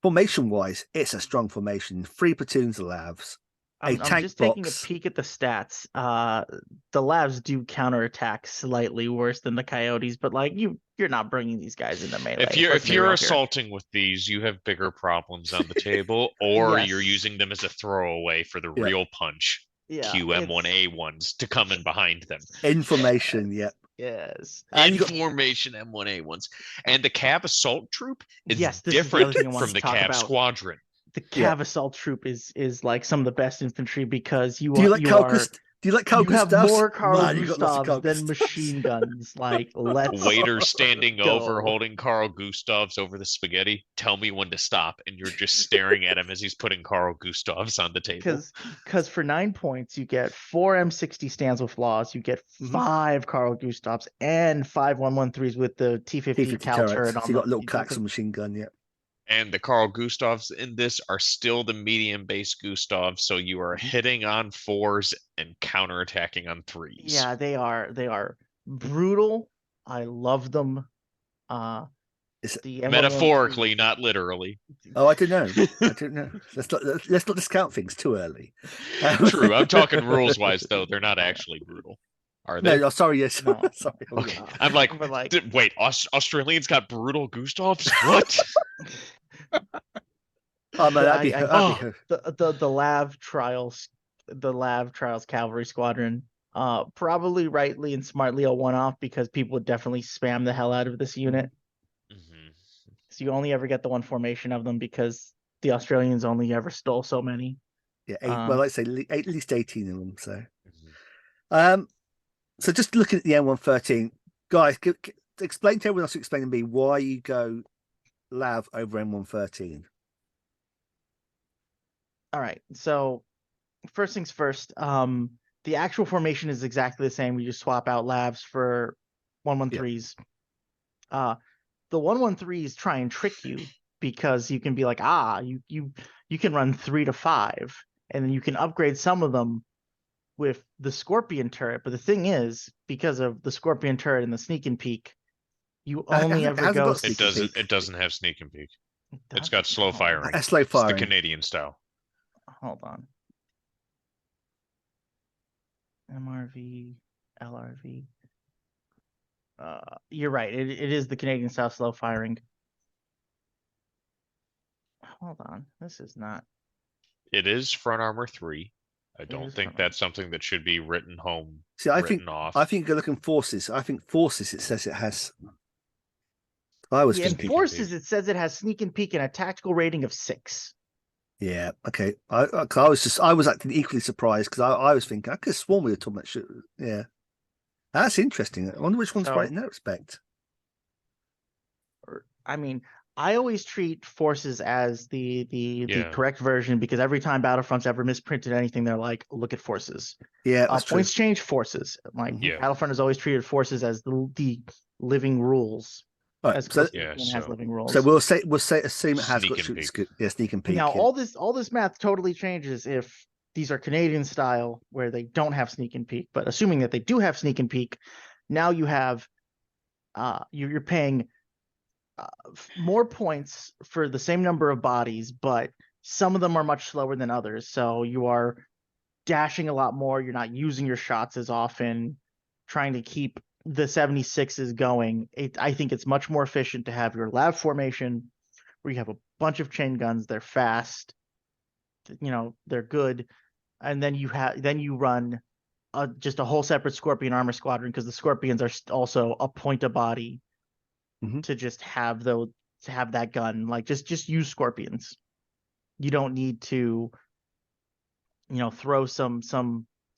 formation-wise, it's a strong formation. 3 platoons of Lavs. I'm just taking a peek at the stats. The Lavs do counterattack slightly worse than the Coyotes, but like you're not bringing these guys into melee. If you're assaulting with these, you have bigger problems on the table, or you're using them as a throwaway for the real punch. QM1A1s to come in behind them. Information, yep. Yes. Information M1A1s. And the Cav assault troop is different from the Cav squadron. The Cav assault troop is like some of the best infantry because Do you like Carl Gustavs? have more Carl Gustavs than machine guns. Like, let's waiter standing over holding Carl Gustavs over the spaghetti. Tell me when to stop, and you're just staring at him as he's putting Carl Gustavs on the table. Because for 9 points, you get 4 M60 stands with flaws, you get 5 Carl Gustavs, and 5 113s with the T50 Cal turret. So you got little Caxton machine gun, yeah. And the Carl Gustavs in this are still the medium base Gustavs, so you are hitting on 4s and counterattacking on 3s. Yeah, they are brutal. I love them. Is The M113 Metaphorically, not literally. Oh, I don't know. I don't know. Let's not discount things too early. True. I'm talking rules wise, though. They're not actually brutal. Are they? No, sorry, yes. No. Sorry. Okay. Yeah. I'm like, But like, wait, Australians got brutal Gustavs? What? Oh man, that'd be Oh. the Lav Trials, Cavalry Squadron, probably rightly and smartly a one-off because people would definitely spam the hell out of this unit. Mhm. So you only ever get the one formation of them because the Australians only ever stole so many. yeah. Well, I'd say at least 18 of them. So, Mhm. so just looking at the M113, guys, explain to everyone else, explain to me why you go Lav over M113. All right. So first things first, the actual formation is exactly the same. We just swap out Lavs for 113s. The 113s try and trick you because you can be like, you can run 3 to 5, and then you can upgrade some of them with the Scorpion turret. But the thing is, because of the Scorpion turret and the sneak and peek, you only ever How's it go. got sneak and peek? It doesn't have sneak and peek. It's Does got it? slow Hold on. firing. Slow It's the firing. Canadian style. Hold on. MRV, LRV. You're right. It is the Canadian style slow firing. Hold on. This is not. It is front armor 3. I It don't is think front that's something that should be written home. See, written off. I think you're looking forces. I think forces. It says it has. I was Yeah, in thinking. forces, it says it has sneak and peek and a tactical rating of 6. Yeah. Okay. I was acting equally surprised because I was thinking I could have sworn we were talking about shit. Yeah. That's interesting. I wonder which one's right in that respect. I mean, I always treat forces as the Yeah. correct version because every time Battlefront's ever misprinted anything, they're like, look at forces. Yeah, that's Points true. change, forces. Like Yeah. Battlefront has always treated forces as the living rules. All right, As so yeah, has living rules. So we'll say assume it has Sneak got and shoot, peek. yeah, sneak and peek. Now Yeah. all this math totally changes if these are Canadian style where they don't have sneak and peek. But assuming that they do have sneak and peek, now you have you're paying more points for the same number of bodies, but some of them are much slower than others. So you are dashing a lot more. You're not using your shots as often, trying to keep the 76s going. I think it's much more efficient to have your lab formation where you have a bunch of chain guns. They're fast, they're good, and then you run just a whole separate Scorpion armor squadron because the Scorpions are also a point a body to just have that gun. Like just use Scorpions. You don't need to, throw some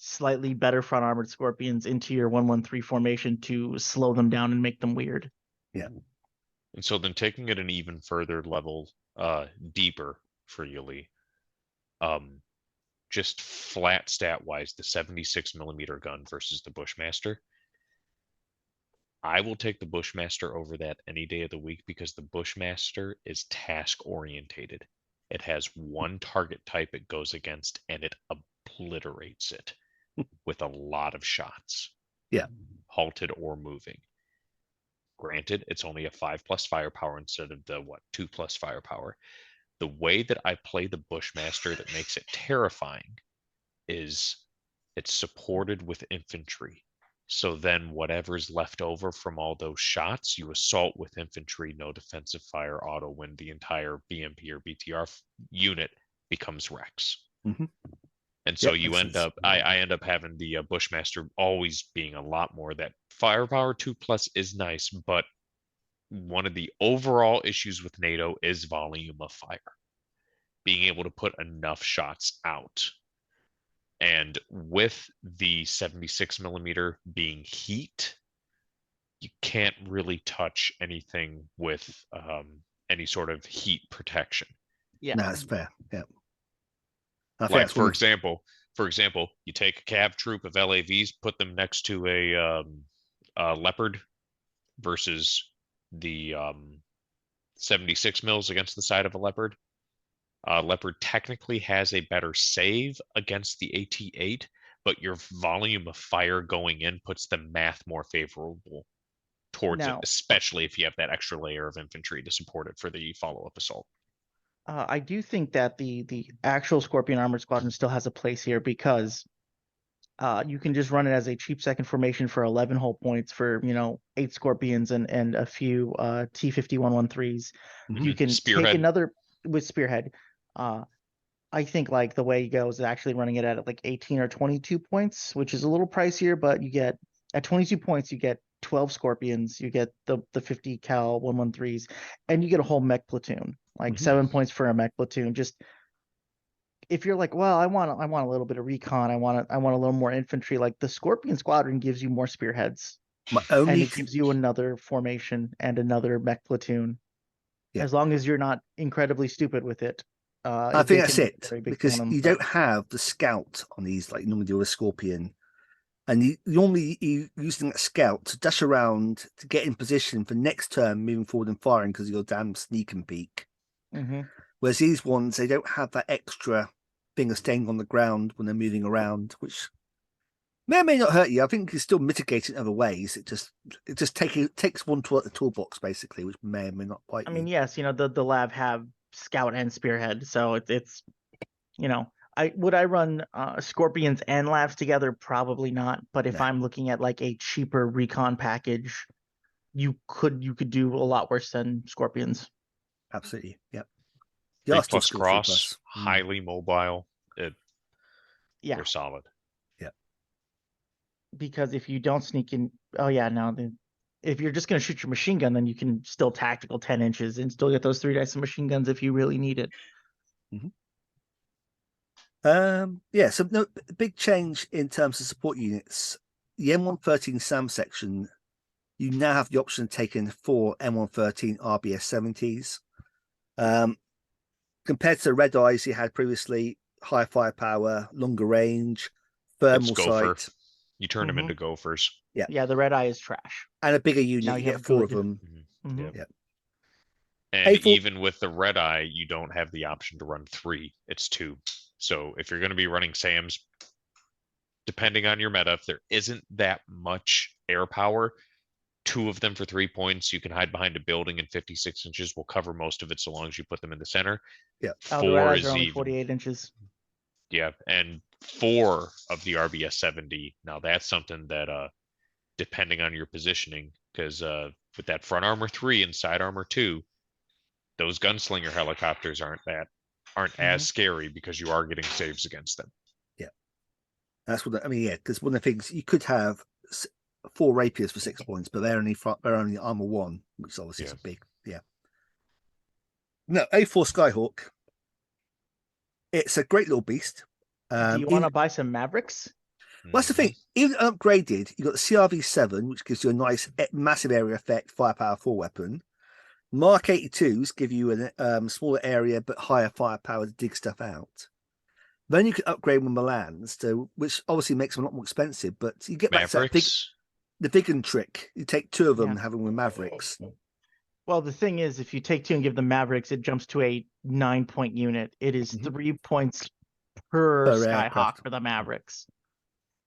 slightly better front armored Scorpions into your 113 formation to slow them down and make them weird. Yeah. And so then taking it an even further level, deeper for you, Lee. Just flat stat wise, the 76mm gun versus the Bushmaster. I will take the Bushmaster over that any day of the week because the Bushmaster is task orientated. It has one target type it goes against and it obliterates it with a lot of shots. Yeah. Halted or moving. Granted, it's only a 5+ firepower instead of the 2+ firepower. The way that I play the Bushmaster that makes it terrifying is it's supported with infantry. So then whatever's left over from all those shots, you assault with infantry, no defensive fire, auto win. The entire BMP or BTR unit becomes Rex. And so you end up, I end up having the Bushmaster always being a lot more. That firepower 2+ is nice, but one of the overall issues with NATO is volume of fire. Being able to put enough shots out. And with the 76mm being heat, you can't really touch anything with any sort of heat protection. Yeah, no, that's fair. Yeah. Like for example, you take a cav troop of LAVs, put them next to a Leopard versus the 76 mils against the side of a Leopard. Leopard technically has a better save against the AT-8, but your volume of fire going in puts the math more favorable towards it, Now, especially if you have that extra layer of infantry to support it for the follow-up assault. I do think that the actual Scorpion Armored Squadron still has a place here because you can just run it as a cheap second formation for 11 hull points for 8 Scorpions and a few T-5113s. Mhm. You can take Spearhead. another with Spearhead. I think like the way he goes is actually running it at like 18 or 22 points, which is a little pricier, but you get at 22 points, you get 12 Scorpions, you get the 50 cal 113s, and you get a whole mech platoon, like Mhm. 7 points for a mech platoon. Just if you're like, well, I want a little bit of recon, I want a little more infantry, like the Scorpion Squadron gives you more spearheads, My and only it gives you another formation and another mech platoon. Yeah. As long as you're not incredibly stupid with it. I they think that's can make a it, very big because quantum you don't have the scout on these like you normally do with a Scorpion, and you normally using that scout to dash around to get in position for next turn, moving forward and firing because of your damn sneak and peek. Mhm. Whereas these ones, they don't have that extra thing of staying on the ground when they're moving around, which may or may not hurt you. I think you can still mitigate it in other ways. It just takes one tool at the toolbox basically, which may or may not bite I you. mean, yes, the lab have scout and spearhead, so it's I run Scorpions and labs together? Probably not. But if No. I'm looking at like a cheaper recon package, you could do a lot worse than Scorpions. Absolutely, yep. 3 still plus still cross, 3+. highly mobile. Yeah, They're solid. because if you don't sneak in, oh yeah, no, if you're just gonna shoot your machine gun, then you can still tactical 10 inches and still get those 3 dice of machine guns if you really need it. Yeah, so no big change in terms of support units. The M113 SAM section, you now have the option of taking 4 M113 RBS 70s. Compared to the red eyes you had previously, high firepower, longer range, thermal It's gopher. sight, You turn them into gophers. Yeah, the red eye is trash. and a bigger unit. Now You you have get 4 of good. them. Mhm. Yeah. And A4 even with the red eye, you don't have the option to run 3. It's 2. So if you're going to be running SAMs, depending on your meta, if there isn't that much air power, 2 of them for 3 points. You can hide behind a building, and 56 inches will cover most of it so long as you put them in the center. Yeah. Oh, the red 4 eyes are is only even. 48 inches. Yeah, and 4 of the RBS 70. Now that's something that depending on your positioning, because with that front armor 3 and side armor 2, those gunslinger helicopters aren't as scary because you are getting saves against them. Yeah, that's what I mean. Yeah, because one of the things you could have 4 rapiers for 6 points, but they're only armor 1, which obviously is a big No, A4 Skyhawk. It's a great little beast. Do you want to buy some Mavericks? Well, that's the thing. Even upgraded, you got the CRV7, which gives you a nice massive area effect, firepower 4 weapon. Mark 82s give you a smaller area but higher firepower to dig stuff out. Then you can upgrade with Milans, which obviously makes them a lot more expensive, but you get back to the Vigan trick. You take 2 of them and have them with Mavericks. Well, the thing is, if you take 2 and give them Mavericks, it jumps to a 9-point unit. It is 3 points per Skyhawk aircraft for the Mavericks.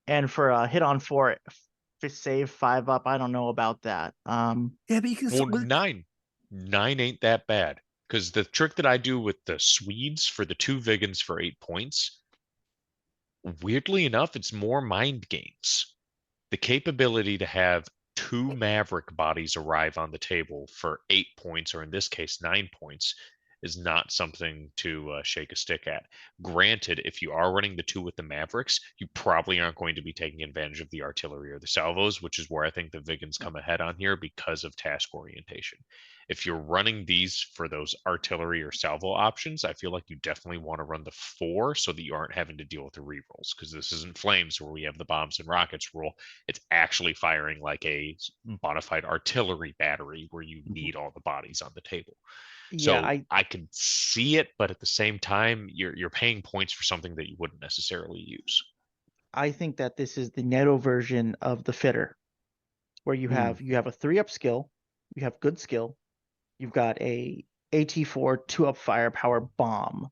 And for a hit on 4, save 5 up, I don't know about that. Yeah, but you can. Well, 9 ain't that bad, because the trick that I do with the Swedes for the 2 Vigans for 8 points, weirdly enough, it's more mind games. The capability to have 2 Maverick bodies arrive on the table for 8 points, or in this case 9 points, is not something to shake a stick at. Granted, if you are running the 2 with the Mavericks, you probably aren't going to be taking advantage of the artillery or the salvos, which is where I think the Vigans come ahead on here because of task orientation. If you're running these for those artillery or salvo options, I feel like you definitely want to run the 4 so that you aren't having to deal with the rerolls, because this isn't Flames where we have the bombs and rockets rule. It's actually firing like a bona fide artillery battery where you need all the bodies on the table. Yeah, so I can see it, but at the same time, you're paying points for something that you wouldn't necessarily use. I think that this is the NATO version of the fitter, where you have a 3-up skill, you have good skill, you've got a AT4 2-up firepower bomb.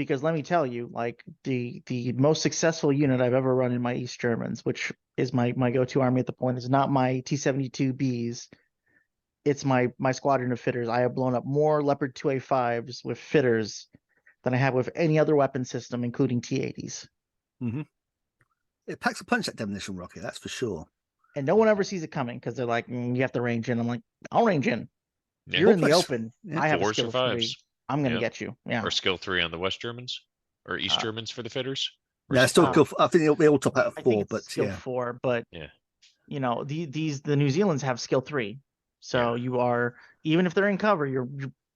because let me tell you, like the most successful unit I've ever run in my East Germans, which is my go-to army at the point, is not my T-72Bs. It's my squadron of fitters. I have blown up more Leopard 2A5s with fitters than I have with any other weapon system, including T-80s. It packs a punch, that demolition rocket, that's for sure. And no one ever sees it coming because they're like, you have to range in. I'm like, I'll range in. Yeah. You're in the Fourplex- open. yeah. I have a 4s or skill of 3. 5s. I'm gonna Yeah. get you. Yeah. Or skill 3 on the West Germans, or East Uh, Germans for the fitters. Or Yeah, is it still four? go. I think they all top out I at think 4, it's but skill yeah. 4, but Yeah. you know, the New Zealand's have skill 3. So Yeah. you are, even if they're in cover, you're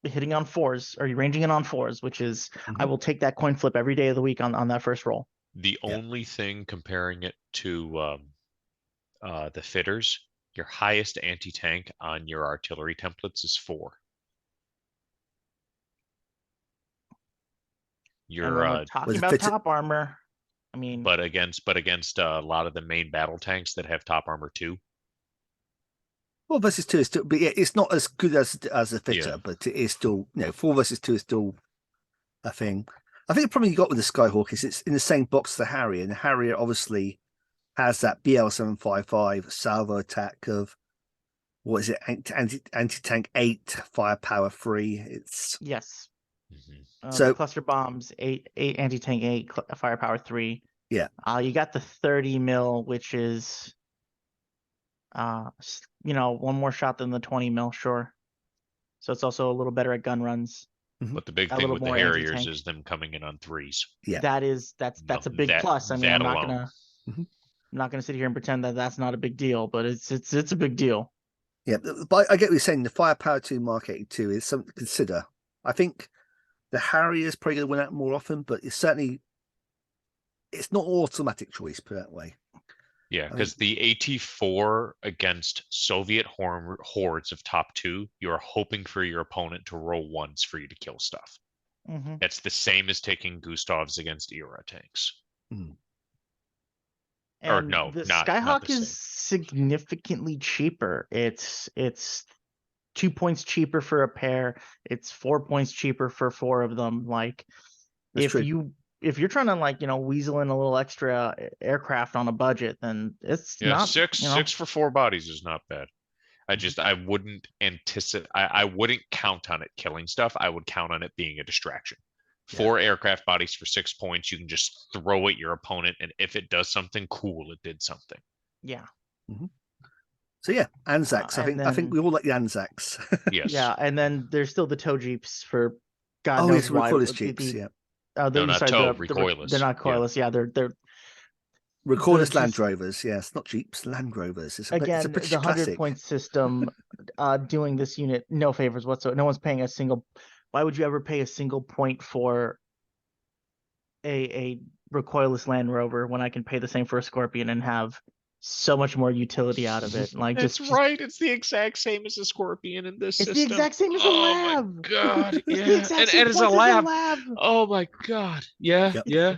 hitting on 4s, or you're ranging in on 4s, which is I will take that coin flip every day of the week on that first roll. The Yeah. only thing comparing it to the fitters, your highest anti-tank on your artillery templates is 4. And Your when we're talking Was it about fitted- top armor, I mean, but against a lot of the main battle tanks that have top armor 2. 4 versus 2 is still, but yeah, it's not as good as a fitter, Yeah. but it is still, 4 versus 2 is still a thing. I think the problem you got with the Skyhawk is it's in the same box as the Harrier, and the Harrier obviously has that BL755 salvo attack of, what is it, anti-tank 8, firepower 3. It's yes. Mhm. So- The cluster bombs, 8 anti-tank 8, firepower 3. Yeah. You got the 30 mil, which is one more shot than the 20 mil, sure. So it's also a little better at gun runs. But the big A thing little with the more Harriers anti-tank. is them coming in on 3s. Yeah. That's a big that- plus. I mean, that I'm not alone. gonna Mhm. I'm not gonna sit here and pretend that that's not a big deal, but it's a big deal. Yeah, but I get what you're saying. The firepower 2 Mark 82 is something to consider. I think the Harrier is probably going to win out more often, but it's not automatic choice, put it that way. Yeah, I because the AT4 against Soviet hordes of top 2, you're hoping for your opponent to roll 1s for you to kill stuff. Mm-hmm. It's the same as taking Gustavs against ERA tanks. Or And no, the not Skyhawk the is significantly cheaper. It's 2 points cheaper for a pair. It's 4 points cheaper for 4 of them. Like That's if true. you're trying to weasel in a little extra aircraft on a budget, then it's Yeah, not six for 4 bodies is not bad. I wouldn't anticipate. I wouldn't count on it killing stuff. I would count on it being a distraction. Yeah. 4 aircraft bodies for 6 points. You can just throw at your opponent, and if it does something cool, it did something. Yeah. So yeah, ANZACs. And I think then- we all like the ANZACs. Yes. Yeah, and then there's still the tow jeeps for God Oh, knows yes, why. recoilless jeeps. Yeah, No, not tow, recoilless. They're not Yeah. coilless. Yeah, they're recoilless Land just- Rovers. Yes, not Jeeps, Land Rovers. It's a again British the 100 classic. point system. Doing this unit no favors whatsoever. No one's paying a single. Why would you ever pay a single point for a recoilless Land Rover when I can pay the same for a Scorpion and have so much more utility out of it? Like That's just right. It's the exact same as a Scorpion in this it's system. the exact same as a Oh lab. my god! It's Yeah, the exact and same it's a points as lab. lab. Oh my god! Yeah, Yep. yeah.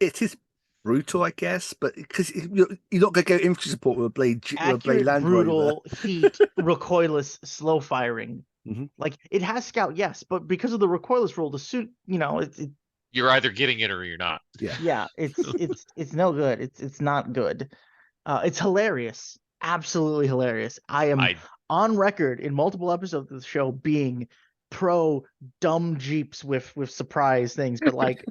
It is brutal, I guess, but because you're not going to go infantry support with a blade Accurate, Land brutal, Rover. heat, recoilless, slow firing. Mhm. Like it has scout, yes, but because of the recoilless rule, the suit, You're either getting it or you're not. Yeah, it's no good. It's not good. It's hilarious, absolutely hilarious. I am on record in multiple episodes of the show being pro dumb jeeps with surprise things, but like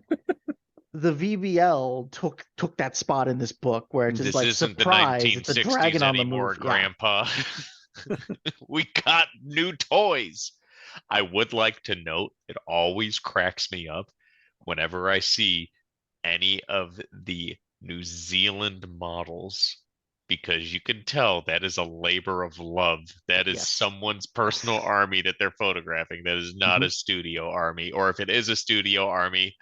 the VBL took that spot in this book where it's just This like isn't the surprise, it's a 1960s dragon on the anymore, move. Yeah. Grandpa. We got new toys. I would like to note it always cracks me up whenever I see any of the New Zealand models, because you can tell that is a labor of love. That is Yes. someone's personal army that they're photographing. That is not a studio army. Or if it is a studio army,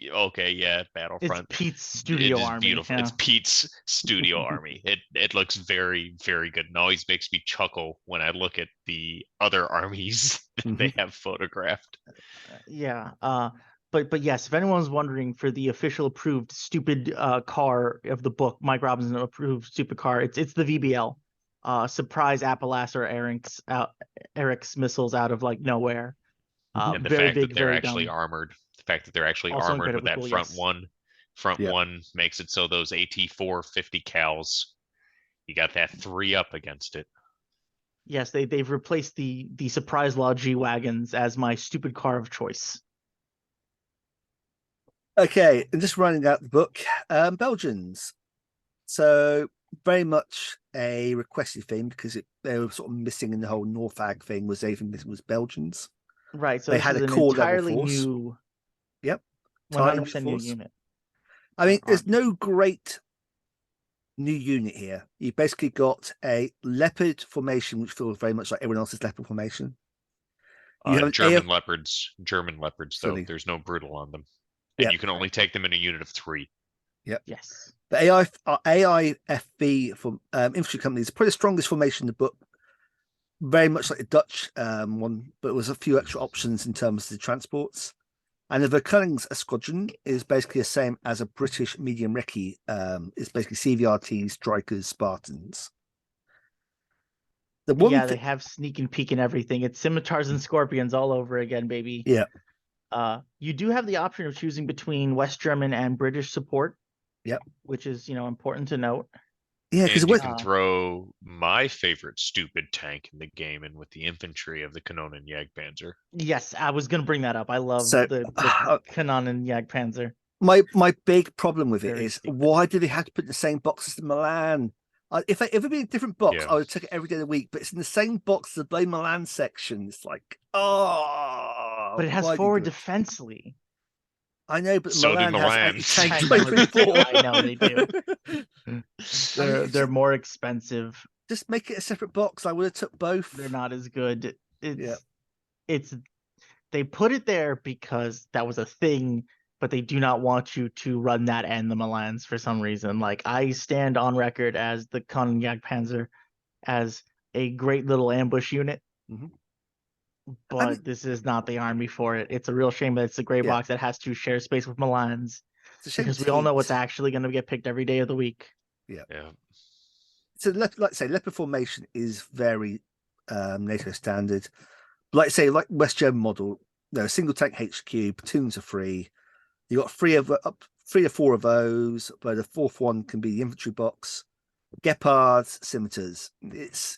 okay, yeah, Battlefront. It's Pete's studio It is army. beautiful. Yeah. It's Pete's studio army. It looks very, very good, and always makes me chuckle when I look at the other armies that they have photographed. Yeah. But yes, if anyone's wondering, for the official approved stupid car of the book, Mike Robinson approved stupid car, it's the VBL. Surprise Appalachia Eric's missiles out of like nowhere. And the Very fact big, that they're very actually dumb. armored. The fact that they're actually Also armored with incredibly that cool, yes. front Yeah. one makes it so those AT4 50 cals, you got that 3 up against it. Yes, they've replaced the surprise law G wagons as my stupid car of choice. Okay, and just running out the book, Belgians. So very much a requested thing because they were sort of missing in the whole Norfag thing. Was even missing was Belgians. Right. So They this had is a an core level entirely force. new. Yep. 100% new force. unit. I mean, there's army. no great new unit here. You basically got a leopard formation, which feels very much like everyone else's leopard formation. You have an German leopards, though. Silly. There's no brutal on them. Yep. And you can only take them in a unit of 3. Yep. Yes. The AIFB for infantry company is probably the strongest formation in the book. Very much like the Dutch one, but there was a few extra options in terms of the transports. And the Verkunnings squadron is basically the same as a British medium recce. It's basically CVRTs, Strikers, Spartans. They have sneak and peek and everything. It's scimitars and scorpions all over again, baby. Yeah. You do have the option of choosing between West German and British support. Yep. Which is, important to note. Yeah, because you can throw my favorite stupid tank in the game in with the infantry of the Kanonen Jagdpanzer. Yes, I was going to bring that up. I love the Kanonen Jagdpanzer. My big problem with Very it is stupid. why do they have to put in the same box as the Milan? If it been a different box, Yeah. I would take it every day of the week. But it's in the same box as the Blade Milan section. It's like, but it has forward defense, Lee. I know, but So do Milan has Milan. anti-tank I know 2024. I know they do. They're more expensive. Just make it a separate box. I would have took both. They're not as good. It's they put it there because that was a thing, but they do not want you to run that and the Milans for some reason. Like, I stand on record as the Kanonen Jagdpanzer as a great little ambush unit. Mhm. But this is not the army for it. It's a real shame that it's the gray box that has to share space with Milans. Because we all know what's actually going to get picked every day of the week. Yeah. So, like I say, leopard formation is very NATO standard. Like West German model, single tank HQ, platoons are free. You got 3 or 4 of those, but the 4th one can be the infantry box. Gepards, scimitars. It's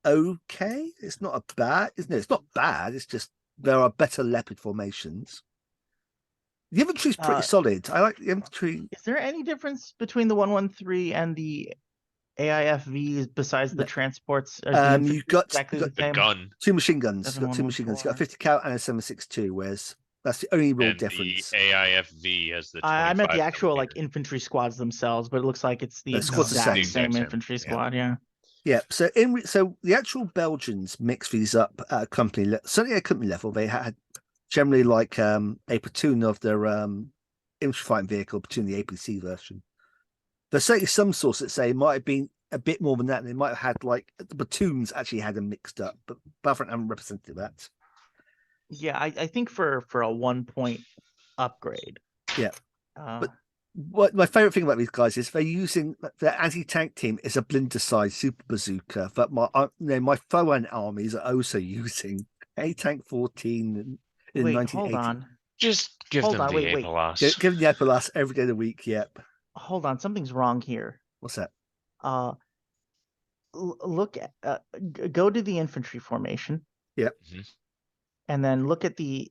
okay. It's not it's not bad. It's just there are better leopard formations. The infantry is pretty solid. I like the infantry. Is there any difference between the 113 and the AIFVs besides the transports? You got exactly the gun. 2 machine guns. You got 2 machine guns. You got a 50 cal and a 7.62. Whereas that's the only real difference. The AIFV has the. I meant the actual infantry squads themselves, but it looks like it's the exact same infantry squad. Yeah. Yeah. So the actual Belgians mix these up at a company. Certainly at a company level, they had generally like a platoon of their infantry fighting vehicle, platoon the APC version. There's certainly some sources that say it might have been a bit more than that, and they might have had like the platoons actually had them mixed up, but Buffett haven't represented that. Yeah, I think for a 1-point upgrade. Yeah. But what my favorite thing about these guys is they're using their anti-tank team is a blinder-sized super bazooka, but my foreign armies are also using a tank 14 in 1980. Hold on. Just give them the APLAS. Give them the APLAS every day of the week. Yep. Hold on, something's wrong here. What's that? Look at go to the infantry formation. Yep. Mm-hmm. And then look at the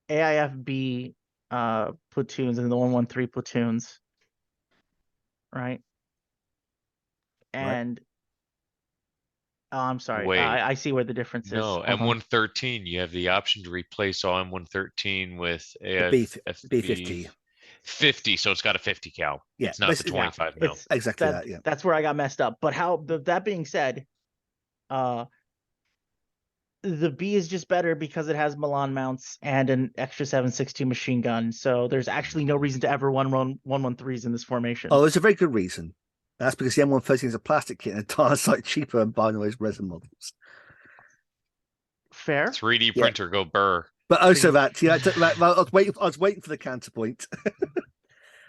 AIFB platoons and the 113 platoons. Right. And I'm sorry. Wait. I see where the difference is. No, M113. You have the option to replace all M113 with B50. 50, so it's got a 50 cal. Yeah, it's not the 25 mil. Exactly that. Yeah, that's where I got messed up. But that being said, the B is just better because it has Milan mounts and an extra 7.62 machine gun. So there's actually no reason to ever run 113s in this formation. Oh, there's a very good reason. That's because the M113 is a plastic kit and a ton slightly cheaper than buying those resin models. Fair. 3D printer, go burr. But also that, I was waiting for the counterpoint.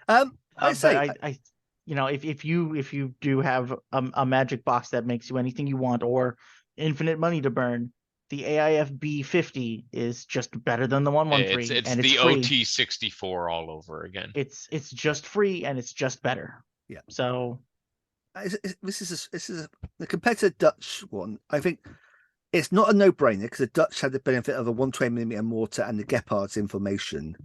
If you do have a magic box that makes you anything you want or infinite money to burn, the AIF B50 is just better than the 113, It's and it's the free. OT64 all over again. It's just free and it's just better. Yeah. So This is the compared to the Dutch one. I think it's not a no-brainer because the Dutch had the benefit of a 120mm mortar and the Gepard's information,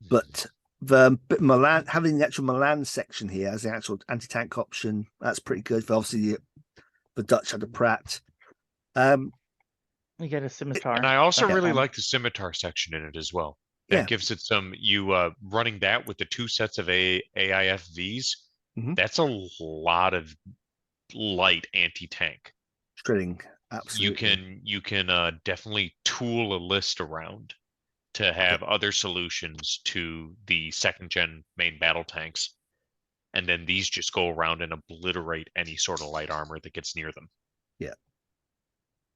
but the Milan having the actual Milan section here as the actual anti-tank option, that's pretty good. For obviously the Dutch had the Pratt. you get a scimitar. And I also Okay. really like the scimitar section in it as well. That Yeah. gives it some running that with the 2 sets of AIFVs. Mhm. That's a lot of light anti-tank. Drilling, absolutely. You can definitely tool a list around to have other solutions to the 2nd gen main battle tanks, and then these just go around and obliterate any sort of light armor that gets near them.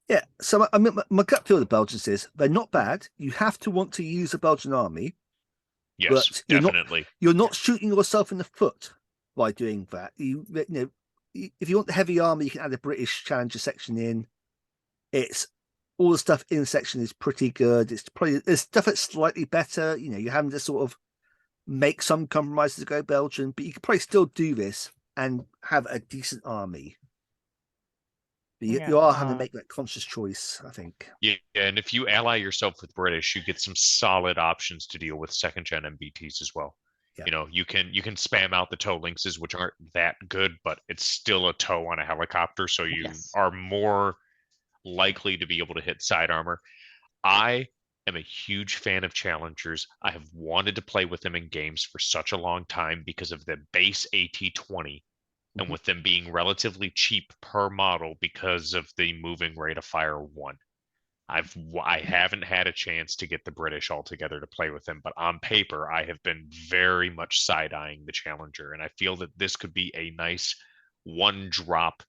Yeah, so I mean, my gut feel of the Belgians is they're not bad. You have to want to use a Belgian army, Yes, but definitely. You're not shooting yourself in the foot by doing that. You know, if you want the heavy armor, you can add a British Challenger section in. It's all the stuff in the section is pretty good. It's probably there's stuff that's slightly better. You know, you're having to sort of make some compromises to go Belgian, but you can probably still do this and have a decent army. But you are having to make that conscious choice, I think. Yeah, and if you ally yourself with British, you get some solid options to deal with 2nd gen MBTs as well. Yeah. You know, you can spam out the tow lynxes, which aren't that good, but it's still a tow on a helicopter, so you are more likely to be able to hit side armor. I am a huge fan of challengers. I have wanted to play with them in games for such a long time because of the base AT-20. And with them being relatively cheap per model because of the moving rate of fire 1. I haven't had a chance to get the British all together to play with them, but on paper I have been very much side-eyeing the Challenger, and I feel that this could be a nice 1-drop,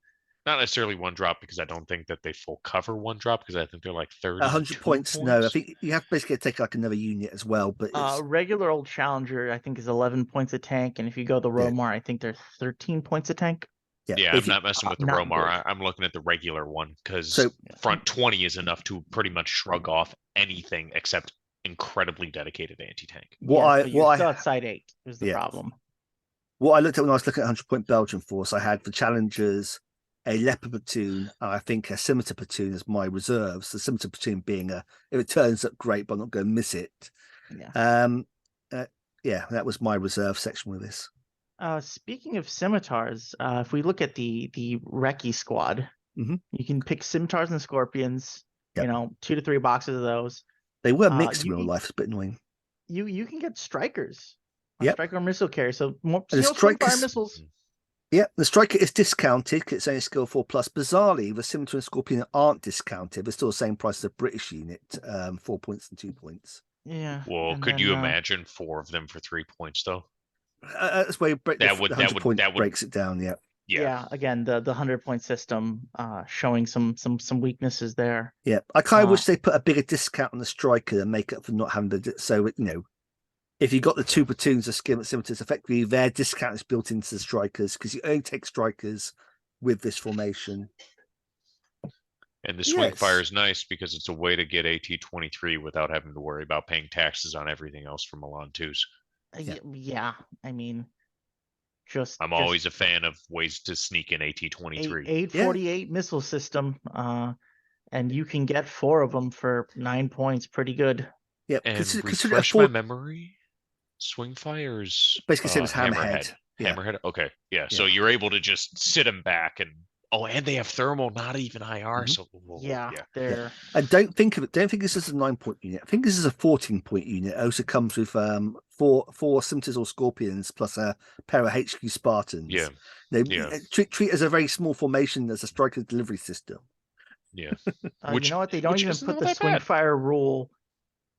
not necessarily 1-drop because I don't think that they full cover 1-drop because I think they're like 30 100 points. No, I think you have to basically take like another unit as well. But regular old Challenger I think is 11 points a tank, and if you go the Romar, I think they're 13 points a tank. Yeah, I'm not messing with the Romar. I'm looking at the regular one because front 20 is enough to pretty much shrug off anything except incredibly dedicated anti-tank. What I got side 8 is the problem. What I looked at when I was looking at 100-point Belgian force, I had for challengers a Leopard platoon, and I think a Scimitar platoon as my reserves. The Scimitar platoon being if it turns up, great, but I'm not going to miss it. Yeah, that was my reserve section with this. Speaking of scimitars, if we look at the recce squad, you can pick scimitars and scorpions. You know, 2 to 3 boxes of those. They were mixed in real life. It's a bit annoying. You can get strikers. Yeah, striker missile carrier. So more fire missiles. Yeah, the striker is discounted because it's only skill 4+. Bizarrely, the scimitar and scorpion aren't discounted. They're still the same price as a British unit, 4 points and 2 points. Yeah. Well, could you imagine 4 of them for 3 points though? That's where that breaks it down. Yeah. Again, the 100-point system showing some weaknesses there. Yeah, I kind of wish they put a bigger discount on the striker and make up for not having the. So you know, if you got the 2 platoons of scimitars, effectively their discount is built into the strikers because you only take strikers with this formation. And the swing fire is nice because it's a way to get AT-23 without having to worry about paying taxes on everything else from Milan 2s. Yeah, I mean, I'm always a fan of ways to sneak in AT-23. 848 missile system, and you can get 4 of them for 9 points. Pretty good. Yeah, and refresh my memory. Swing fires basically same as hammerhead. Hammerhead. Okay, yeah. So you're able to just sit them back and and they have thermal, not even IR. So they're. And don't think this is a 9-point unit. I think this is a 14-point unit. It also comes with four scimitars or scorpions plus a pair of HQ Spartans. Treat it as a very small formation as a striker delivery system. Yeah. You know what? They don't even put the swing fire rule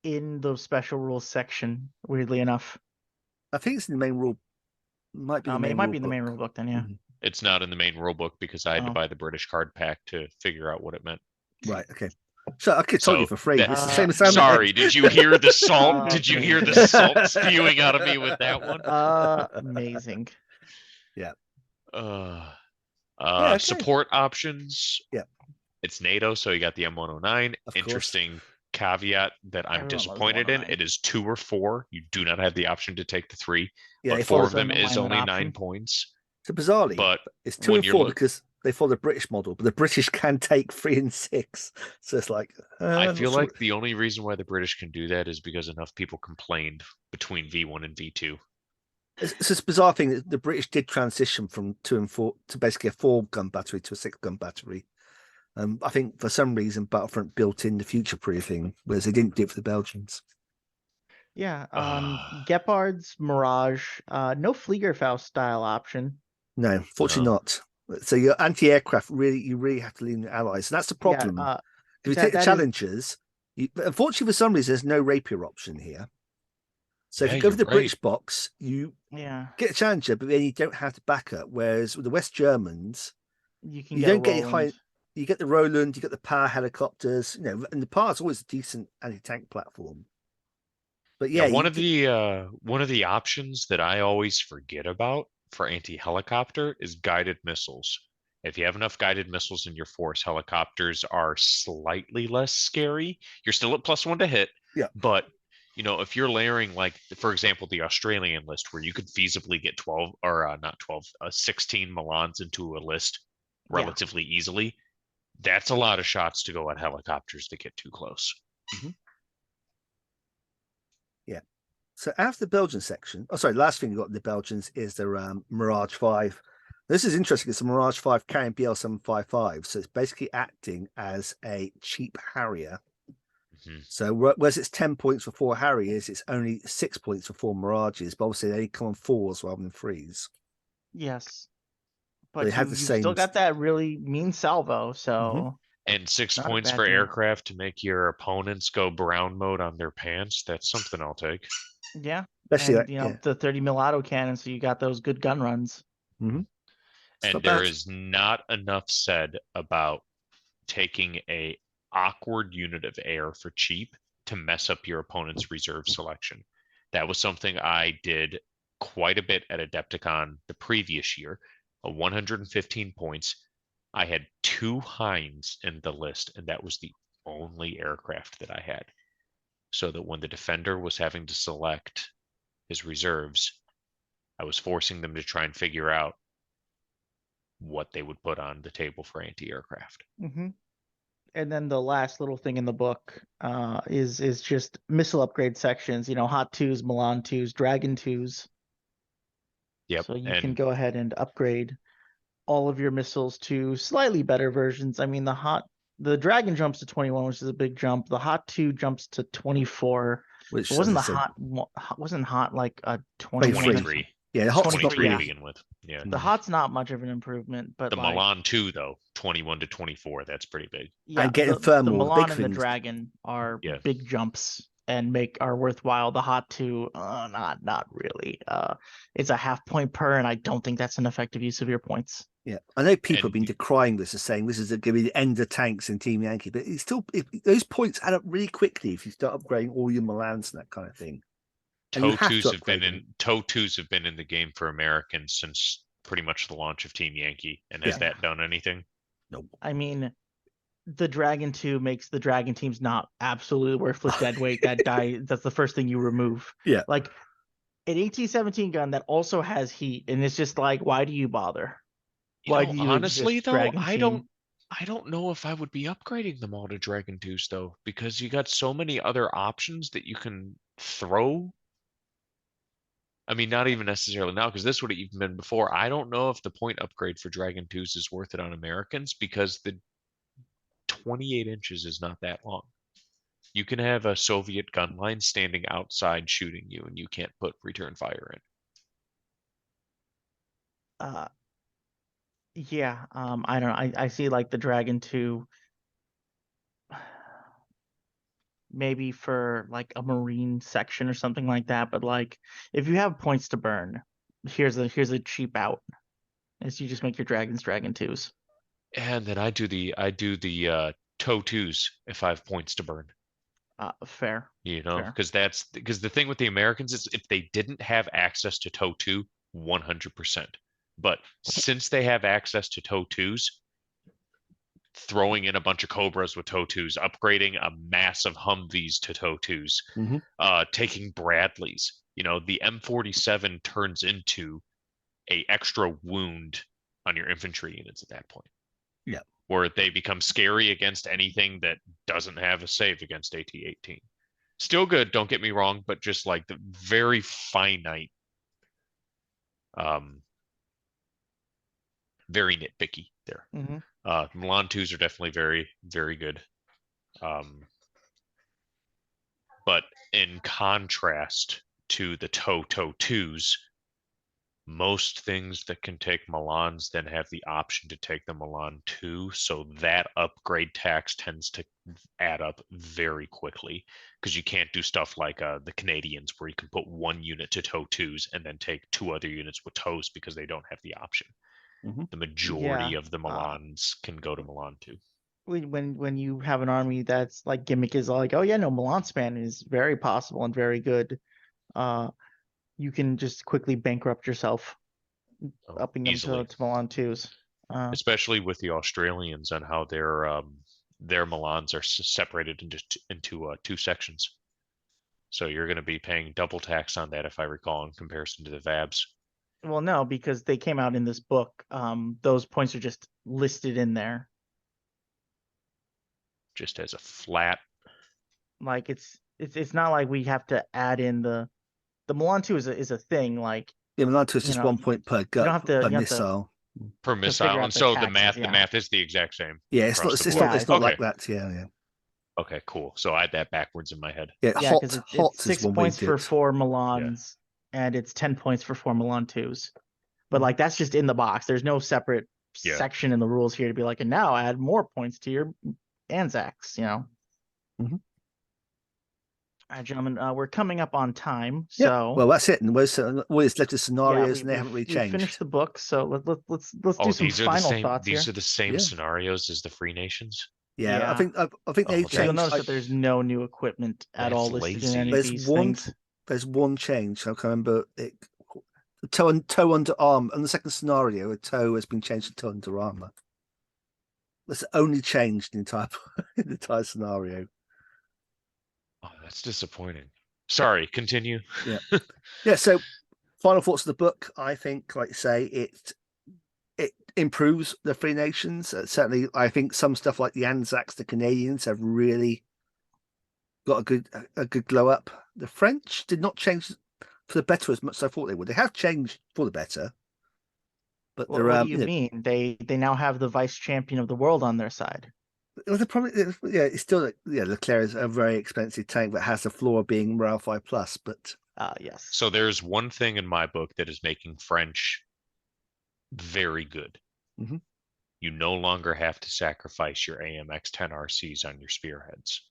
in the special rules section. Weirdly enough, I think it's in the main rule. It might be in the main rule book then. Yeah. It's not in the main rulebook because I had to buy the British card pack to figure out what it meant. Right. Okay. So I could tell you for free. It's the same as sorry. Did you hear the salt? Did you hear the salt spewing out of me with that one? Amazing. Yeah. Support options. Yeah. It's NATO, so you got the M109. Of course. Interesting caveat that I'm Everyone loves the disappointed in. 109. It is 2 or 4. You do not have the option to take the 3, Yeah, but they 4 follow of them no is island only option. 9 points. So bizarrely, But it's 2 when and you're 4 look- because they follow the British model, but the British can take 3 and 6. So it's like I not feel sure. like the only reason why the British can do that is because enough people complained between V1 and V2. It's this bizarre thing that the British did transition from 2 and 4 to basically a 4-gun battery to a 6-gun battery. I think for some reason Battlefront built in the future proofing, whereas they didn't do it for the Belgians. Yeah. Ah. Gepard's Mirage. No Fliegerfaust style option. No, fortunately No. not. So your anti-aircraft you really have to lean on your allies, and that's the problem. Yeah, If you take the Challengers, unfortunately for some reason there's no Rapier option here. So if Yeah, you go for you're the British right. box, you yeah, get a Challenger, but then you don't have to back up. Whereas with the West Germans, you can you get a don't get high. Roland. You get the Roland, you get the power helicopters, and the power is always a decent anti-tank platform. But yeah, One of the options that I always forget about for anti-helicopter is guided missiles. If you have enough guided missiles in your force, helicopters are slightly less scary. You're still at +1 to hit, Yeah. but if you're layering, like, for example, the Australian list where you could feasibly get 12 or not 12, 16 Milans into a list Yeah. relatively easily, that's a lot of shots to go at helicopters to get too close. Yeah. So after the Belgian section, last thing you got in the Belgians is the Mirage 5. This is interesting. It's a Mirage 5 carrying BL755. So it's basically acting as a cheap Harrier. So whereas it's 10 points for 4 Harriers, it's only 6 points for 4 Mirages. But obviously they only come on 4s rather than 3s. Yes, They but have the you've same still got that really mean salvo. So And 6 Not a points bad for deal. aircraft to make your opponents go brown mode on their pants. That's something I'll take. yeah, Especially and the 30 mil auto cannon. So you got those good gun runs. Mm-hmm. And there is not enough said about taking a awkward unit of air for cheap to mess up your opponent's reserve selection. That was something I did quite a bit at Adepticon the previous year. 115 points. I had 2 Hinds in the list, and that was the only aircraft that I had. So that when the defender was having to select his reserves, I was forcing them to try and figure out what they would put on the table for anti-aircraft. Mm-hmm. And then the last little thing in the book is just missile upgrade sections. Hot 2s, Milan 2s, Dragon 2s. Yep. So you can go ahead and upgrade all of your missiles to slightly better versions. I mean, the Dragon jumps to 21, which is a big jump. The Hot 2 jumps to 24. Which wasn't Hot like a 21? 23. Yeah, the Hot's 23 to yeah. begin with. Yeah. The Hot's not much of an improvement, but The like, Milan 2, though, 21 to 24, that's pretty big. yeah, and getting the thermal, Milan big and the things. Dragon are Yeah. big jumps and are worthwhile. The Hot 2, not really. It's a half point per, and I don't think that's an effective use of your points. Yeah, I know people have And been decrying this as saying this is going to be the end of tanks in Team Yankee, but it's still those points add up really quickly if you start upgrading all your Milans and that kind of thing. TOE2s have been in the game for Americans since pretty much the launch of Team Yankee. And has that done anything? Nope. I mean, the Dragon 2 makes the Dragon teams not absolutely worthless deadweight. That's the first thing you remove. Yeah. Like an AT-17 gun that also has heat, and it's just like, why do you bother? Why do you honestly exist, though, Dragon I team? don't know if I would be upgrading them all to Dragon 2s though, because you got so many other options that you can throw. I mean, not even necessarily now, because this would have even been before. I don't know if the point upgrade for Dragon 2s is worth it on Americans, because the 28 inches is not that long. You can have a Soviet gun line standing outside shooting you, and you can't put return fire in. Yeah, I don't know. I see like the Dragon 2 maybe for like a Marine section or something like that, but like if you have points to burn, here's a cheap out. Is you just make your Dragons Dragon 2s. And then I do the TOE2s if I have points to burn. Fair. Because the thing with the Americans is if they didn't have access to TOE2, 100%. But since they have access to TOE2s, throwing in a bunch of Cobras with TOW2s, upgrading a mass of Humvees to TOW2s, taking Bradleys. You know, the M47 turns into a extra wound on your infantry units at that point. Yeah. Where they become scary against anything that doesn't have a save against AT-18. Still good, don't get me wrong, but just like the very finite, very nitpicky there. Milan 2s are definitely very, very good. But in contrast to the TOW2s, most things that can take Milans then have the option to take the Milan 2. So that upgrade tax tends to add up very quickly, because you can't do stuff like the Canadians, where you can put one unit to TOW2s and then take 2 other units with TOWs because they don't have the option. The majority of the Milans can go to Milan 2. When you have an army that's like gimmick is like, oh yeah, no, Milan span is very possible and very good. You can just quickly bankrupt yourself upping them to Milan 2s. Especially with the Australians and how their Milans are separated into 2 sections. So you're going to be paying double tax on that, if I recall, in comparison to the VABs. Well, no, because they came out in this book. Those points are just listed in there. Just as a flat. Like it's not like we have to add in the Milan 2 is a thing. Like Milan 2 is just 1 point per gun per missile. Per missile, and so the math is the exact same. Yeah, it's not like that. Yeah. Okay, cool. So I had that backwards in my head. Yeah, because it's 6 points for 4 Milans, and it's 10 points for 4 Milan 2s. But like that's just in the box. There's no separate section in the rules here to be like, and now add more points to your ANZACs, you know. All right, gentlemen, we're coming up on time. So well, that's it. And we're left to scenarios, and they haven't really changed. We finished the book, so let's do some final thoughts here. These are the same scenarios as the Free Nations. Yeah, I think they changed. You'll notice that there's no new equipment at all listed in any of these things. There's one change. I can remember it. Tow under armor. In the second scenario, a tow has been changed to tow under armor. That's the only change in the entire scenario. Oh, that's disappointing. Sorry, continue. Yeah. So, final thoughts of the book. I think, like you say, it improves the Free Nations. Certainly, I think some stuff like the ANZACs, the Canadians, have really got a good glow up. The French did not change for the better as much as I thought they would. They have changed for the better. But what do you mean? They now have the vice champion of the world on their side. The problem, it's still Leclerc is a very expensive tank that has the floor being Morale 5+. But yes. So there's one thing in my book that is making French very good. You no longer have to sacrifice your AMX 10 RCs on your spearheads.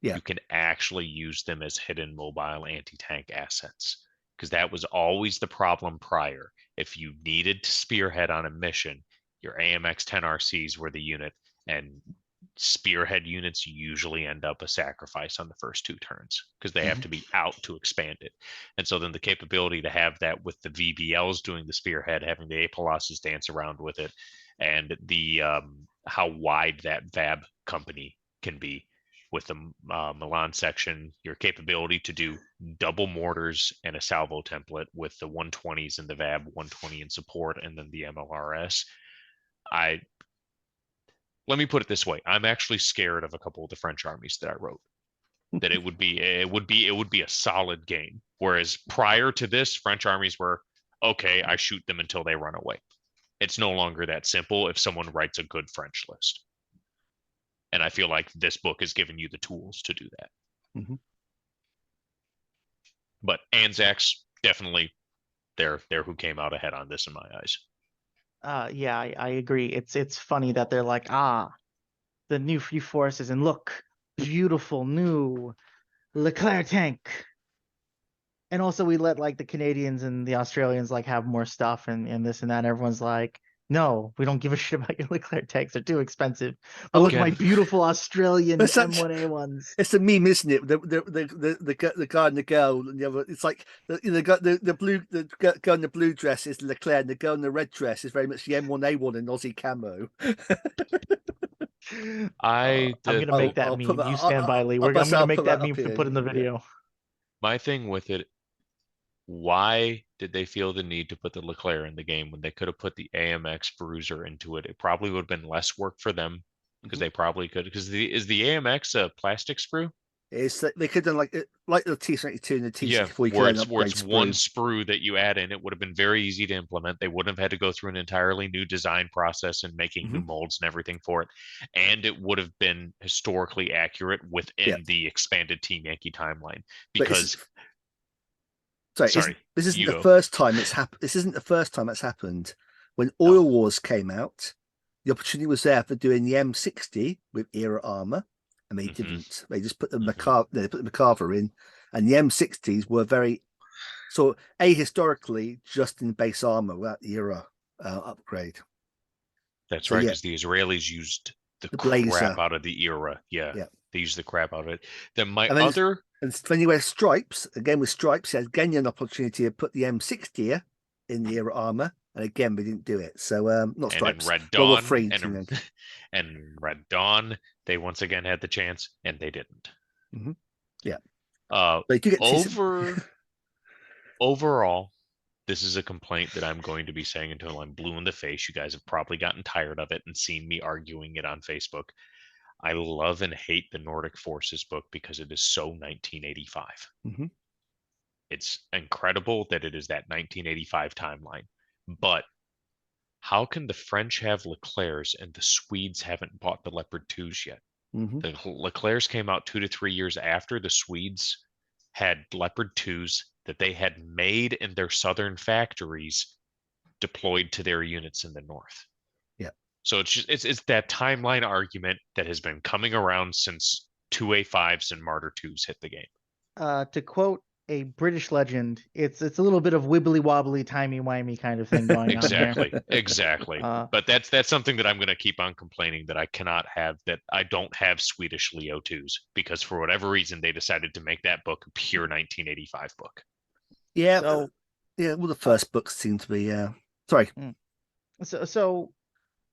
You can actually use them as hidden mobile anti-tank assets, because that was always the problem prior. If you needed to spearhead on a mission, your AMX 10 RCs were the unit, and spearhead units usually end up a sacrifice on the first 2 turns because they have to be out to expand it. And so then the capability to have that with the VBLs doing the spearhead, having the Apoloses dance around with it, and the how wide that VAB company can be with the Milan section, your capability to do double mortars and a salvo template with the 120s and the VAB 120 in support, and then the MLRS. Let me put it this way: I'm actually scared of a couple of the French armies that I wrote. That it would be a solid game. Whereas prior to this, French armies were okay. I shoot them until they run away. It's no longer that simple if someone writes a good French list. And I feel like this book has given you the tools to do that. But ANZACs, definitely, they're who came out ahead on this in my eyes. Yeah, I agree. It's funny that they're like, the new Free Forces, and look, beautiful new Leclerc tank. And also we let like the Canadians and the Australians like have more stuff and this and that. And everyone's like, no, we don't give a shit about your Leclerc tanks. They're too expensive. But look, my beautiful Australian M1A ones. It's a meme, isn't it? The guy and the girl, and the other. It's like the girl in the blue dress is Leclerc, and the girl in the red dress is very much the M1A1 in Aussie camo. I I'm the, gonna make that I'll put meme. that- You stand by, Lee. I'm I'll gonna make put that that up meme to here, put in the yeah. video. my thing with it, why did they feel the need to put the Leclerc in the game when they could have put the AMX Bruiser into it? It probably would have been less work for them because Mhm. they probably could. Because is the AMX a plastic sprue? It's that they could have done like the T72 and the Yeah, T64. You could where have an it's upgrade one sprue. sprue that you add in. It would have been very easy to implement. They wouldn't have had to go through an entirely new design process and making new molds and everything for it. And it would have been historically accurate within Yeah. the expanded Team Yankee timeline. But Because sorry, this isn't you the go. first time it's happened. This isn't the first time that's happened. When No. Oil Wars came out, the opportunity was there for doing the M60 with era armor, and they didn't. They just put the they put the Macarthur in, and the M60s were very sort of historically just in base armor without the era upgrade. That's So, right, yeah. because the Israelis used the Blazer. crap out of the era. Yeah, Yeah. They used the crap out of it. Then my And then other and when you wear stripes, again with stripes, you had again an opportunity to put the M60 in the era armor, and again we didn't do it. So not and stripes. in Red World War Dawn III, and and Red Dawn, they once again had the chance and they didn't. Yeah. But you get overall, this is a complaint that I'm going to be saying until I'm blue in the face. You guys have probably gotten tired of it and seen me arguing it on Facebook. I love and hate the Nordic Forces book because it is so 1985. It's incredible that it is that 1985 timeline. But how can the French have Leclercs and the Swedes haven't bought the Leopard 2s yet? The Leclercs came out 2 to 3 years after the Swedes had Leopard 2s that they had made in their southern factories deployed to their units in the north. Yeah. So it's that timeline argument that has been coming around since 2A5s and Martyr 2s hit the game. To quote a British legend, it's a little bit of wibbly wobbly, timey wimey kind of thing going on here. Exactly. But that's something that I'm going to keep on complaining that I cannot have, that I don't have Swedish Leo 2s because for whatever reason they decided to make that book a pure 1985 book. Yeah. So, well, the first books seem to be sorry. So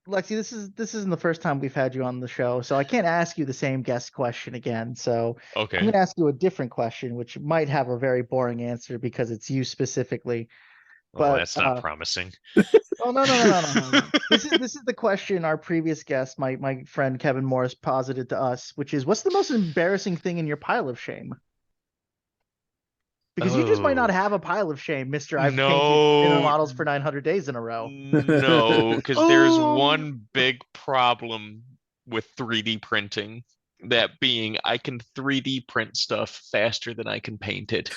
Lexi, this isn't the first time we've had you on the show, so I can't ask you the same guest question again. So okay, I'm going to ask you a different question, which might have a very boring answer because it's you specifically. Well, that's not promising. Oh no. This is the question our previous guest, my friend Kevin Morris, posited to us, which is, what's the most embarrassing thing in your pile of shame? Because you just might not have a pile of shame, Mr. I've painted inner models for 900 days in a row. No, because there's one big problem with 3D printing. That being, I can 3D print stuff faster than I can paint it.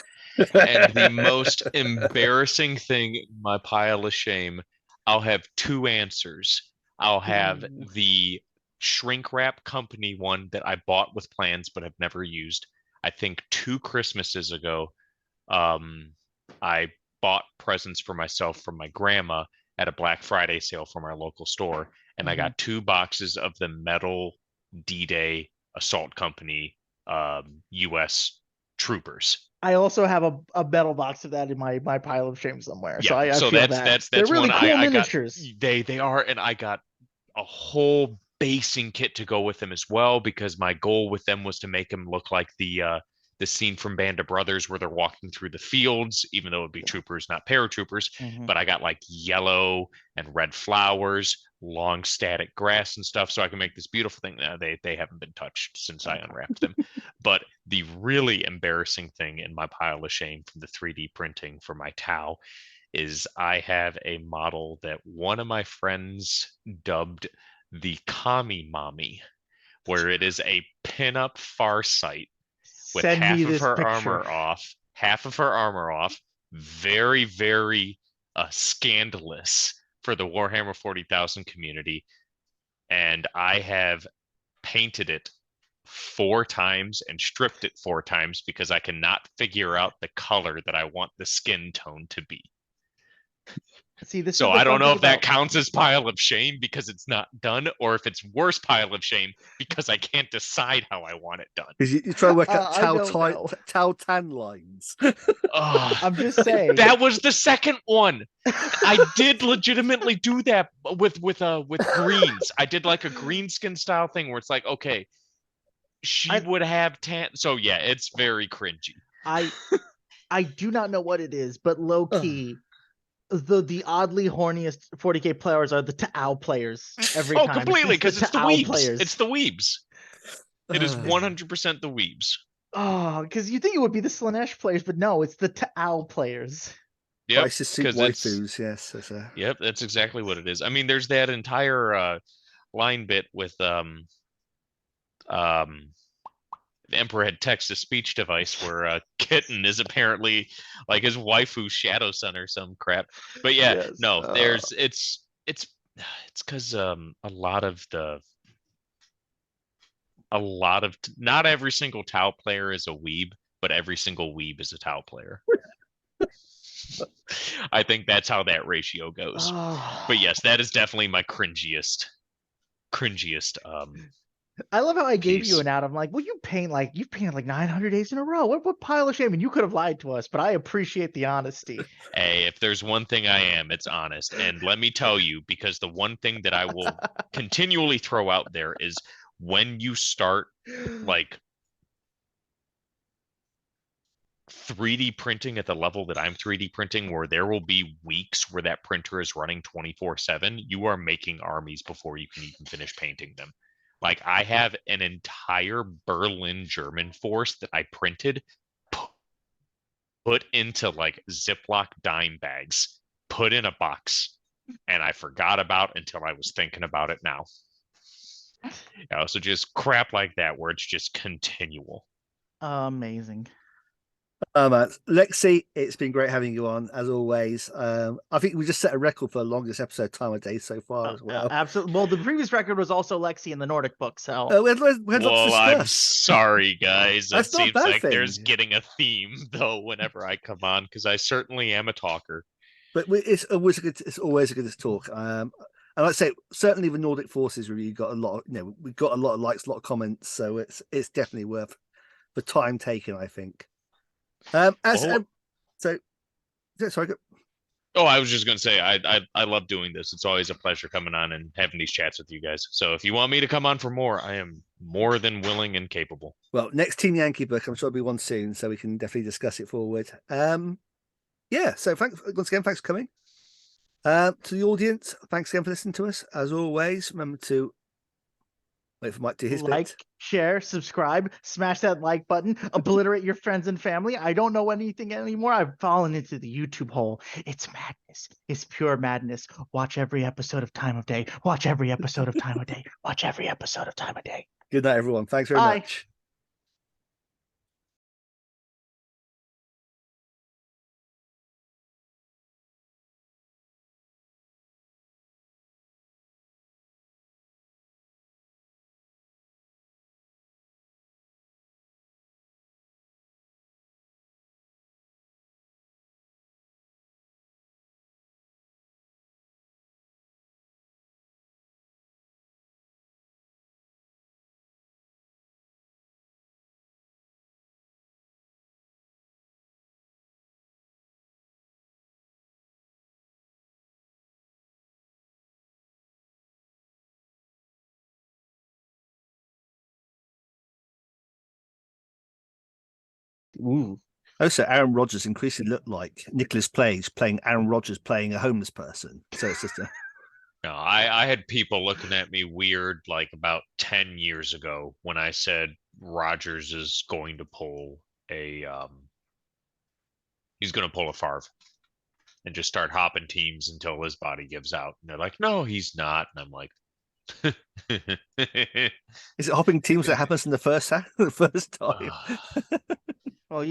And the most embarrassing thing in my pile of shame, I'll have two answers. I'll have the shrink wrap company one that I bought with plans but have never used. I think 2 Christmases ago, I bought presents for myself from my grandma at a Black Friday sale from our local store, and I got 2 boxes of the metal D-Day Assault Company U.S. troopers. I also have a metal box of that in my pile of shame somewhere. Yeah, so I so feel that's they're really one cool I miniatures. got. They are, and I got a whole basing kit to go with them as well because my goal with them was to make them look like the scene from Band of Brothers where they're walking through the fields, even though it'd be troopers, not paratroopers. But I got like yellow and red flowers, long static grass and stuff, so I can make this beautiful thing. They haven't been touched since I unwrapped them. But the really embarrassing thing in my pile of shame from the 3D printing for my Tau is I have a model that one of my friends dubbed the Kami Mommy, where it is a pinup Farsight with half of her armor off, very, very scandalous for the Warhammer 40,000 community. And I have painted it 4 times and stripped it 4 times because I cannot figure out the color that I want the skin tone to be. See, this So is the I don't fun know thing if that about- counts as pile of shame because it's not done, or if it's worse pile of shame because I can't decide how I want it done. Because you try to work out I don't know. Tau tan lines. Oh, I'm just saying. that was the second one. I did legitimately do that with greens. I did like a green skin style thing where it's like, okay, she would have tan. So yeah, it's very cringy. I do not know what it is, but low key, the oddly horniest 40k players are the Tau players every time. Completely, because it's the Tau weebs. players. It's the weebs. It is 100% the weebs. Oh, because you think it would be the Slanesh players, but no, it's the Tau players. Yep, Crisis suit waifus, yes. Yep, that's exactly what it is. I mean, there's that entire line bit with the Emperor had text a speech device where Kitten is apparently like his waifu shadow son or some crap. But yeah, Yes. no, there's it's because not every single Tau player is a weeb, but every single weeb is a Tau player. I think that's how that ratio goes. But yes, that is definitely my cringiest. I love how I gave piece. you an out. I'm like, well, you've painted like 900 days in a row. What pile of shame? And you could have lied to us, but I appreciate the honesty. Hey, if there's one thing I am, it's honest. And let me tell you, because the one thing that I will continually throw out there is when you start like 3D printing at the level that I'm 3D printing, where there will be weeks where that printer is running 24/7, you are making armies before you can even finish painting them. Like I have an entire Berlin German force that I printed, put into like Ziploc dime bags, put in a box, and I forgot about until I was thinking about it now. So just crap like that where it's just continual. Amazing. Lexi, it's been great having you on as always. I think we just set a record for the longest episode time of day so far as well. Absolutely. Well, the previous record was also Lexi in the Nordic book. So we had lots to Well, I'm discuss. sorry, guys. It That's not a seems bad like thing. there's getting a theme though whenever I come on, because I certainly am a talker. But it's always a good talk. And I'd say certainly the Nordic Forces review got a lot of, we got a lot of likes, a lot of comments, so it's definitely worth the time taken, I think. Sorry. Oh, I was just gonna say I love doing this. It's always a pleasure coming on and having these chats with you guys. So if you want me to come on for more, I am more than willing and capable. Well, next Team Yankee book, I'm sure there'll be one soon, so we can definitely discuss it forward. Yeah, so thanks once again, thanks for coming. To the audience, thanks again for listening to us. As always, remember to wait for Mike to his like, bit. share, subscribe, smash that like button, obliterate your friends and family. I don't know anything anymore. I've fallen into the YouTube hole. It's madness. It's pure madness. Watch every episode of Time of Day. Watch every episode of Time of Day. Watch every episode of Time of Day. Good night, everyone. Thanks very much. Ooh. Also, Aaron Rodgers increasingly looked like Nicholas Page playing Aaron Rodgers playing a homeless person. So it's just a... No, I had people looking at me weird like about 10 years ago when I said Rodgers is going to pull he's going to pull a Favre and just start hopping teams until his body gives out. And they're like, no, he's not. And I'm like, Is it hopping teams that happens in the first time? Well,